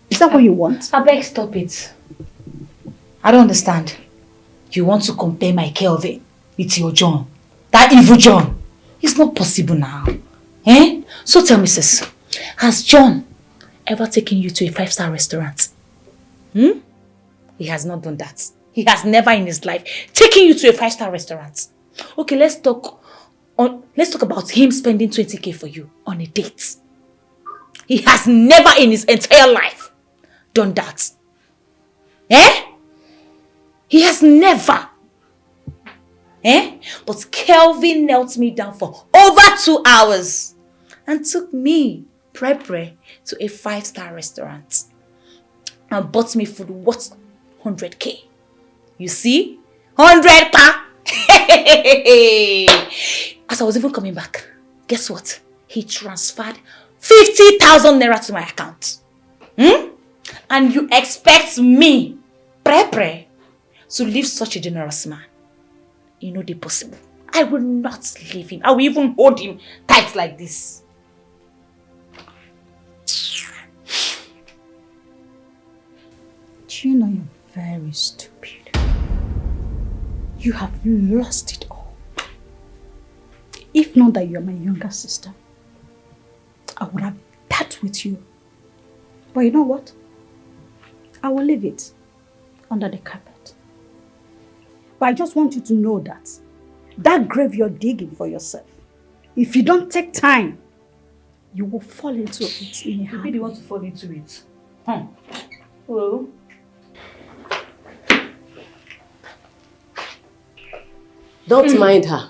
Is that what you want? I beg, stop it. I don't understand. You want to compare my Kelvin with your John? That evil John? It's not possible now. Eh? So tell me, sis, has John ever taken you to a 5-star restaurant? Hmm? He has not done that. He has never in his life taken you to a 5-star restaurant. Okay, let's talk about him spending 20k for you on a date. He has never in his entire life done that. Eh? He has never. Eh? But Kelvin knelt me down for over 2 hours and took me, Pre, to a 5-star restaurant and bought me food worth 100k. You see? 100k! As I was even coming back, guess what? He transferred 50,000 naira to my account. Hmm? And you expect me, Pre, to leave such a generous man? You know the possible. I will not leave him. I will even hold him tight like this. Do you know you're very stupid? You have lost it all. If not that you're my younger sister, I would have dealt with you. But you know what? I will leave it under the carpet. But I just want you to know that grave you're digging for yourself, if you don't take time, you will fall into it in a hurry. Maybe you want to fall into it. Hello? Don't mind her.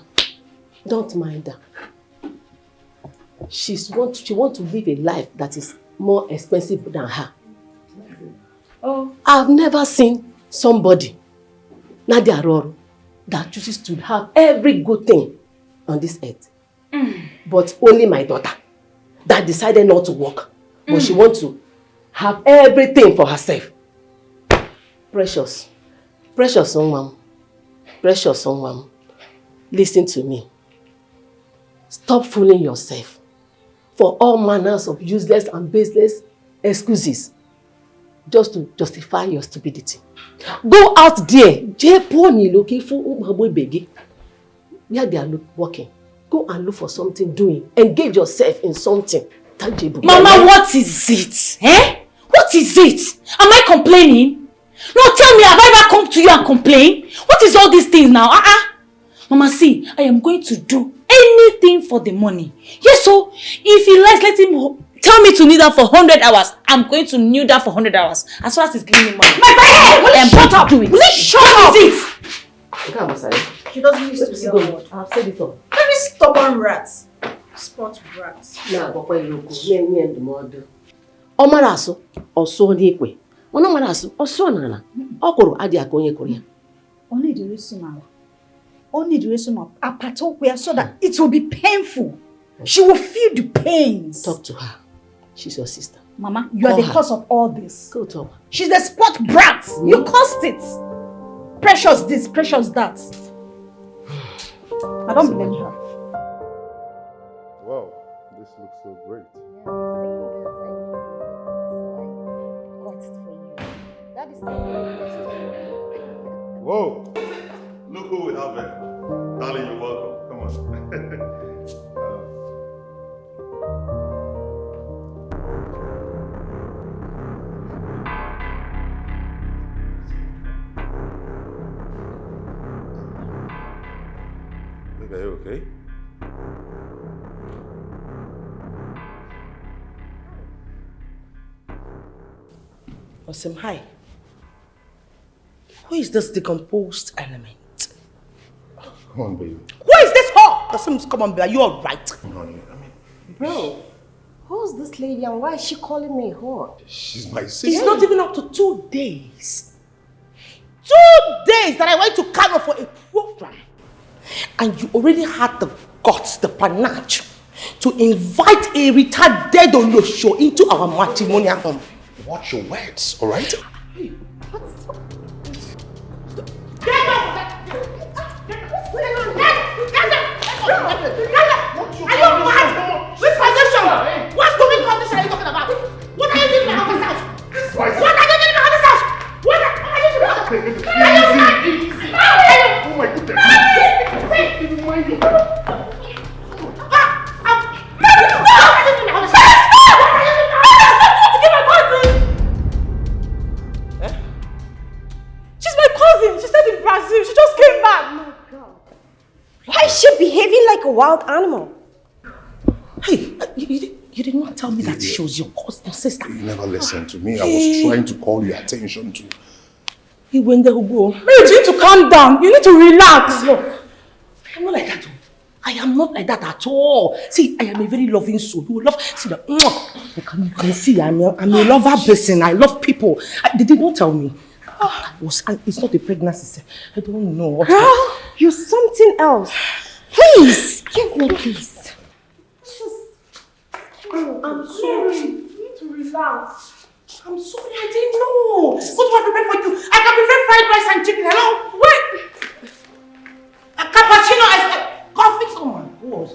Don't mind her. She wants to live a life that is more expensive than her. Oh. I've never seen somebody, Nadia Roro, that chooses to have every good thing on this earth. But only my daughter that decided not to work. But she wants to have everything for herself. Precious. Precious young mom. Precious young mom. Listen to me. Stop fooling yourself for all manners of useless and baseless excuses just to justify your stupidity. Go out there, where they are working. Go and look for something doing. Engage yourself in something tangible. Mama, what is it? Eh? What is it? Am I complaining? No, tell me, have I ever come to you and complain? What is all these things now? Mama, see, I am going to do anything for the money. Yes, so if he likes, let him tell me to kneel down for 100 hours. I'm going to kneel down for 100 hours. As far as it's giving me money. My friend! I am Shut going up! to do it. Will you shut up? She doesn't used to be a word. I've said it all. Very stubborn rats. Spot rats. Na akwakwa iloko nye ndụmọdụ. Ọ mara asụ, ọsụ n'ikwe. Mana ọ mara asụ, ọsụ n'ala. Ọ kwụrụ adị aka onye kwụrụ ya. Only the reason now. Only the reason of apatokwe so that it will be painful. She will feel the pains. Talk to her. She's your sister. Mama, you are the cause of all this. Go talk. She's the spot brat. You caused it. Precious this, precious that. I don't blame her. Wow, this looks so great. Whoa! Look who we have here. Darling, you're welcome. Come on. Babe, are you okay? Awesome, hi. Who is this decomposed element? Come on, baby. Who is this whore? Come on, baby. Are you alright? Bro, who's this lady and why is she calling me whore? She's my sister. It's not even up to 2 days. 2 days that I went to Kano for a program. And you already had the guts, the panache, to invite a retarded Olosho into our matrimonial home. Watch your words, alright? What condition are you talking about? What are you doing in my husband's house? What are you doing in my husband's house? What are you doing? Easy. Oh my goodness. She's my cousin. She stayed in Brazil. She just came back. Oh my God. Why is she behaving like a wild animal? Hey, you did not tell me that she was your cousin, sister. You never listened to me. I was trying to call your attention to... He went there, go. Mary, you need to calm down. You need to relax. Look, I'm not like that. I am not like that at all. See, I am a very loving soul. You will love. See that? You can see I'm a lover person. I love people. They did not tell me. It's not a pregnancy. I don't know. Girl, you're something else. Please, give me peace. I'm sorry. You need to relax. I'm sorry, I didn't know. What do I prepare for you? I can prepare fried rice and chicken. Hello? Wait! A cappuccino and coffee. Oh my God.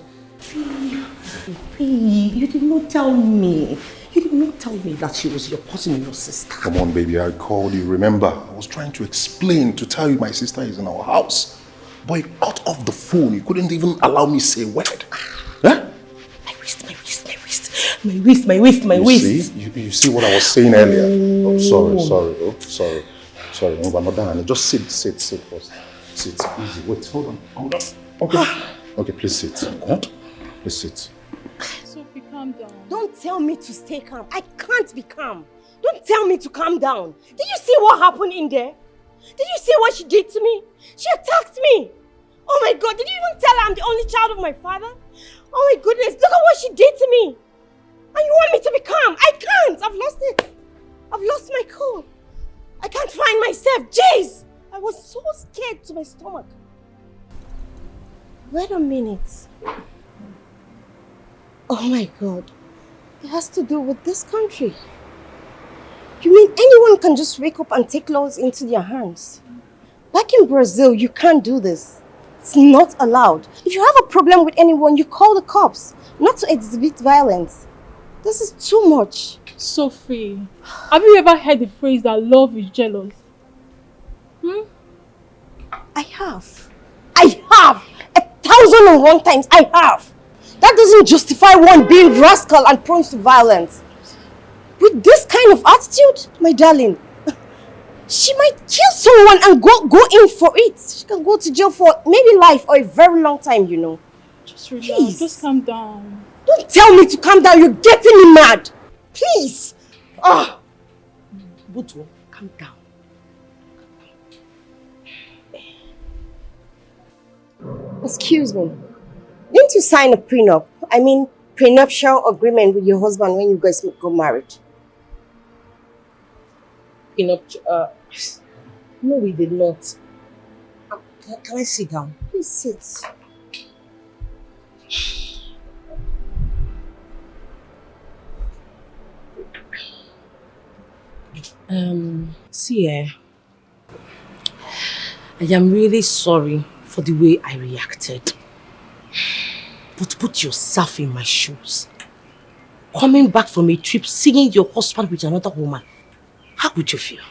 You did not tell me. You did not tell me that she was your cousin and your sister. Come on, baby, I called you. Remember, I was trying to explain, to tell you my sister is in our house. But you cut off the phone. You couldn't even allow me to say a word. Huh? My waist. You see what I was saying earlier? Oh, sorry. Sorry, no, but not done. Just sit first. Sit, easy. Wait, hold on. Okay, please sit. Huh? Please sit. Sophie, calm down. Don't tell me to stay calm. I can't be calm. Don't tell me to calm down. Did you see what happened in there? Did you see what she did to me? She attacked me. Oh my God, did you even tell her I'm the only child of my father? Oh my goodness, look at what she did to me. And you want me to be calm? I can't. I've lost it. I've lost my cool. I can't find myself. Jeez. I was so scared to my stomach. Wait a minute. Oh my God. It has to do with this country. You mean anyone can just wake up and take laws into their hands? Back in Brazil, you can't do this. It's not allowed. If you have a problem with anyone, you call the cops, not to exhibit violence. This is too much. Sophie, have you ever heard the phrase that love is jealous? I have. 1,001 times I have. That doesn't justify one being rascal and prone to violence. With this kind of attitude, my darling, she might kill someone and go in for it. She can go to jail for maybe life or a very long time, you know. Just relax. Just calm down. Don't tell me to calm down. You're getting me mad. Please. Ah. Butu, calm down. Excuse me. Didn't you sign a prenup? I mean, prenuptial agreement with your husband when you guys got married? Prenuptial? No, we did not. Can I sit down? Please sit. See, I am really sorry for the way I reacted. But put yourself in my shoes. Coming back from a trip, seeing your husband with another woman, how would you feel?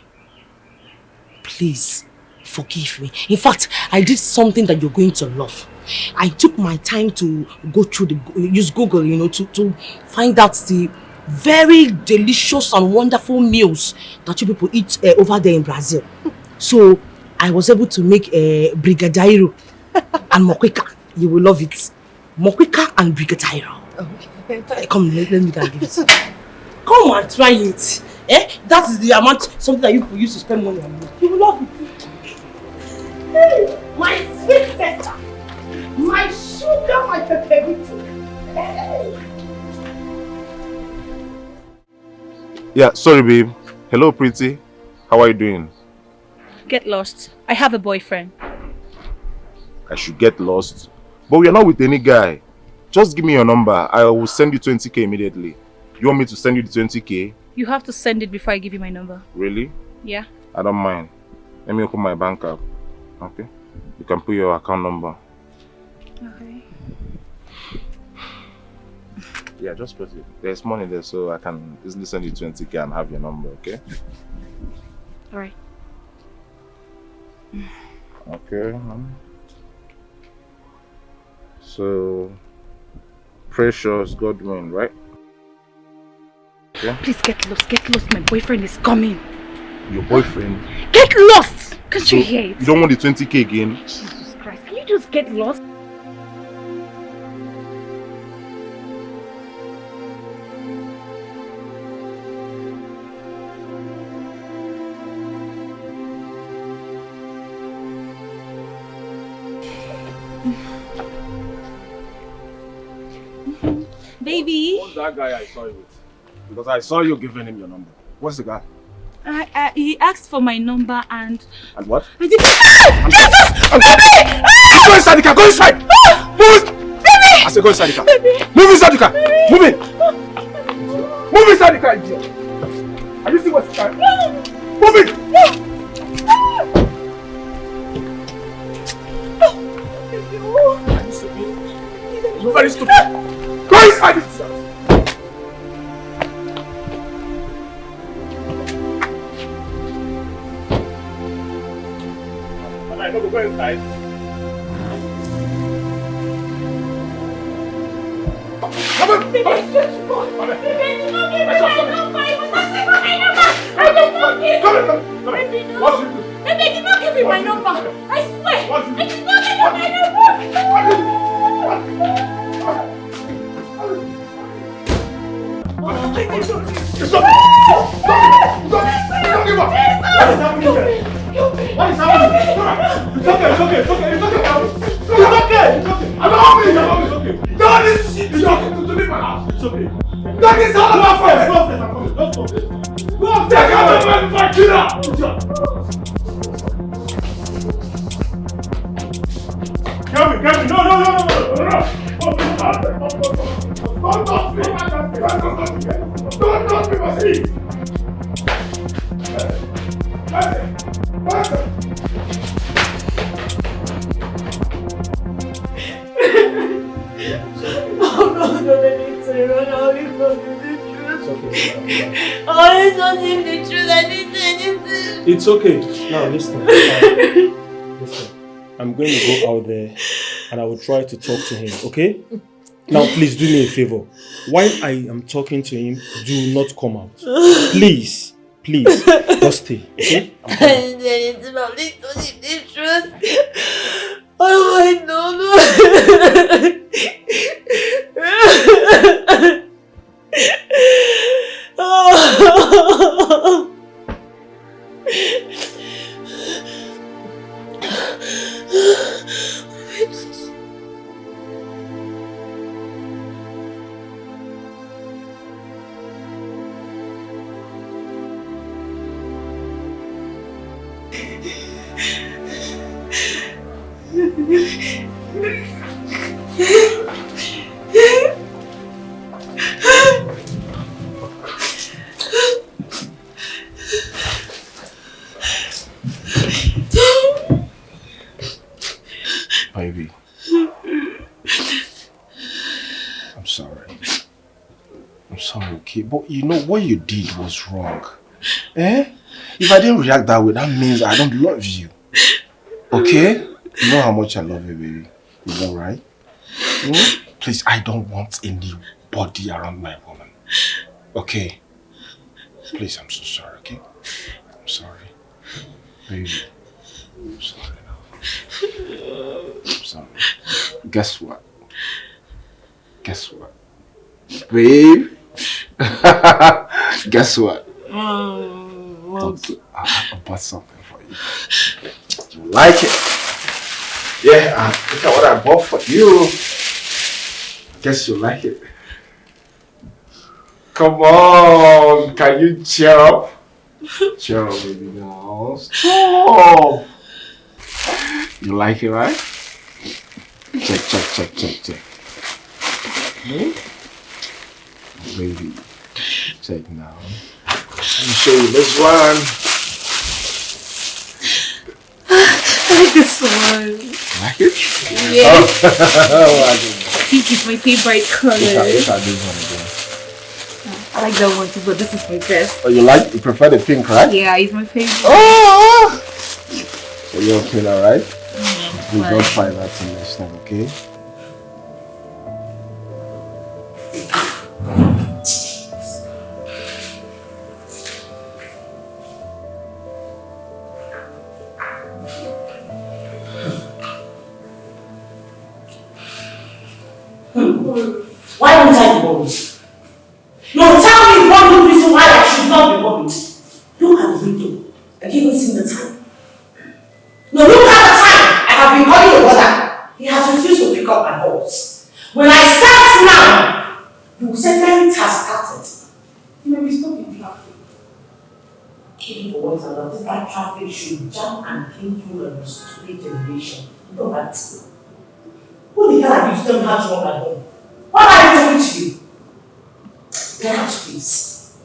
Please, forgive me. In fact, I did something that you're going to love. I took my time to go through use Google, to find out the very delicious and wonderful meals that you people eat over there in Brazil. So, I was able to make a brigadeiro and moqueca. You will love it. Moqueca and brigadeiro. Okay. Come, let me give it. Come and try it. That is the amount, something that you used to spend money on. You will love it. Hey, my sweet sister. My sugar, my pepperito. Hey. Yeah, sorry babe. Hello pretty. How are you doing? Get lost. I have a boyfriend. I should get lost. But we are not with any guy. Just give me your number. I will send you 20k immediately. You want me to send you the 20k? You have to send it before I give you my number. Really? Yeah. I don't mind. Let me open my bank app. Okay? You can put your account number. Okay. Yeah, just put it. There's money there, so I can easily send you 20k and have your number, okay? Alright. Okay. So, Precious Godwin, right? Okay. Please get lost. My boyfriend is coming. Your boyfriend? Get lost! Can't So, you hear it? You don't want the 20k again? Jesus Christ, can you just get lost? Baby. What's that guy I saw you with? Because I saw you giving him your number. What's the guy? He asked for my number and... And what? I didn't... Jesus! Baby! Go inside the car! Go inside! Move! Baby! I said go inside the car. Baby. Move inside the car! Move it! Move inside the car, idiot! Have you seen what's inside? Move it! Are you stupid? You're very stupid. Go inside this house! I don't go inside. Come on! Baby, I did not give you my number. I swear. I did not give you my number. It's okay. Now listen. Listen. I'm going to go out there and I will try to talk to him, okay? Now please do me a favor. While I am talking to him, do not come out. Please. Please. Just stay, okay? Oh, I don't know. Baby, I'm sorry. I'm sorry, okay? But you know what you did was wrong. Eh? If I didn't react that way, that means I don't love you. Okay? You know how much I love you, baby. Is that right? Please, I don't want anybody around my woman. Okay? Please, I'm so sorry, okay? I'm sorry. Baby. I'm sorry now. I'm sorry. Guess what? Guess what? Babe? Guess what? I bought something for you. You like it? Yeah, look at what I bought for you. Guess you like it. Come on, can you cheer up? Cheer up, baby, now. Stop! You like it, right? Check. Baby, check now. Let me show you this one. I like this one. Like it? Yes. Oh, Pink is my favorite color. Look at this one again. I like that one too, but this is my best. Oh, you prefer the pink, right? Yeah, it's my favorite. Oh! So you're okay now, right? Yeah, we don't try that till next time, okay? Why don't I be worried? No, tell me one good reason why I should not be worried. Look at the window. Have you even seen the time? No, look at the time. I have been calling your brother. He has refused to pick up my calls. When I start now, you will say it has started. You may be stuck in traffic. Even for once and not, that traffic should jump and think you are a stupid generation. You know that? Who the hell are you to tell me how to run my home? What are you doing to you? Get out, please.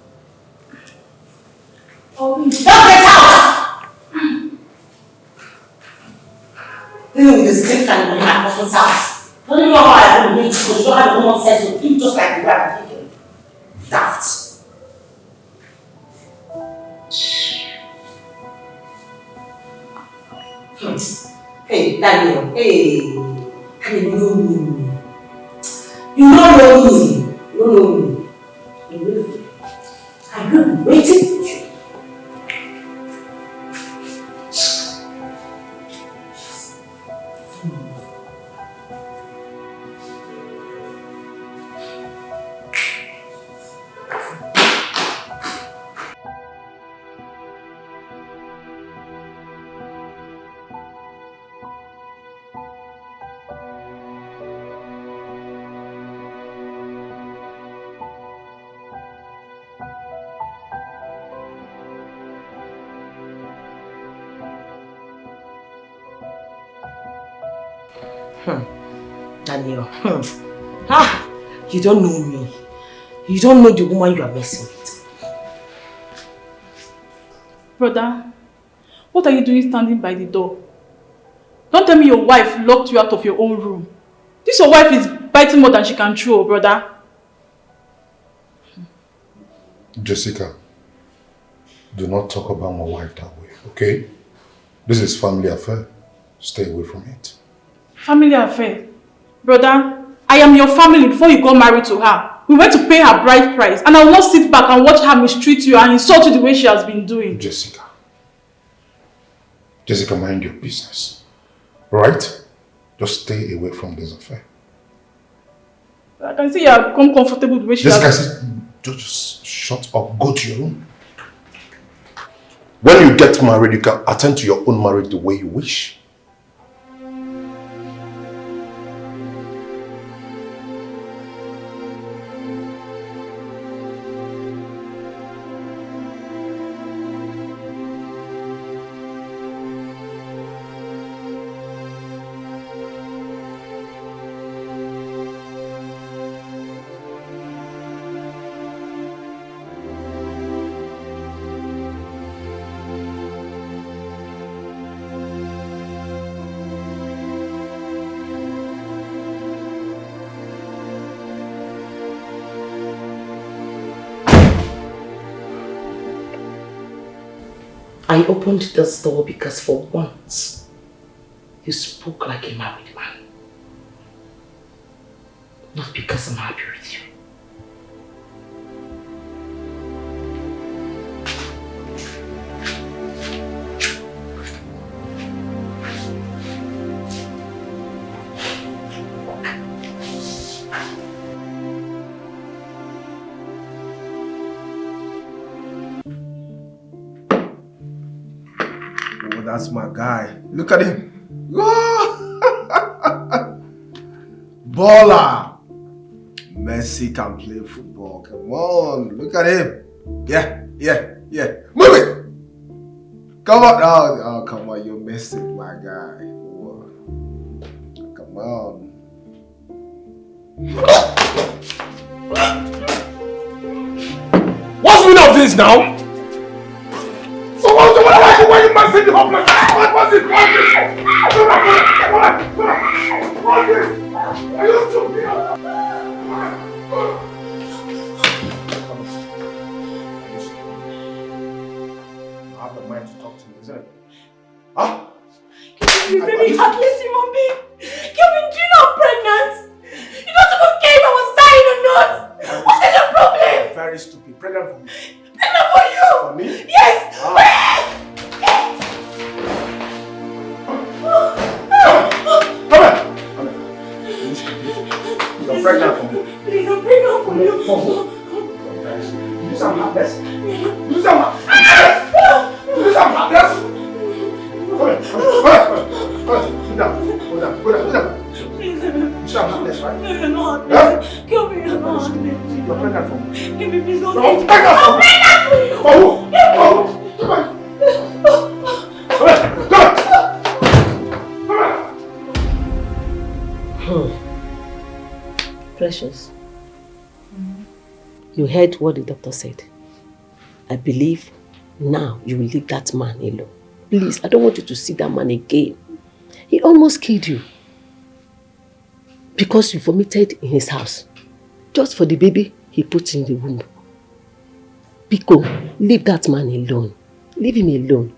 Don't get out! Dealing with the sick and in my husband's house. Don't you know how I will meet you because you don't have common sense to think just like the way I'm thinking. Daft. Hey, Daniel. Hey. You don't know me. You don't know me. You don't know me. I'm not waiting for you. Daniel, you don't know me. You don't know the woman you are messing with. Brother, what are you doing standing by the door? Don't tell me your wife locked you out of your own room. This your wife is biting more than she can chew, brother. Jessica, do not talk about my wife that way, okay? This is family affair. Stay away from it. Family affair? Brother, I am your family before you got married to her. We went to pay her bride price and I will not sit back and watch her mistreat you and insult you the way she has been doing. Jessica, mind your business. Right? Just stay away from this affair. I can see you have become comfortable with the way she has... Jessica, just shut up. Go to your room. When you get married, you can attend to your own marriage the way you wish. opened this door because for once, you spoke like a married man. Not because I'm happy with you. Oh, that's my guy. Look at him. Baller. Messi can play football. Come on, look at him. Yeah. Move it. Come on. Oh, come on. You're missing, my guy. Come on. What's the meaning of this now? So why you messing the whole place? What's it? What's it? Are you stupid? I have the mind to talk to you, isn't it? Huh? You're very heartless human being. Kevin, do you know I'm pregnant? You don't even care if I was dying or not. What is your problem? Very stupid. Pregnant for me. Pregnant for you? For me? Yes! You're pregnant for me. Please, I'm pregnant for you. You sound heartless. You sound heartless. You sound heartless. Hold on. You sound heartless, right? No, you're not. Huh? Kelvin, you're not. You're pregnant for me. Kelvin, please don't. I'm pregnant for me. Precious. You heard what the doctor said. I believe now you will leave that man alone. Please, I don't want you to see that man again. He almost killed you. Because you vomited in his house. Just for the baby he put in the womb. Pico, leave that man alone. Leave him alone.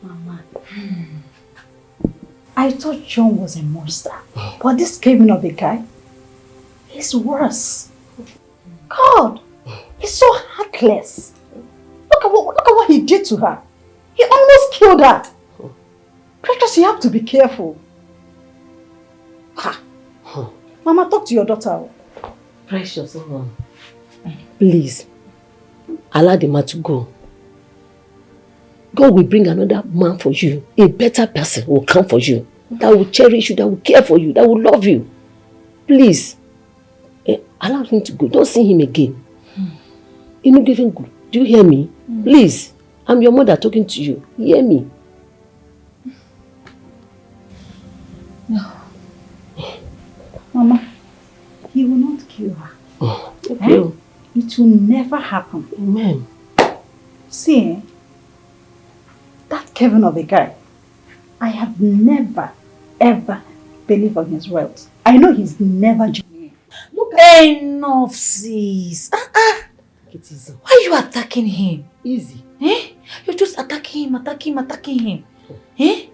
Mama, I thought John was a monster. But this Kevin of a guy, he's worse. God, he's so heartless. Look at what he did to her. He almost killed her. Precious, you have to be careful. Ha. Mama, talk to your daughter. Precious, please, allow the man to go. God will bring another man for you. A better person will come for you. That will cherish you, that will care for you, that will love you. Please, allow him to go. Don't see him again. You know, give him good. Do you hear me? Please, I'm your mother talking to you. Hear me. No. Mama, he will not kill her. Okay. It will never happen. Amen. See, that Kevin of a guy, I have never, ever believed on his words. I know he's never genuine. Look at enough, sis. It is. Why are you attacking him? Easy. Eh? You're just attacking him. Eh?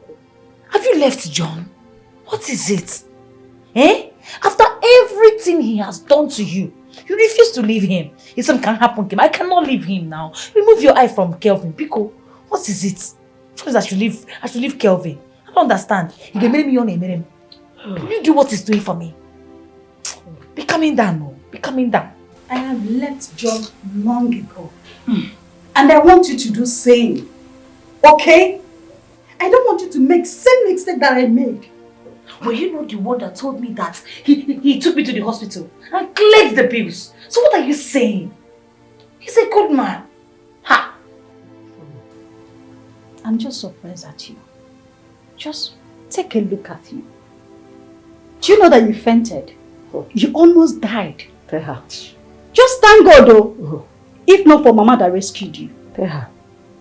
Have you left John? What is it? Eh? After everything he has done to you, you refuse to leave him. If something can happen to him, I cannot leave him now. Remove your eye from Kelvin. Pico, what is it? Choice I should leave Kelvin. I don't understand. You can marry me on a marry. Will you do what he's doing for me? Be coming down, no. Be coming down. I have left John long ago. And I want you to do same. Okay? I don't want you to make same mistake that I made. Were you not the one that told me that he took me to the hospital and cleared the bills? So what are you saying? He's a good man. Ha! I'm just surprised at you. Just take a look at you. Do you know that you fainted? You almost died. Just thank God though. If not for Mama that rescued you.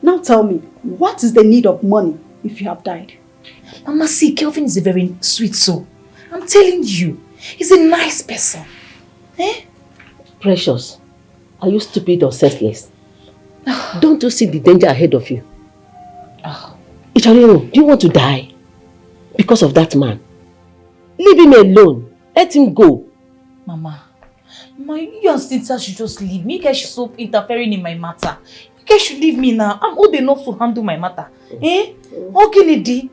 Now tell me, what is the need of money if you have died? Mama, see, Kelvin is a very sweet soul. I'm telling you, he's a nice person. Eh? Precious, are you stupid or senseless? Don't you see the danger ahead of you? Icharino, do you want to die? Because of that man? Leave him alone. Let him go. Mama, you and Cynthia should just leave me. You guys should stop interfering in my matter. You guys should leave me now. I'm old enough to handle my matter. Okay, lady.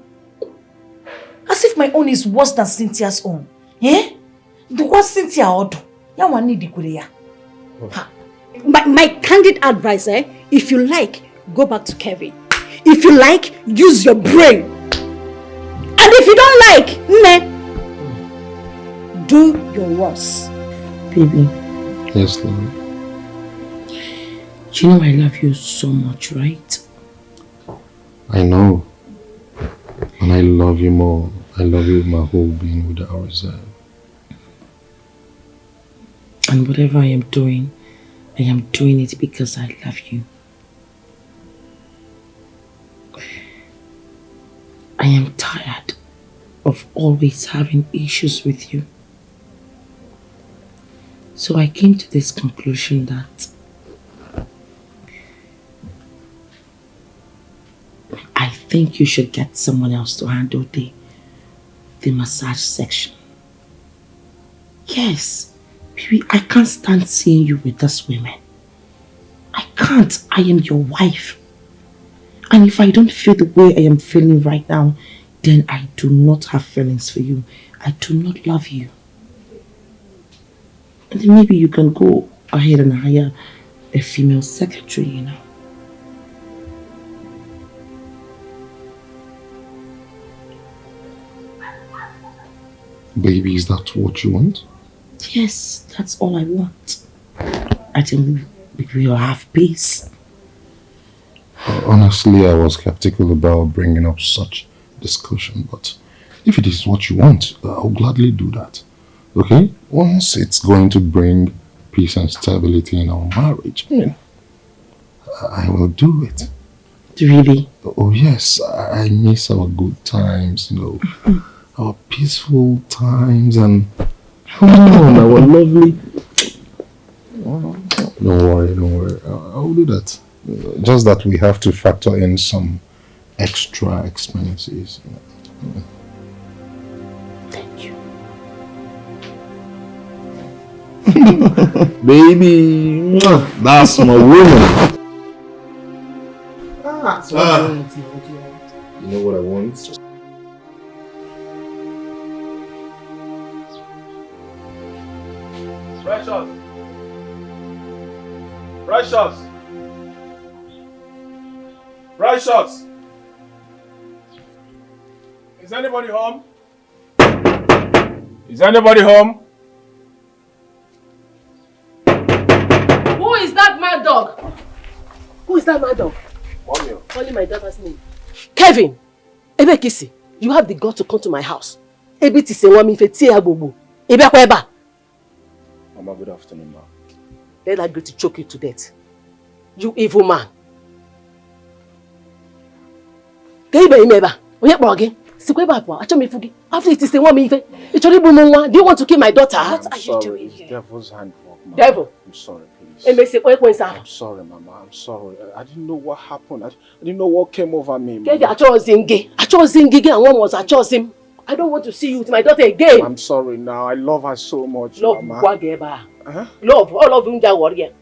As if my own is worse than Cynthia's own. The worst Cynthia odo. Ya wani di kureya. My candid advice, if you like, go back to Kevin. If you like, use your brain. And if you don't like, do your worst. Baby. Yes, Lord. You know I love you so much, right? I know. And I love you more. I love you with my whole being without reserve. And whatever I am doing it because I love you. I am tired of always having issues with you. So I came to this conclusion that I think you should get someone else to handle the massage section. Yes, baby, I can't stand seeing you with those women. I can't. I am your wife. And if I don't feel the way I am feeling right now, then I do not have feelings for you. I do not love you. And then maybe you can go ahead and hire a female secretary, you know. Baby, is that what you want? Yes, that's all I want. I think we will have peace. Honestly, I was skeptical about bringing up such discussion, but if it is what you want, I'll gladly do that. Okay? Once it's going to bring peace and stability in our marriage, I will do it. Really? Oh yes, I miss our good times, our peaceful times and our lovely... Don't worry, I'll do that. Just that we have to factor in some extra expenses. Thank you. Baby, that's my woman. You know what I want? Precious! Is anybody home? Is anybody home? Who is that mad dog? Who is that mad dog? Calling my daughter's name. Kevin! Ebekisi, you have the guts to come to my house. Ebiti se wami fe tie abobo. Ebekweba. Mama, good afternoon, ma. Let that go to choke you to death. You evil man. After it is the one do you want to kill my daughter? What are you doing here? Devil's handwork, Mama. Devil? I'm sorry, please. I'm sorry, Mama. I'm sorry. I didn't know what happened. I didn't know what came over me, Mama. I chose Zingi and one was I chose him. I don't want to see you with my daughter again. I'm sorry now. I love her so much, Love, Mama. Love, all of you that warrior.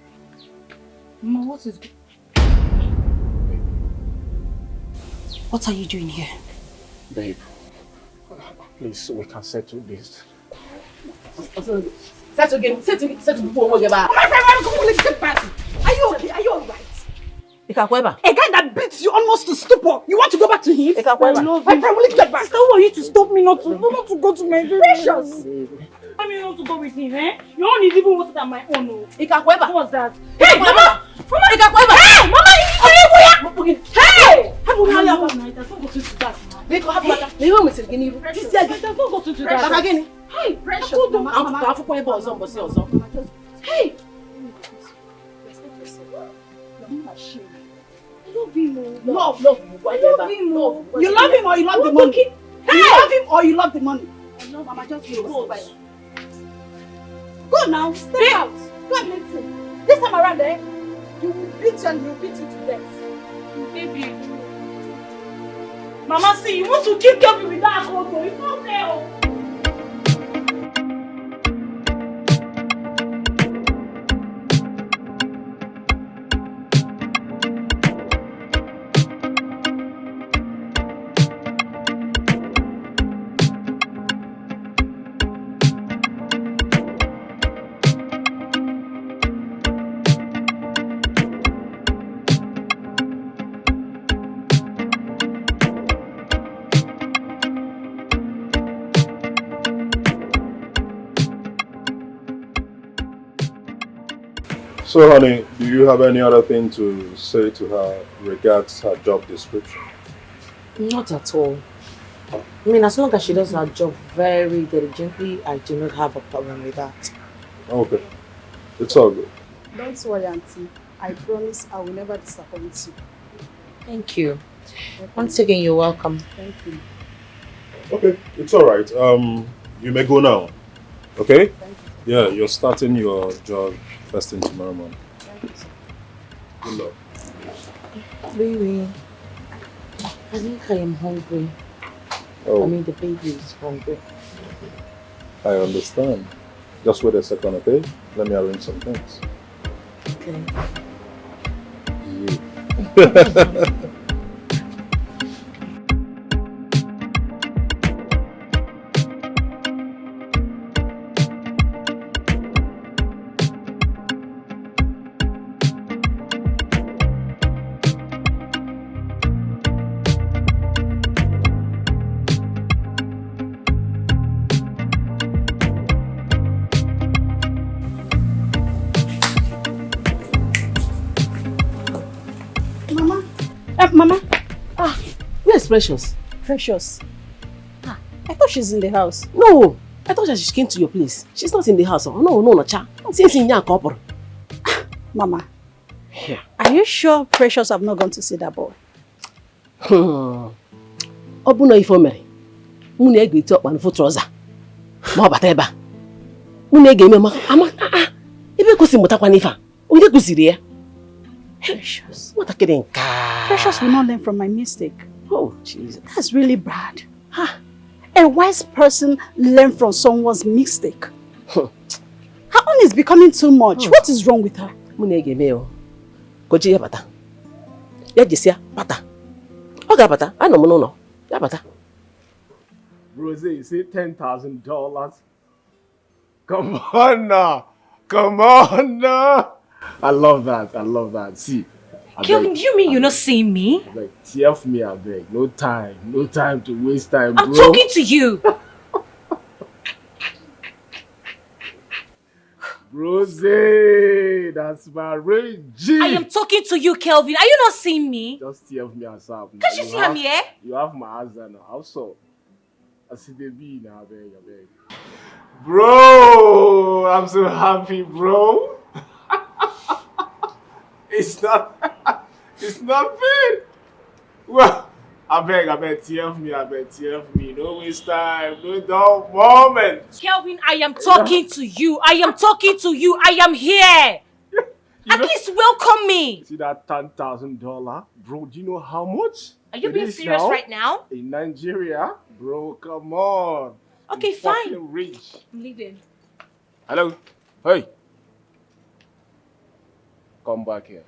Mama, what is... What are you doing here? Babe, please, we can settle this. Settle before we get back. My friend, come on, let's get back. Are you okay? Are you alright? A guy that beats you almost to stupor. You want to go back to him? My friend, will you get back? Sister, who are you to stop me not to go to my Precious? I mean not to go with him, eh? Your own is even worse than my own. What's that? Hey, Mama! Hey, Mama! Hey! Hey, Precious! Hey! Love him. You love him or you love the money? You love him or you love the money? No, Mama, just go. Go now, step out. Go and meet him. This time around, You will beat and he'll beat you to death. Baby. Mama, see, you want to keep Kelvin with that Tonto. It's not fair. So, honey, do you have any other thing to say to her regards her job description? Not at all. I mean, as long as she does her job very diligently, I do not have a problem with that. Okay. It's all good. Don't worry, Auntie. I promise I will never disappoint you. Thank you. Once again, you're welcome. Thank you. Okay, it's all right. You may go now. Okay? Thank you. Yeah, you're starting your job first thing tomorrow morning. Thank you, sir. Good luck. Baby, I think I am hungry. Oh. I mean, the baby is hungry. I understand. Just wait a second, okay? Let me arrange some things. Okay. You. Mama. Where's Precious? Precious. I thought she's in the house. No, I thought that she came to your place. She's not in the house. Oh, no, cha. Since in your couple. Mama. Yeah. Are you sure Precious have not gone to see that boy? Obuno ifomere. Mune ege ti okpa nfu trouser. Ma bata eba. Mune ege me ma ama ebe ko si mutakwa nifa. Onye kusiri ya? Precious. What a kidding. Precious will not learn from my mistake. Oh, Jesus. That's really bad. A wise person learns from someone's mistake. Her own is becoming too much. What is wrong with her? Munege meo. Koji ya bata. Ya jisia bata. Oga bata. Ano no. Ya bata. Rose, you say $10,000? Come on now. Come on now. I love that. See. Kelvin, do you mean you're not seeing me? Like, TF me, I beg. No time to waste time, bro. I'm talking to you. Rose, that's my rage. I am talking to you, Kelvin. Are you not seeing me? Just TF me yourself. Can't you see I'm here? You have my husband now. Also, I see the bee now, I beg. Bro, I'm so happy, bro. It's not fair. Well, I beg, TF me. No waste time, no dull moment. Kelvin, I am talking to you. I am here. At least welcome me. See that $10,000? Bro, do you know how much? Are you being serious right now? In Nigeria? Bro, come on. Okay, fine. Rich. I'm leaving. Hello? Hey. Come back here.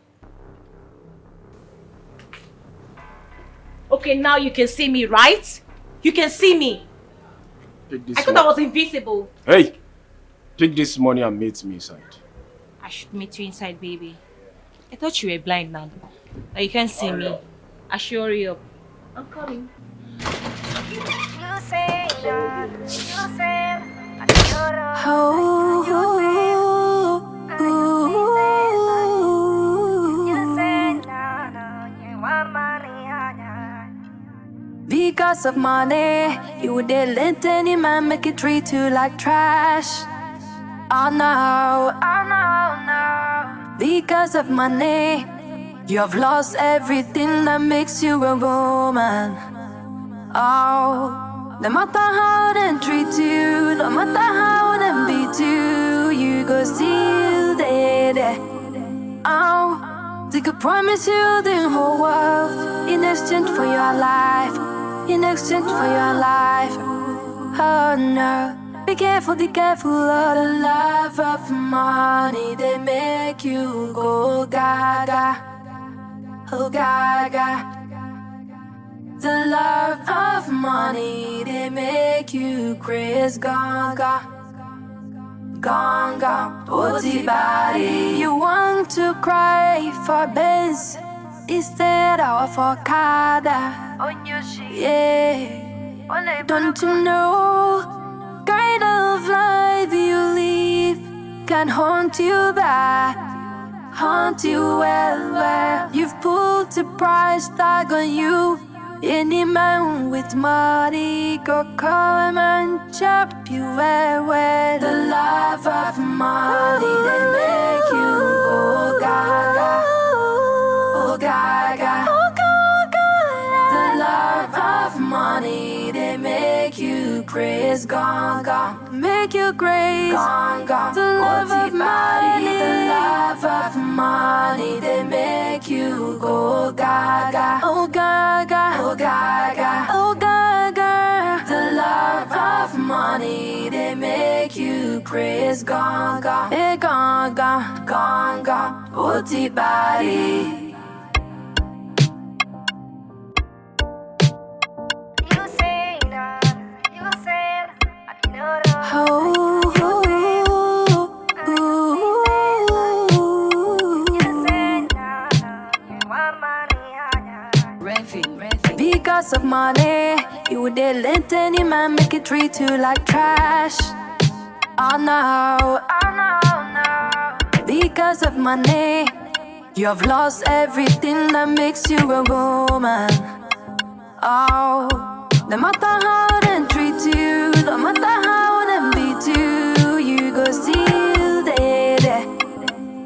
Okay, now you can see me, right? You can see me. I thought I was invisible. Hey! Take this money and meet me inside. I should meet you inside, baby. I thought you were blind now. Now you can't see me. I should hurry up. I'm coming. Because of money, you would let any man make it treat you like trash. Oh no, no. Because of money, you have lost everything that makes you a woman. Oh, no matter how they treat you, no matter how they beat you, you go still there. Oh, They could promise you the whole world in exchange for your life, in exchange for your life. Oh no, be careful of the love of money. They make you go gaga, oh gaga. The love of money, they make you crazy gaga. Ganga, booty body. You want to cry for Benz instead of for Kada. Yeah, don't you know? Kind of life you live can haunt you back, haunt you well. You've put a price tag on you. Any man with money go come and chop you well. The love of money, they make you go gaga, oh gaga, oh gaga. The love of money, they make you crazy gaga, make you crazy gaga. The love of money, the love of money, they make you go gaga, oh gaga, oh gaga, oh gaga. The love of money, they make you crazy gaga, hey gaga, gaga, booty body. Because of money, you would let any man make it treat you like trash. Oh no, oh no, no. Because of money, you have lost everything that makes you a woman. Oh, no matter how they treat you, no matter how they beat you, you go still there.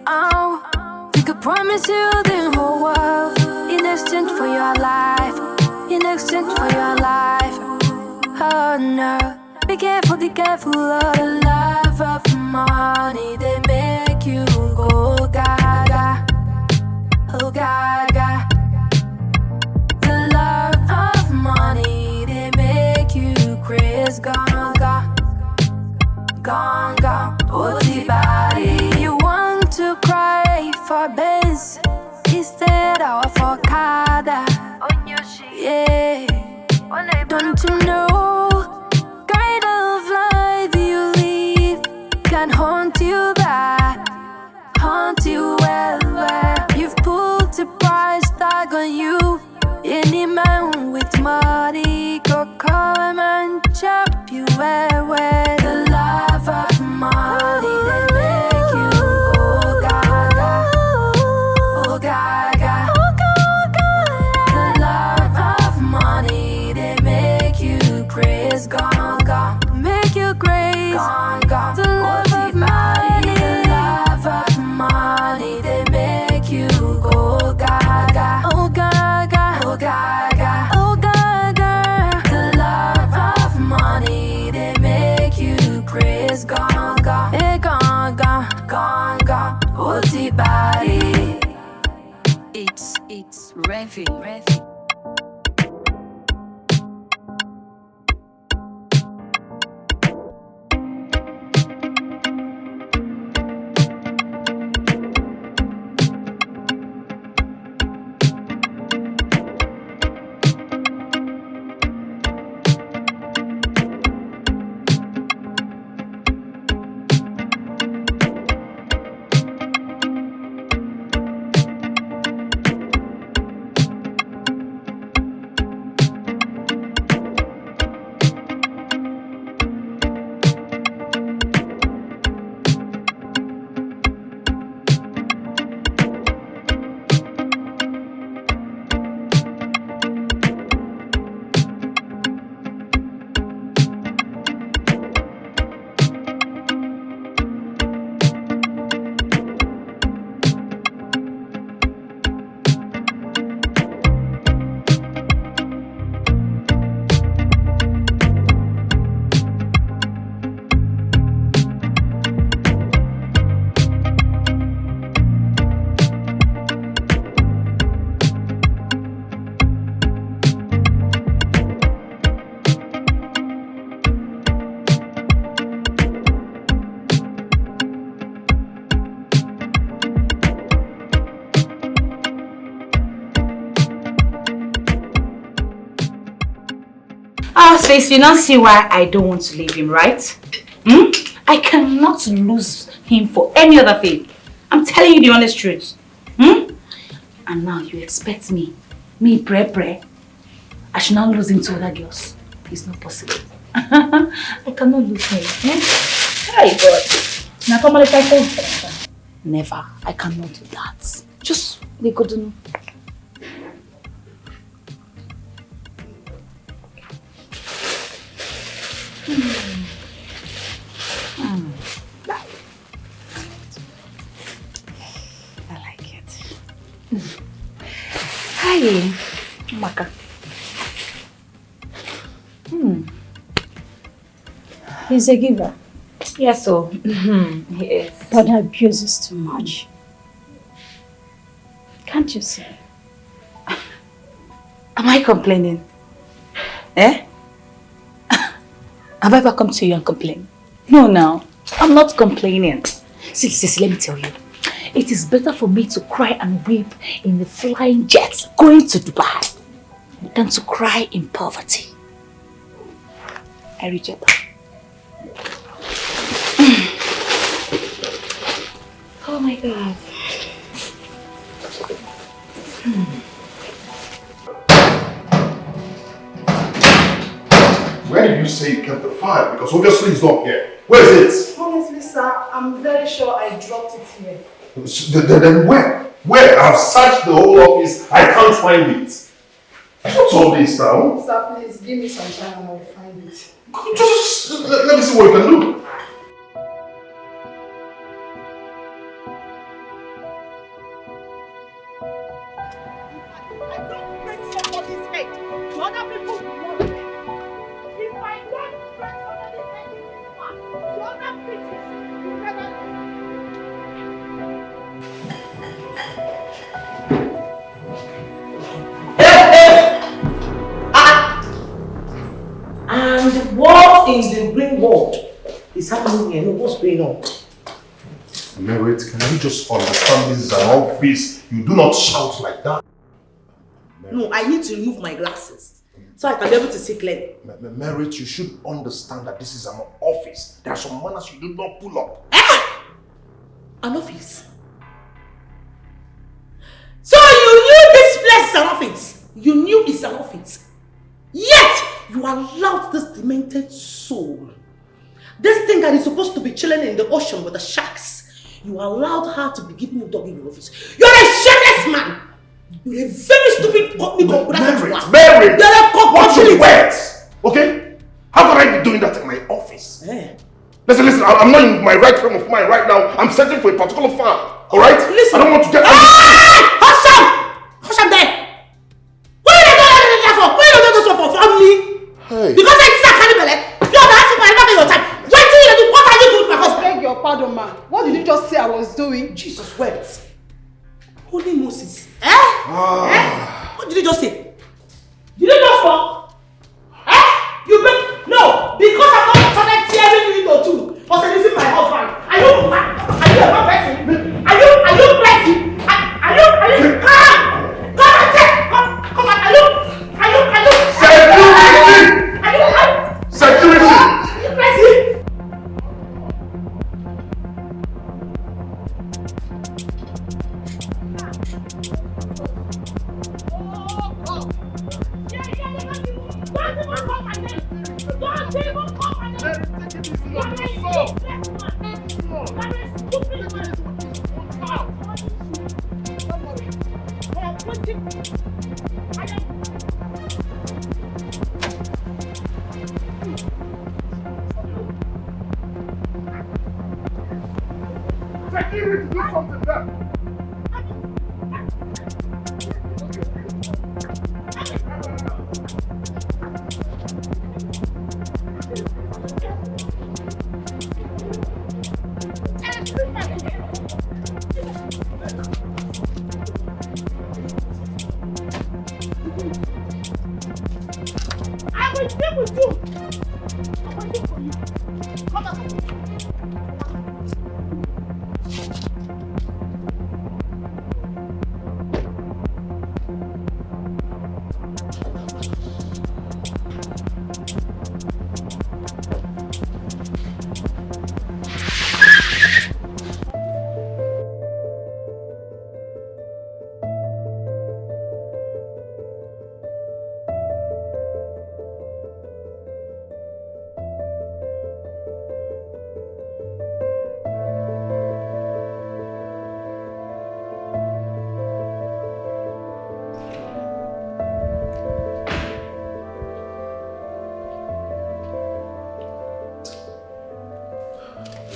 Oh, we could promise you the whole world in exchange for your life, in exchange for your life. Oh no, be careful of the love of money. They make you go gaga, oh gaga. The love of money, they make you crazy gaga, gaga, booty body. You want to cry for Benz instead of for Kada. Yeah, don't you know? Kind of life you live can haunt you back, haunt you well. You've put a price tag on you. Any man with money go come and chop you well. The love of money, they make you go gaga, oh gaga, oh gaga. The love of money, they make you crazy gaga, make you crazy gaga. The love of money, the love of money, they make you go gaga, oh gaga, oh gaga, oh gaga. The love of money, they make you crazy gaga, hey gaga, gaga, booty body. It's revving. Sis, you don't see why I don't want to leave him, right? I cannot lose him for any other thing. I'm telling you the honest truth. And now you expect me, Pre, I should not lose him to other girls. It's not possible. I cannot lose him. Hey, God. Now come on, if I can. Never. I cannot do that. Just they go to know. I like it. Hi, Maka. He's a giver. Yes, so he is. But abuses too much. Can't you see? Am I complaining? Eh? Have I ever come to you and complained? No, I'm not complaining. See, let me tell you. It is better for me to cry and weep in the flying jets going to Dubai than to cry in poverty. I reject that. Oh my God. Where did you say you kept the file? Because obviously it's not here. Where is it? Honestly, sir, I'm very sure I dropped it here. Then where? Where? I've searched the whole office. I can't find it. What's all this now? Sir, please give me some time and I'll find it. Just let me see what you can do. And what in the green world is happening here? No, what's going on? Merit, can you just understand this is an office? You do not shout like that. No, I need to remove my glasses so I can be able to see clearly. Merit, you should understand that this is an office. There are some manners you do not pull up. An office? So you knew this place is an office? You knew it's an office? Yet you allowed this demented soul, this thing that is supposed to be chilling in the ocean with the sharks, you allowed her to be giving you dog in your office. You're a shameless man! You're a very stupid company computer. Mary! Watch your words! Okay? How could I be doing that in my office? Listen, I'm not in my right frame of mind right now. I'm searching for a particular file. Alright? Listen. I don't want to get... Hush up! Hush up there! What are you doing that for? What are you doing this for? Family? Hey. Because I just can't believe it. You're asking for another your time. What do you do? What are you doing with my husband? I beg your pardon, ma. What did you just say I was doing? Jesus wept. Holy Moses. What did you just say? Did you just fuck? You bet. No, because I'm not started tearing you into two. For seducing my husband. Are you a bad person? Are you crazy? Are you come and take come on, are you Security! Are you crazy? Security, do something there! I will deal with you. I will deal for you. Come on.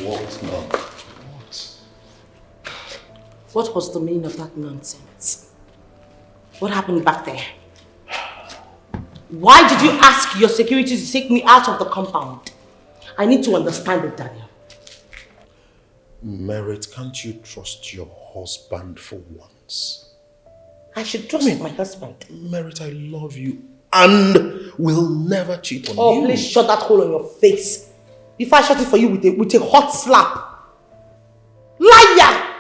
What now? What was the meaning of that nonsense? What happened back there? Why did you ask your security to take me out of the compound? I need to understand it, Daniel. Merit, can't you trust your husband for once? I should trust my husband. Merit, I love you and will never cheat on you. Oh, please shut that hole on your face. If I shut it for you with a hot slap. Liar!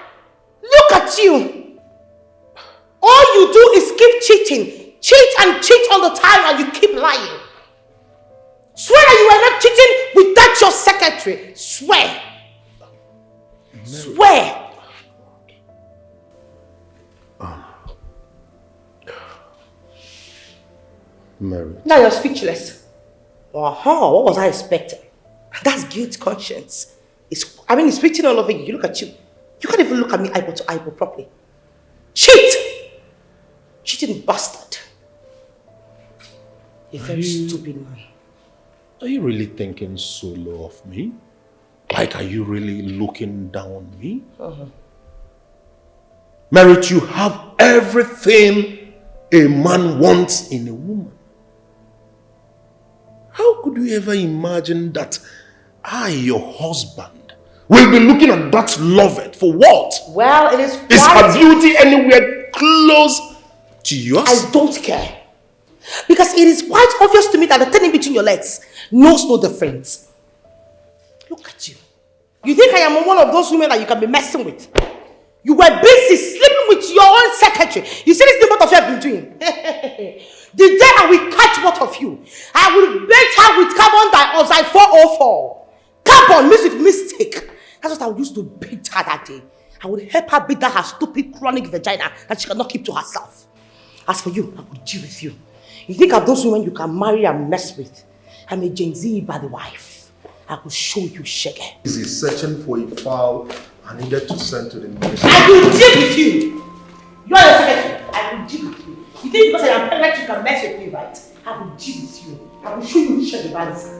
Look at you! All you do is keep cheating. Cheat and cheat all the time and you keep lying. Swear that you are not cheating without your secretary. Swear. Swear. Merit. Now you're speechless. What was I expecting? That's guilt conscience. It's written all over you. You look at you. You can't even look at me eyeball to eyeball properly. Cheat! Cheating bastard. A very stupid man. Are you really thinking so low of me? Like, are you really looking down on me? Merit, you have everything a man wants in a woman. How could you ever imagine that I, your husband, will be looking at that loved for what? Well, it is Is her beauty anywhere close to yours? I don't care. Because it is quite obvious to me that the thing in between your legs knows no difference. Look at you. You think I am one of those women that you can be messing with? You were busy sleeping with your own secretary. You see this thing both of you have been doing? The day I will catch both of you, I will bait her with carbon dioxide 404. Carbon means with mistake. That's what I would use to beat her that day. I would help her beat that her stupid chronic vagina that she cannot keep to herself. As for you, I will deal with you. You think of those women you can marry and mess with? I'm a Gen Z bad wife. I will show you shaggy. He's searching for a file I needed to send to the ministry. I will deal with you. You are the secretary. I will deal with you. You think because I am pregnant you can mess with me, right? I will deal with you. I will show you shaggy balance.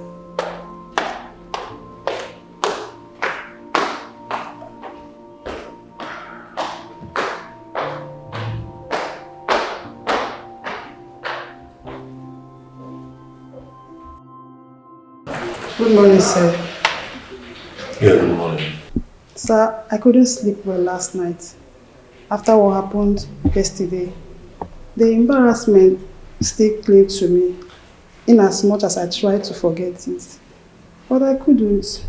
Good morning, sir. Yeah, good morning. Sir, I couldn't sleep well last night. After what happened yesterday, the embarrassment still clung to me, in as much as I tried to forget it. But I couldn't.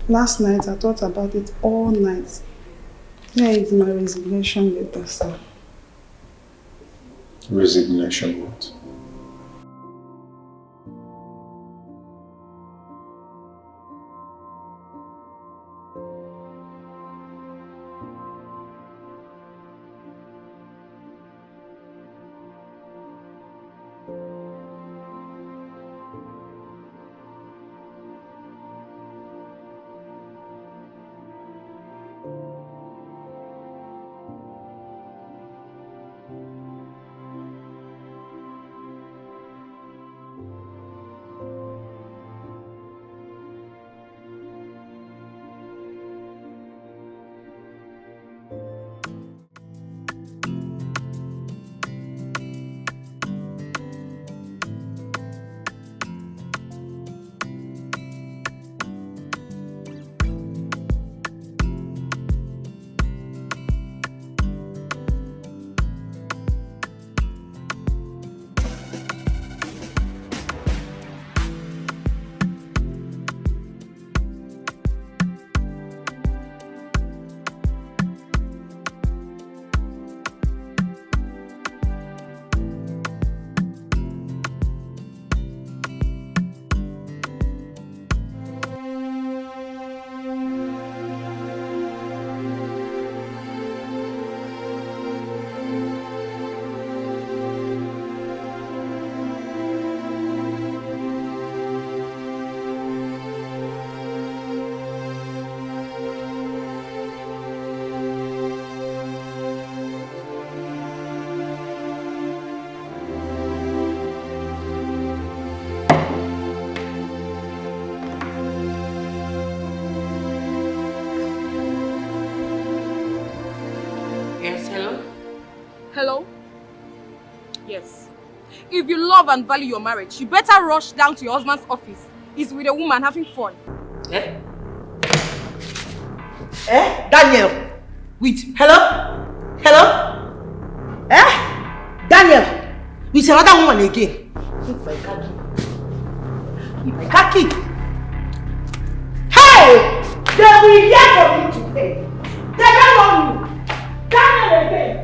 Last night, I thought about it all night. Here is my resignation letter, sir. Resignation what? If you love and value your marriage, you better rush down to your husband's office. He's with a woman having fun. Eh? Daniel! Wait, hello? Hello? Daniel! With another woman again. If I can't keep. Hey! They will hear from you today. They don't know you. Daniel again.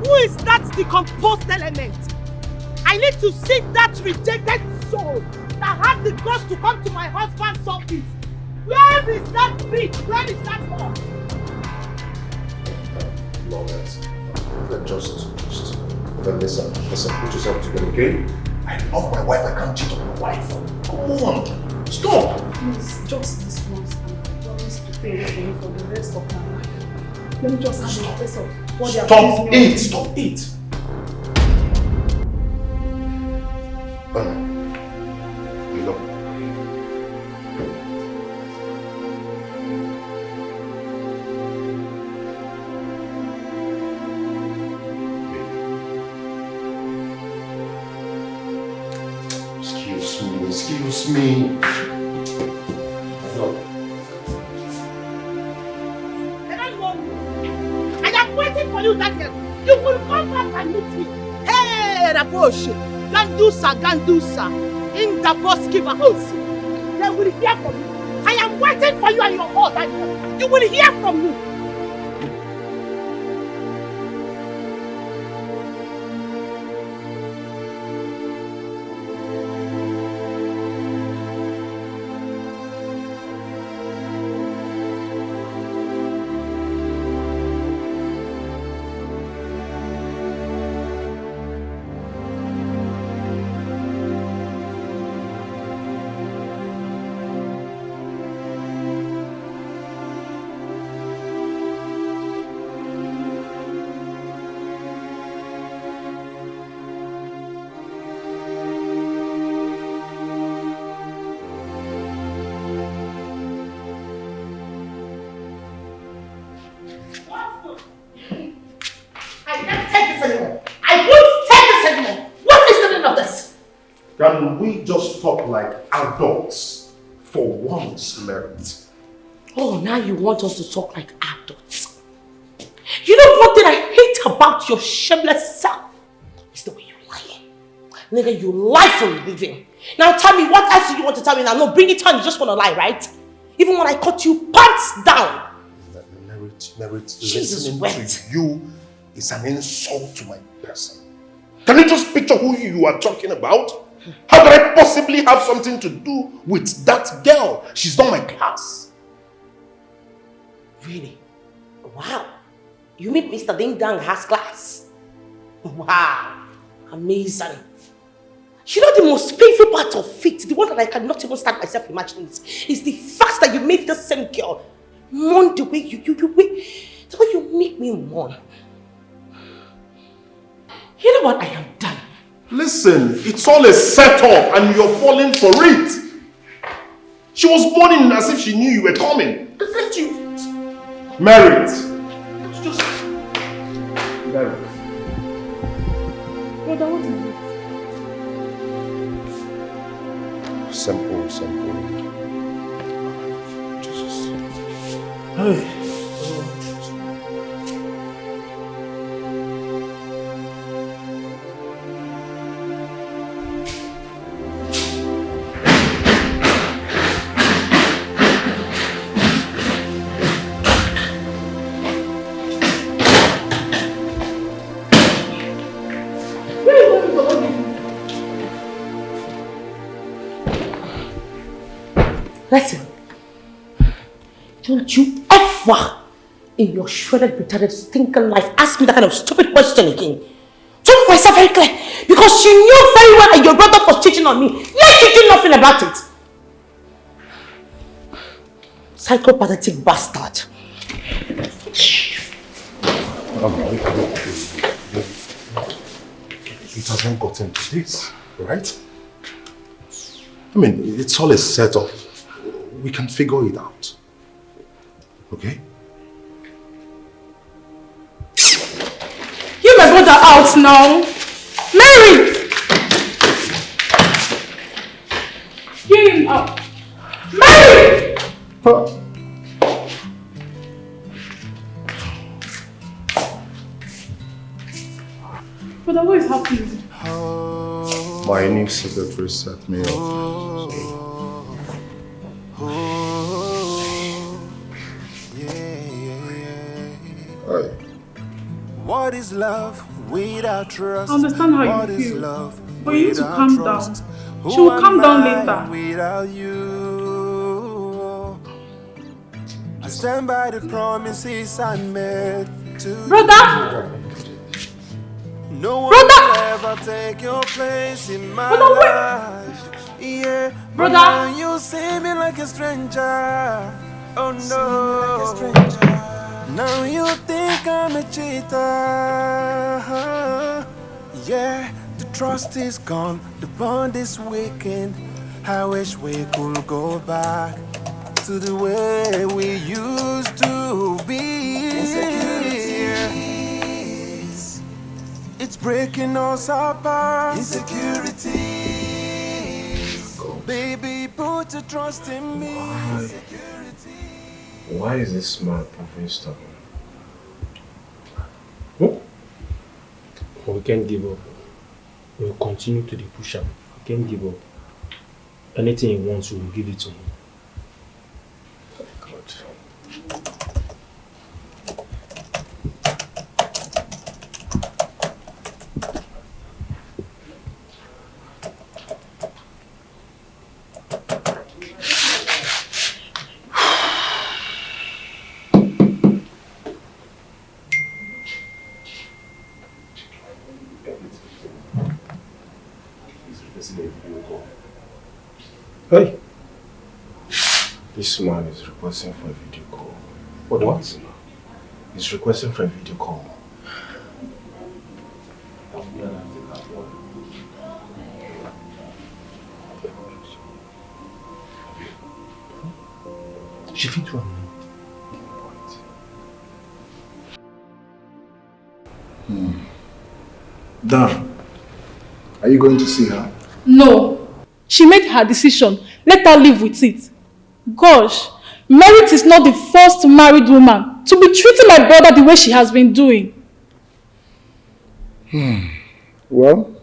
Who is that decomposed element? I need to see that rejected soul that had the guts to come to my husband's office. Where is that bitch? Where is that one? Lawrence, just listen, put yourself together, okay? I love my wife, I can't cheat on my wife. Come on, stop! Please, just this once, and I promise to pay everything for the rest of my life. Let me just have a taste of what they are Stop pleasing me. Stop it! Look. Excuse me. Look. I am waiting for you, Daniel. You will come back and meet me. Hey, Rapoche. Gandusa. In the Boskiva house. They will hear from you. I am waiting for you and your whole Daniel. You will hear from me. Can we just talk like adults for once, Merit? Oh, now you want us to talk like adults. You know one thing I hate about your shameless self? It's the way you lie. Nigga, you lie for a living. Now tell me, what else do you want to tell me now? No, bring it on, you just want to lie, right? Even when I caught you pants down. Merit, Jesus, listening to you is an insult to my person. Can you just picture who you are talking about? How could I possibly have something to do with that girl? She's not my class. Really? Wow. You mean Mr. Ding Dang has class? Wow. Amazing. You know the most painful part of it, the one that I cannot even start myself imagining is the fact that you made the same girl mourn the way you make me mourn. You know what I have done? Listen, it's all a setup and you're falling for it. She was mourning as if she knew you were coming. Can't you? Merit. Just... Merit. Brother, what is it? Simple. Jesus. Hey. Listen, don't you ever in your shredded, retarded, stinking life ask me that kind of stupid question again. To make myself very clear, because you knew very well that your brother was cheating on me, yet you did nothing about it. Psychopathetic bastard. it has not gotten to this, right? I mean, it's all a setup. We can figure it out. Okay? Get my brother out now! Mary! Get him out! Mary! Brother, what is happening? My new secretary set me up. What is love without trust? I understand how What you is feel, love but you need to calm down. trust? She will Who calm am down I later. Without you, I stand by the promises I made to Brother! No one Brother! will ever take your place in my Brother, wait! life. Yeah, but Brother! now you see me like a stranger. Oh no, now you think I'm a cheater. Yeah, the trust is gone, the bond is weakened. I wish we could go back to the way we used to be. Insecurities, it's breaking us apart. Insecurities, baby, put your trust in me. Why is this man proving stubborn? We can't give up. We'll continue to push him. We can't give up. Anything he wants, we will give it to him. God. Hey! This man is requesting for a video call. What? He's requesting for a video call. She fit one. Dan, are you going to see her? No. She made her decision. Let her live with it. Gosh, Merit is not the first married woman to be treating my brother the way she has been doing. Well,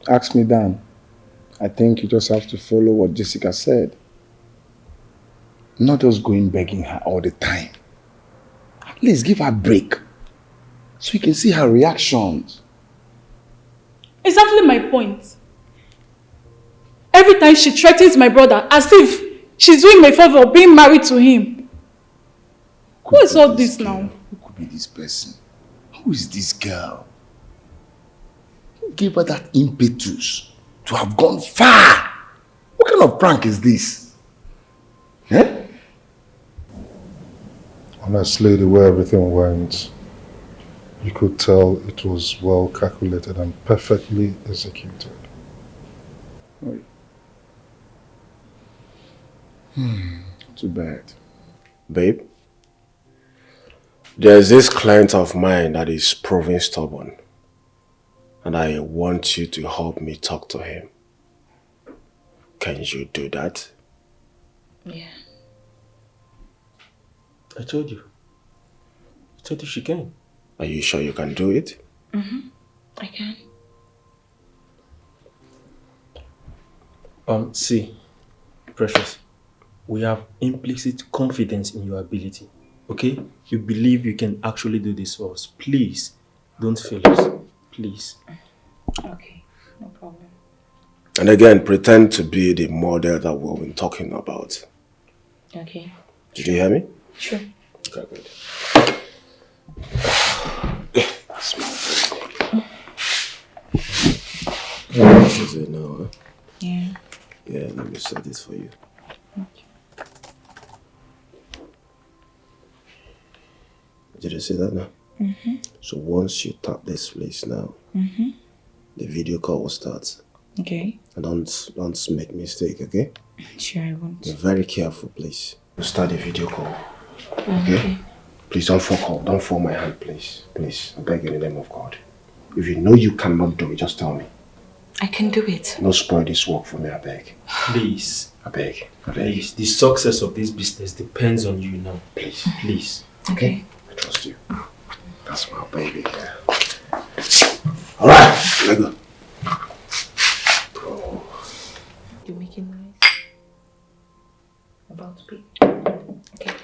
ask me, Dan. I think you just have to follow what Jessica said. Not just going begging her all the time. At least give her a break so you can see her reactions. Exactly my point. Every time she threatens my brother as if she's doing me a favor of being married to him. Who is all this now? Who could be this person? Who is this girl? Who gave her that impetus to have gone far? What kind of prank is this? Eh? Honestly, the way everything went, you could tell it was well calculated and perfectly executed. Too bad. Babe, there's this client of mine that is proving stubborn. And I want you to help me talk to him. Can you do that? Yeah. I told you. I told you she can. Are you sure you can do it? Mm-hmm. I can. See, Precious, we have implicit confidence in your ability. Okay? You believe you can actually do this for us. Please, don't fail us. Please. Okay, no problem. And again, pretend to be the model that we've been talking about. Okay. Did you hear me? Sure. Okay, good. This is it now, huh? Yeah. Yeah, let me set this for you. Okay. Did you see that now? So once you tap this place now, the video call will start. Okay. And don't make mistake, okay? Sure, I won't. Be very careful, please. We'll start the video call. Okay? Please don't fall my hand, please. Please, I beg you in the name of God. If you know you cannot do it, just tell me. I can do it. No spoil this work for me, I beg. Please. I beg. Please. The success of this business depends on you now. Please. Please. Okay. I trust you. That's my baby. Alright, let go. You're making noise. About to be. Okay.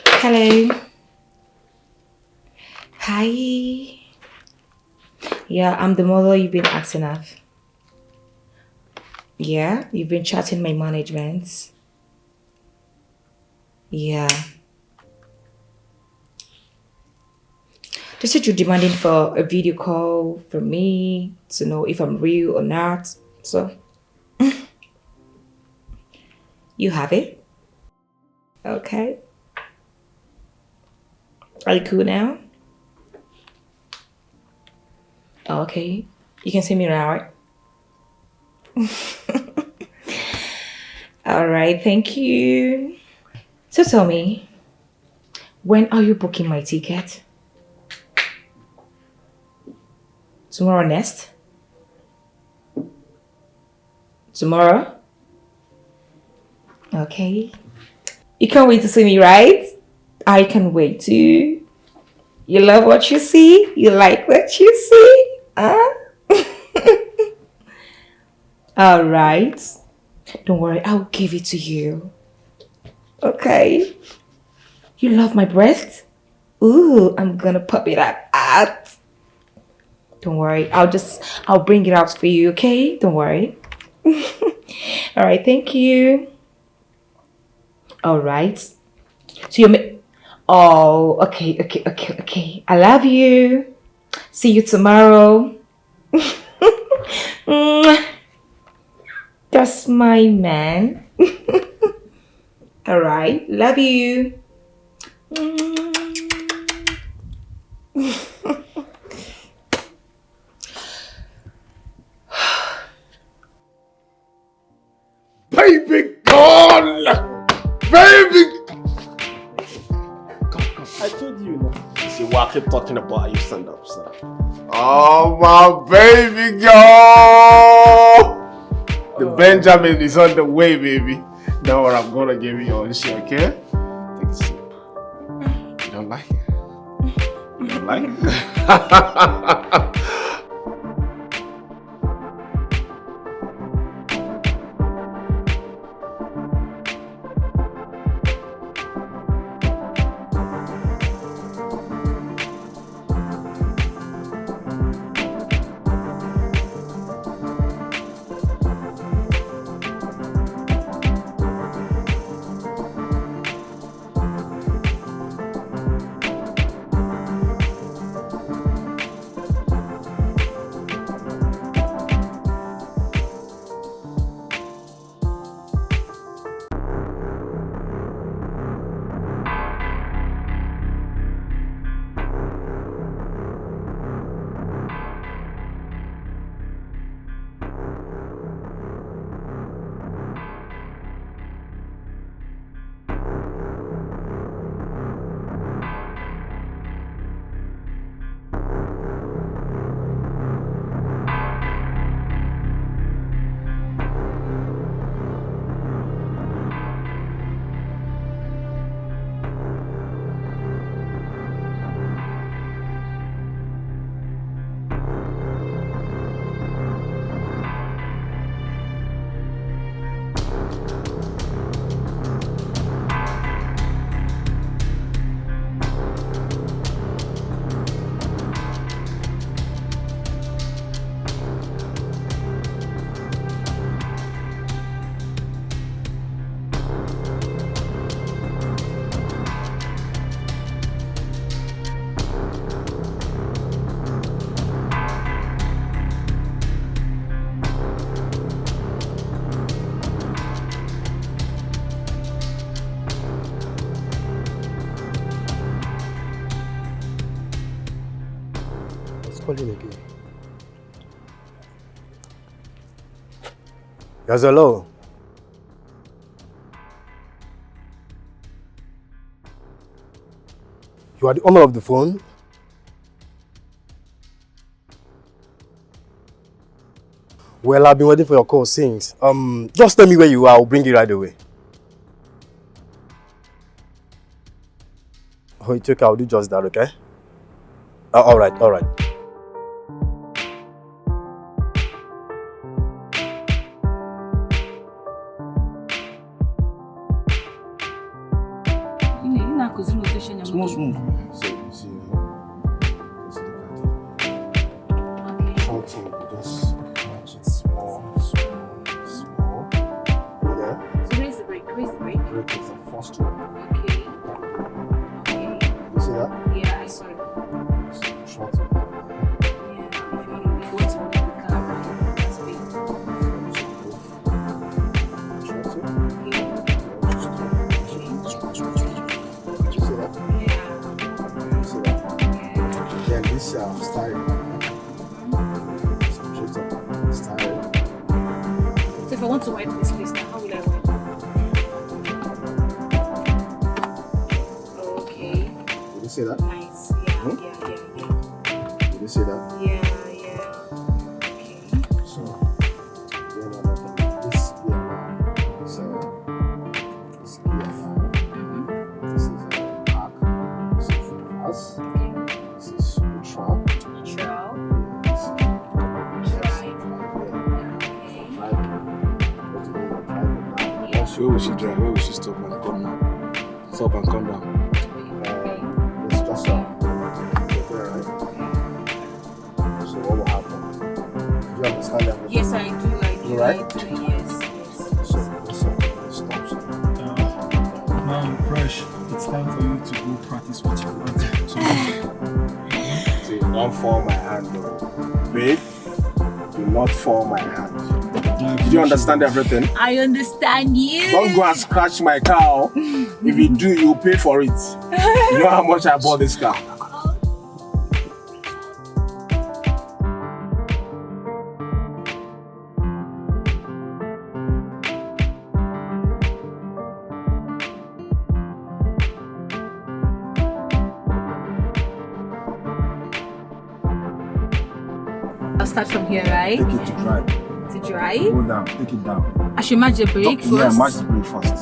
Hello. Hi. Yeah, I'm the model you've been asking of. Yeah, you've been chatting my management. Yeah. They said you're demanding for a video call from me to know if I'm real or not. So, you have it? Okay. Are you cool now? Okay. You can see me now, right? Alright, thank you. So tell me, when are you booking my ticket? Tomorrow next? Tomorrow? Okay. You can't wait to see me, right? I can wait too. You love what you see? You like what you see? Huh? Alright. Don't worry, I'll give it to you. Okay. You love my breast? Ooh, I'm gonna pop it out. Don't worry, I'll bring it out for you, okay? Don't worry. Alright, thank you. Alright. So oh, okay. I love you. See you tomorrow. That's my man. Alright, love you. Baby gone! Baby! I told you now. You see what I keep talking about, you stand up, sir. Oh, my baby girl! The Benjamin is on the way, baby. Now what I'm gonna give you on shit, okay? Take a sip. You don't like it? You don't like it? calling again. Yes, hello. You are the owner of the phone? Well, I've been waiting for your call since. Just tell me where you are, I'll bring you right away. Oh, it's okay, I'll do just that, okay? Alright. Small. See, something, just match it small. Yeah? So where's the break? Break is the first one. Okay. You see that? Yeah, I saw it. Short. Yeah, if you want to go to the car, that's big. Then this style. Style. So if I want to wipe this place now, how will I wipe? Okay. Did you see that? Nice. Yeah. Did you see that? Yeah. Okay. So, this here this is arc. This is us. This is neutral. Where will she drive? Where will she stop and come down? Stop and come down. It's just right? So what will happen? Do you understand that? Yes, I do. Right? Yes. So stop. Now, Fresh, it's time for you to go practice what you want. See, don't fall my hand, though. Babe, do not fall my hand. Did you understand everything? I understand you. Don't go and scratch my car. If you do, you pay for it. You know how much I bought this car? I'll start from here, right? Take it to drive. To drive? Go down, take it down. I should match the brake first? Yeah, match the brake first.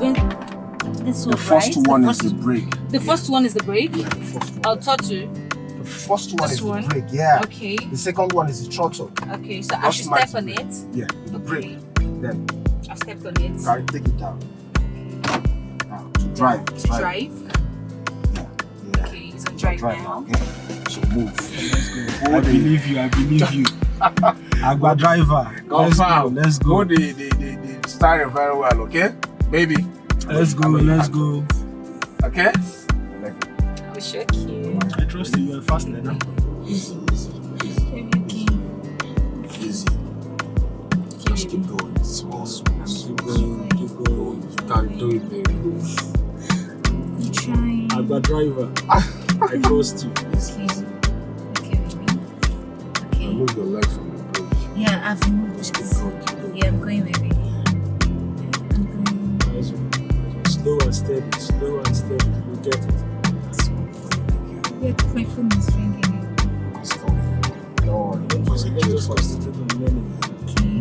This one, The first right? one is the brake. The first one is the brake? Yeah, the first one. I'll touch you. The first one This is one? the brake, yeah. Okay. The second one is the throttle. Okay, so I Just should match step on the it? Yeah, the brake. Then I've stepped on it. carry, take it down. Now, to drive. To drive? Yeah. Okay, it's on drive now. Okay. So move. I believe you. Agba driver. Let's go. Go the steering very well, okay? Baby. Let's go. Okay? I will shock you. I trust you. You're fast now. Easy. Just keep going. Small. Keep going. You can do it, baby. You're trying. Agba driver. I trust you. Okay, baby. Okay. Move your leg from the bridge. Yeah, I've moved. Just keep going. Yeah, I'm going, baby. Slow and steady. We get it. Yeah, my phone is ringing. No, don't Let's just concentrate on learning. Okay.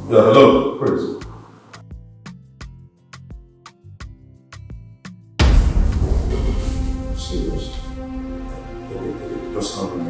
Yeah, hello, Chris. Serious. Just come in.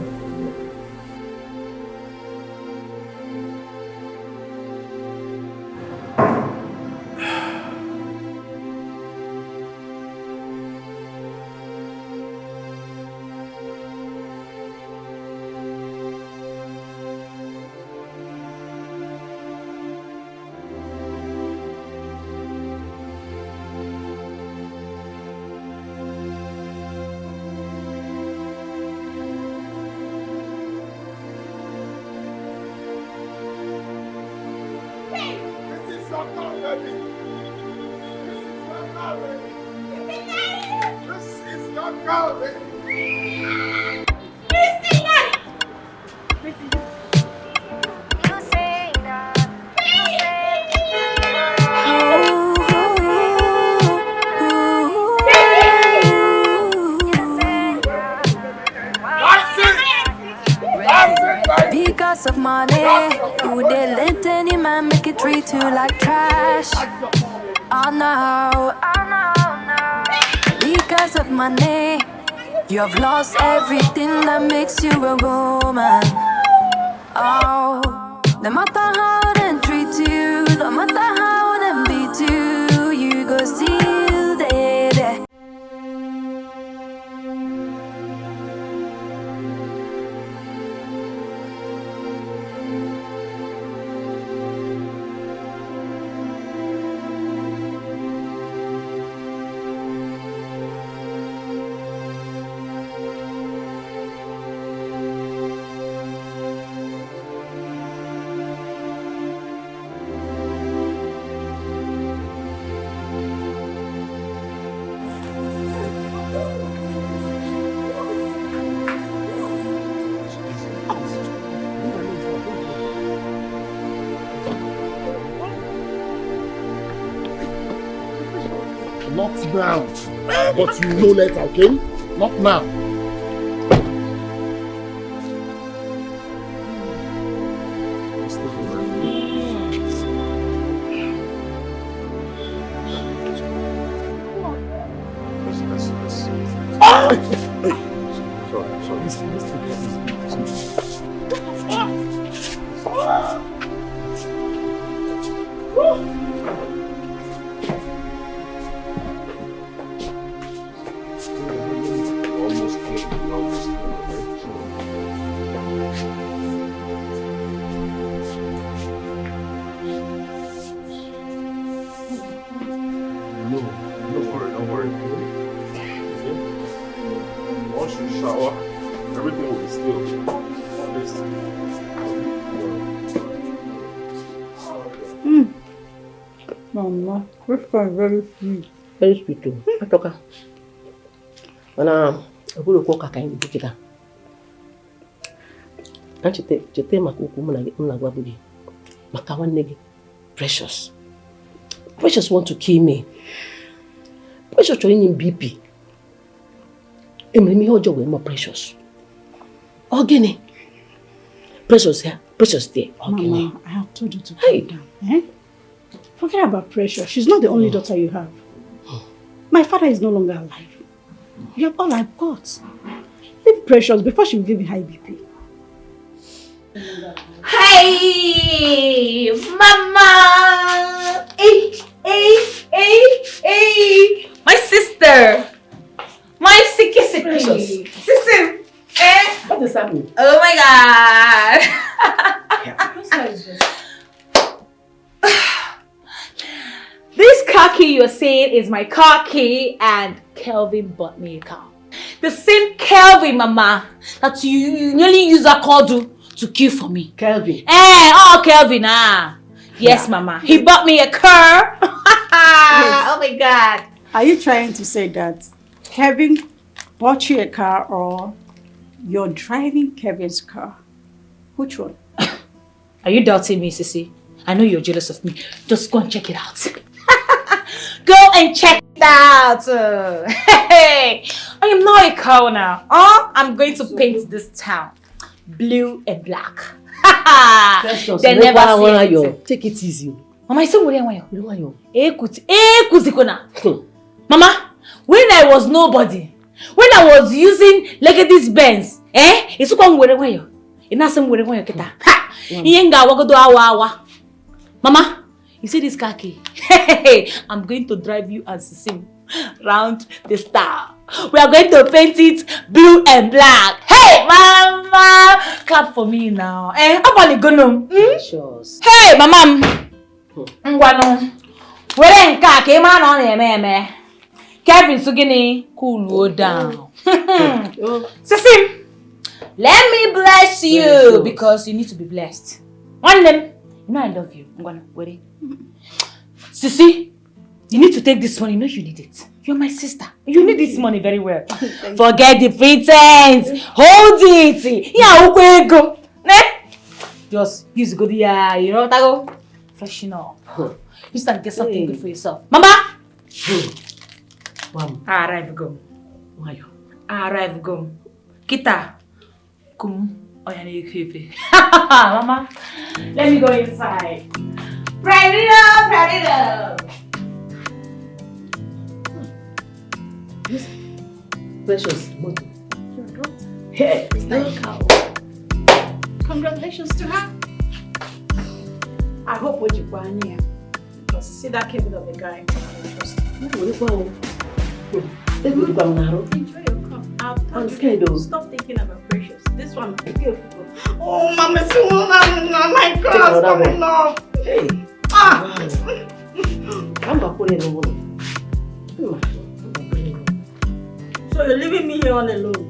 Because of money, you would let any man make it treat you like trash. Oh no, because of money, you have lost everything that makes you a woman. Oh, no matter how they treat you, no matter how they beat you, you go still there. Not now. But you know later, okay? Not now. Mama, this one is very sweet. Very sweet too. Atoka. Mana aku ko kaka indi kita. Anchi te makuku muna gwa budi. Makawan negi. Precious. Precious want to kill me. Precious trying in BP. Emily hojo we more precious. Ogini. Precious here. Precious there. Ogini. Mama, I have told you to calm down. Eh? Forget about Precious. She's not the only daughter you have. My father is no longer alive. You have all I've got. Leave Precious before she will give me high BP. Hey, Mama! Hey! My sister! My sicky. Sister! Eh? What is happening? Oh my God! Whose car is this? This car key you're saying is my car key, and Kelvin bought me a car. The same Kelvin, Mama, that you nearly use a call to kill for me. Kelvin? Kelvin, Yes, Mama. He bought me a car. Oh my God. Are you trying to say that Kevin bought you a car or you're driving Kevin's car? Which one? Are you doubting me, Sissy? I know you're jealous of me. Just go and check it out. Go and check it out. Hey, I am not a cow now. I'm going to paint this town blue and black. They never say anything. Take it easy. Mama, I said, what do you Mama, when I was nobody, when I was using Legacy's Benz, it's one way. It's not some way. Ha! Mama, you see this car key? I'm going to drive you as the same round the star. We are going to paint it blue and black. Hey, Mama! Clap for me now. How about you go? Hey, Mama! Where car came on Kevin Sugini, cool down. Sissy, let me bless you because you need to be blessed. One them, you know I love you. I'm gonna wait. Sissy, you need to take this money. You know you need it. You're my sister. You need this money very well. Forget the pretense. Hold it. Yeah, okay, go. Just use good you know what I go? Freshen up. You start get something good for yourself. Mama! Mom. Arrive go. Arrive go. Kita. Come. Mama, let me go inside. Pride it up. Precious. Hey, congratulations to her. I hope what you want here. Because see that Kevin of a guy. Enjoy your cup. I'm scared though. Stop thinking about Precious. This one, be careful. Oh, Mama, my God, coming up. Hey. I'm back on the morning. So you're leaving me here all alone?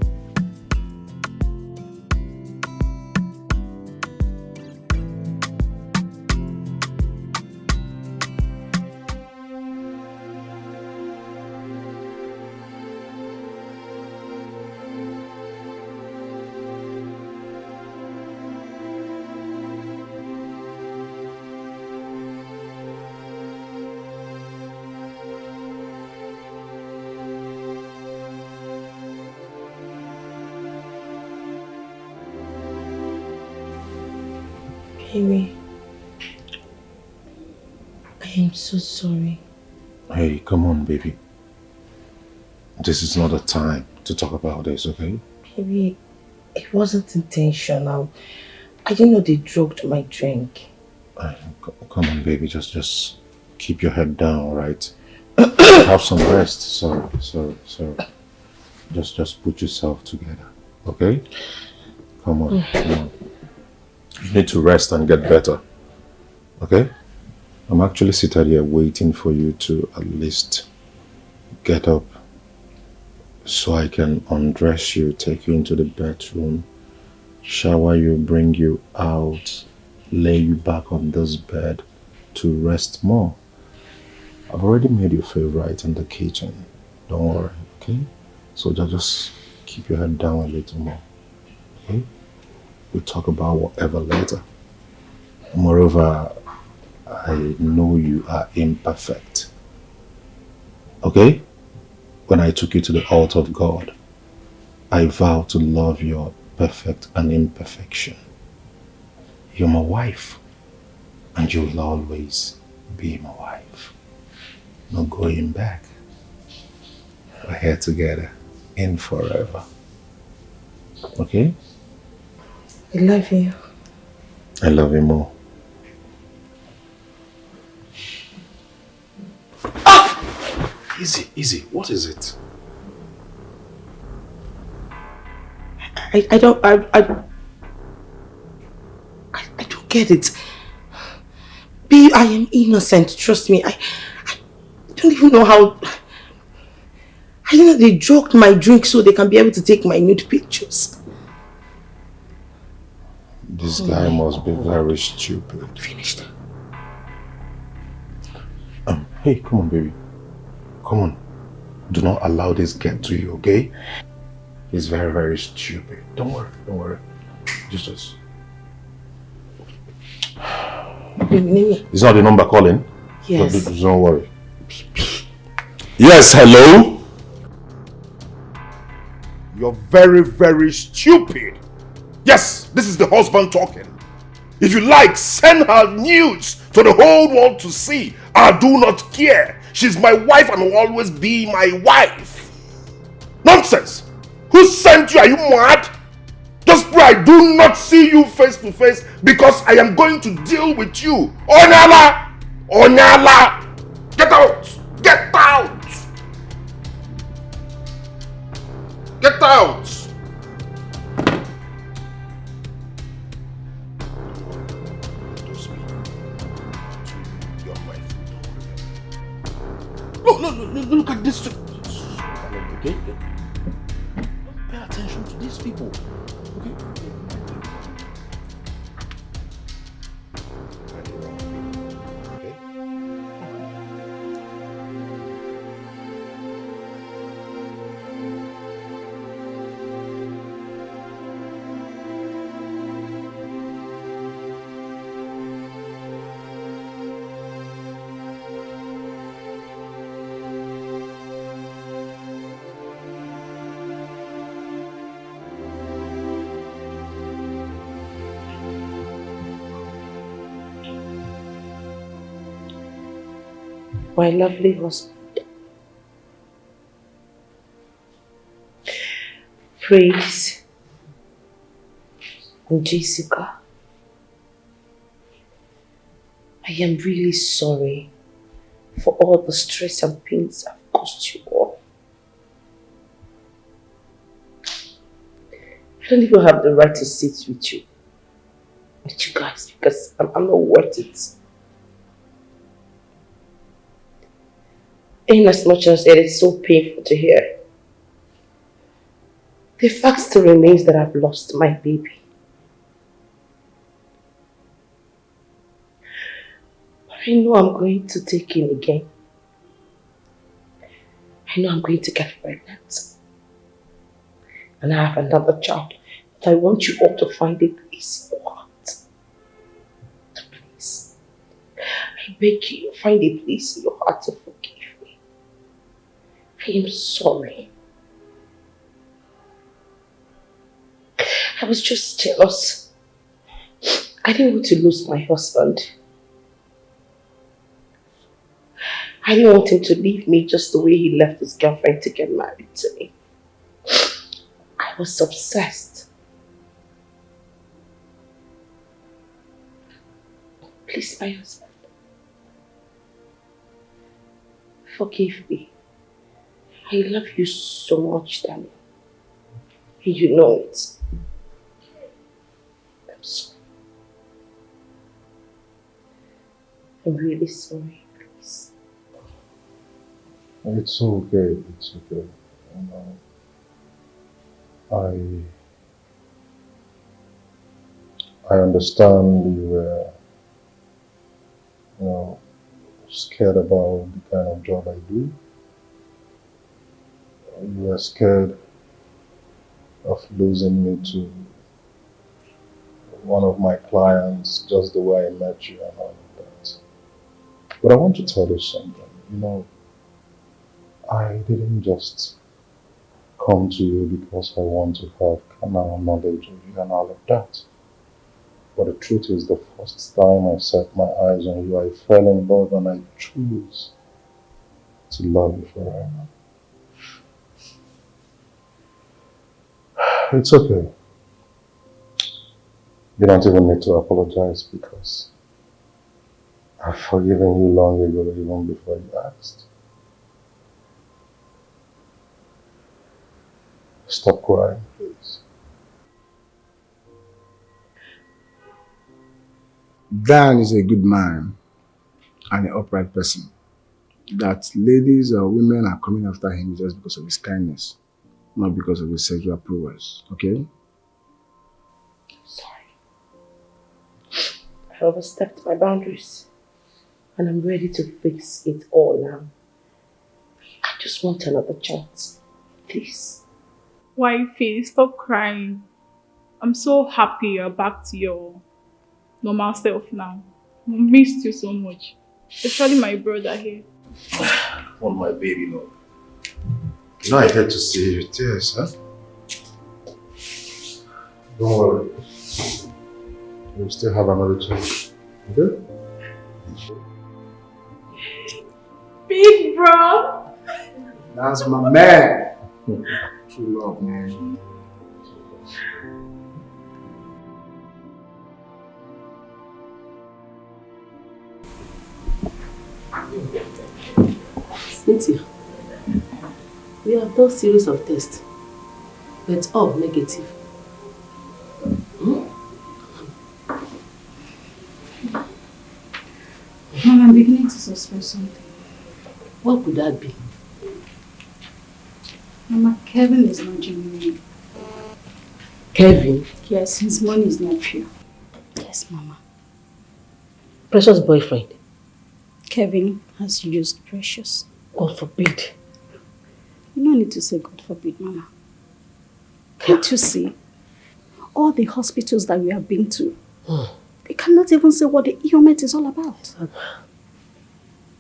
Baby, I am so sorry. Hey, come on, baby. This is not a time to talk about this, okay? Baby, it wasn't intentional. I didn't know they drugged my drink. Come on, baby. Just keep your head down, right? Have some rest. So. Just put yourself together, okay? Come on. You need to rest and get better, okay? I'm actually seated here waiting for you to at least get up so I can undress you, take you into the bedroom, shower you, bring you out, lay you back on this bed to rest more. I've already made you feel right in the kitchen. Don't worry, okay? So just keep your head down a little more, okay? We'll talk about whatever later. Moreover, I know you are imperfect. Okay? When I took you to the altar of God, I vow to love your perfect and imperfection. You're my wife, and you will always be my wife. No going back. We're here together in forever. Okay? I love you. I love you more. Ah! Easy. What is it? I don't get it. B, I am innocent, trust me. I don't even know how. I know they drugged my drink so they can be able to take my nude pictures. This guy must be very stupid. Finished. Hey, come on, baby. Come on. Do not allow this get to you, okay? He's very, very stupid. Don't worry. Just. Is not the number calling? Yes. Don't worry. Yes, hello? You're very, very stupid. Yes, this is the husband talking. If you like, send her news to the whole world to see. I do not care. She's my wife and will always be my wife. Nonsense! Who sent you? Are you mad? Just pray I do not see you face to face because I am going to deal with you. Onyala! Onyala! Get out! Get out! Get out! Look at this. Okay? Don't pay attention to these people. Okay? My lovely husband. Praise and Jessica, I am really sorry for all the stress and pains I've caused you all. I don't even have the right to sit with you guys, because I'm not worth it. In as much as it is so painful to hear, the fact still remains that I've lost my baby. But I know I'm going to take in again. I know I'm going to get pregnant. And I have another child. But I want you all to find a place in your heart. Please. I beg you, find a place in your heart to forgive. I am sorry. I was just jealous. I didn't want to lose my husband. I didn't want him to leave me just the way he left his girlfriend to get married to me. I was obsessed. Please, my husband, forgive me. I love you so much, Daniel. And you know it. I'm sorry. I'm really sorry, please. It's okay. It's okay. I understand you were, scared about the kind of job I do. You were scared of losing me to one of my clients just the way I met you and all of that. But I want to tell you something. I didn't just come to you because I want to have carnal knowledge of you and all of that. But the truth is, the first time I set my eyes on you, I fell in love and I chose to love you forever. It's okay. You don't even need to apologize because I've forgiven you long ago, even before you asked. Stop crying, please. Dan is a good man and an upright person. That ladies or women are coming after him just because of his kindness, not because of his sexual prowess, okay? Sorry. I overstepped my boundaries and I'm ready to fix it all now. I just want another chance, please. Wifey, stop crying. I'm so happy you're back to your normal self now. I missed you so much. Especially my brother here. Oh, my baby, no. I hate to see you tears, huh? Don't worry. we'll still have another chance. Okay? Big bro! That's my man! True love, man. Cynthia, we have done series of tests, but all negative. Mom, I'm beginning to suspect something. What could that be? Mama, Kevin is not genuine. Kevin? Yes, his money is not pure. Yes, Mama. Precious boyfriend? Kevin has used Precious. God forbid. You don't need to say God forbid, Mama. Can't you see? All the hospitals that we have been to, they cannot even say what the ailment is all about.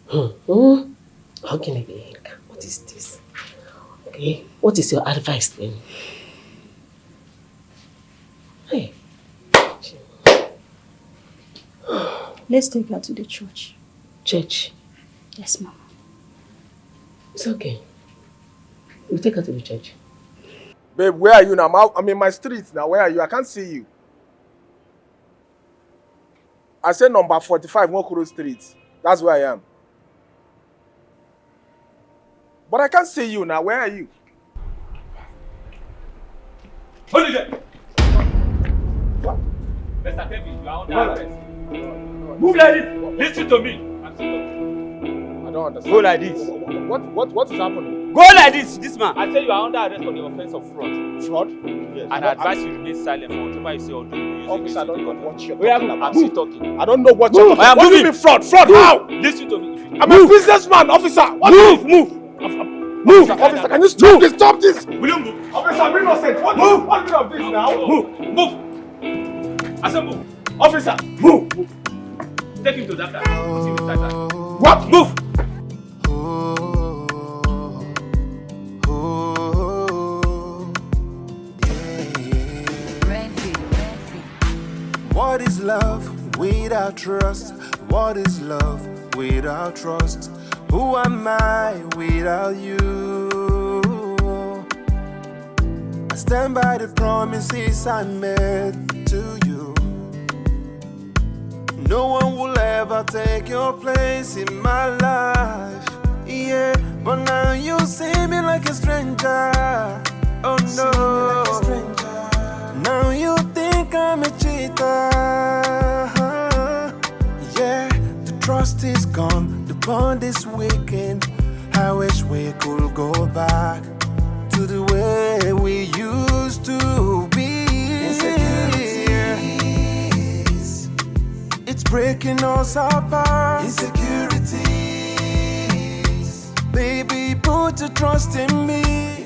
How can it be? What is this? Okay, what is your advice then? Hey. Let's take her to the church. Church? Yes, Mama. It's okay. We'll take her to the church. Babe, where are you now? I'm in my street now. Where are you? I can't see you. I said number 45, Mokoro Street. That's where I am. But I can't see you now. Where are you? Hold it there. What? Mr. Kevin, you are under arrest. Move like this. Listen to me. I don't understand. Go like this. What is happening? Go like this man. I say you are under arrest for the offense of fraud. Fraud? Yes. And I advise you to remain silent for whatever you say or do. Officer, I don't know what you're talking about. I'm still talking. I don't know what you're talking about. What do you mean fraud? Fraud how? Listen to me. I'm a businessman, officer. Move, officer. Can you stop this? Stop this. Will you move? Officer, I'm innocent. What of this now? Move. I said move. Officer, move. Take him to that car. What? Move. What is love without trust? What is love without trust? Who am I without you? I stand by the promises I made to you. No one will ever take your place in my life. Yeah, but now you see me like a stranger. Oh no, now you think I'm a cheater. Yeah, the trust is gone, the bond is weakened. I wish we could go back to the way we used to be. Insecurities, it's breaking us apart. Insecurities, baby, put your trust in me.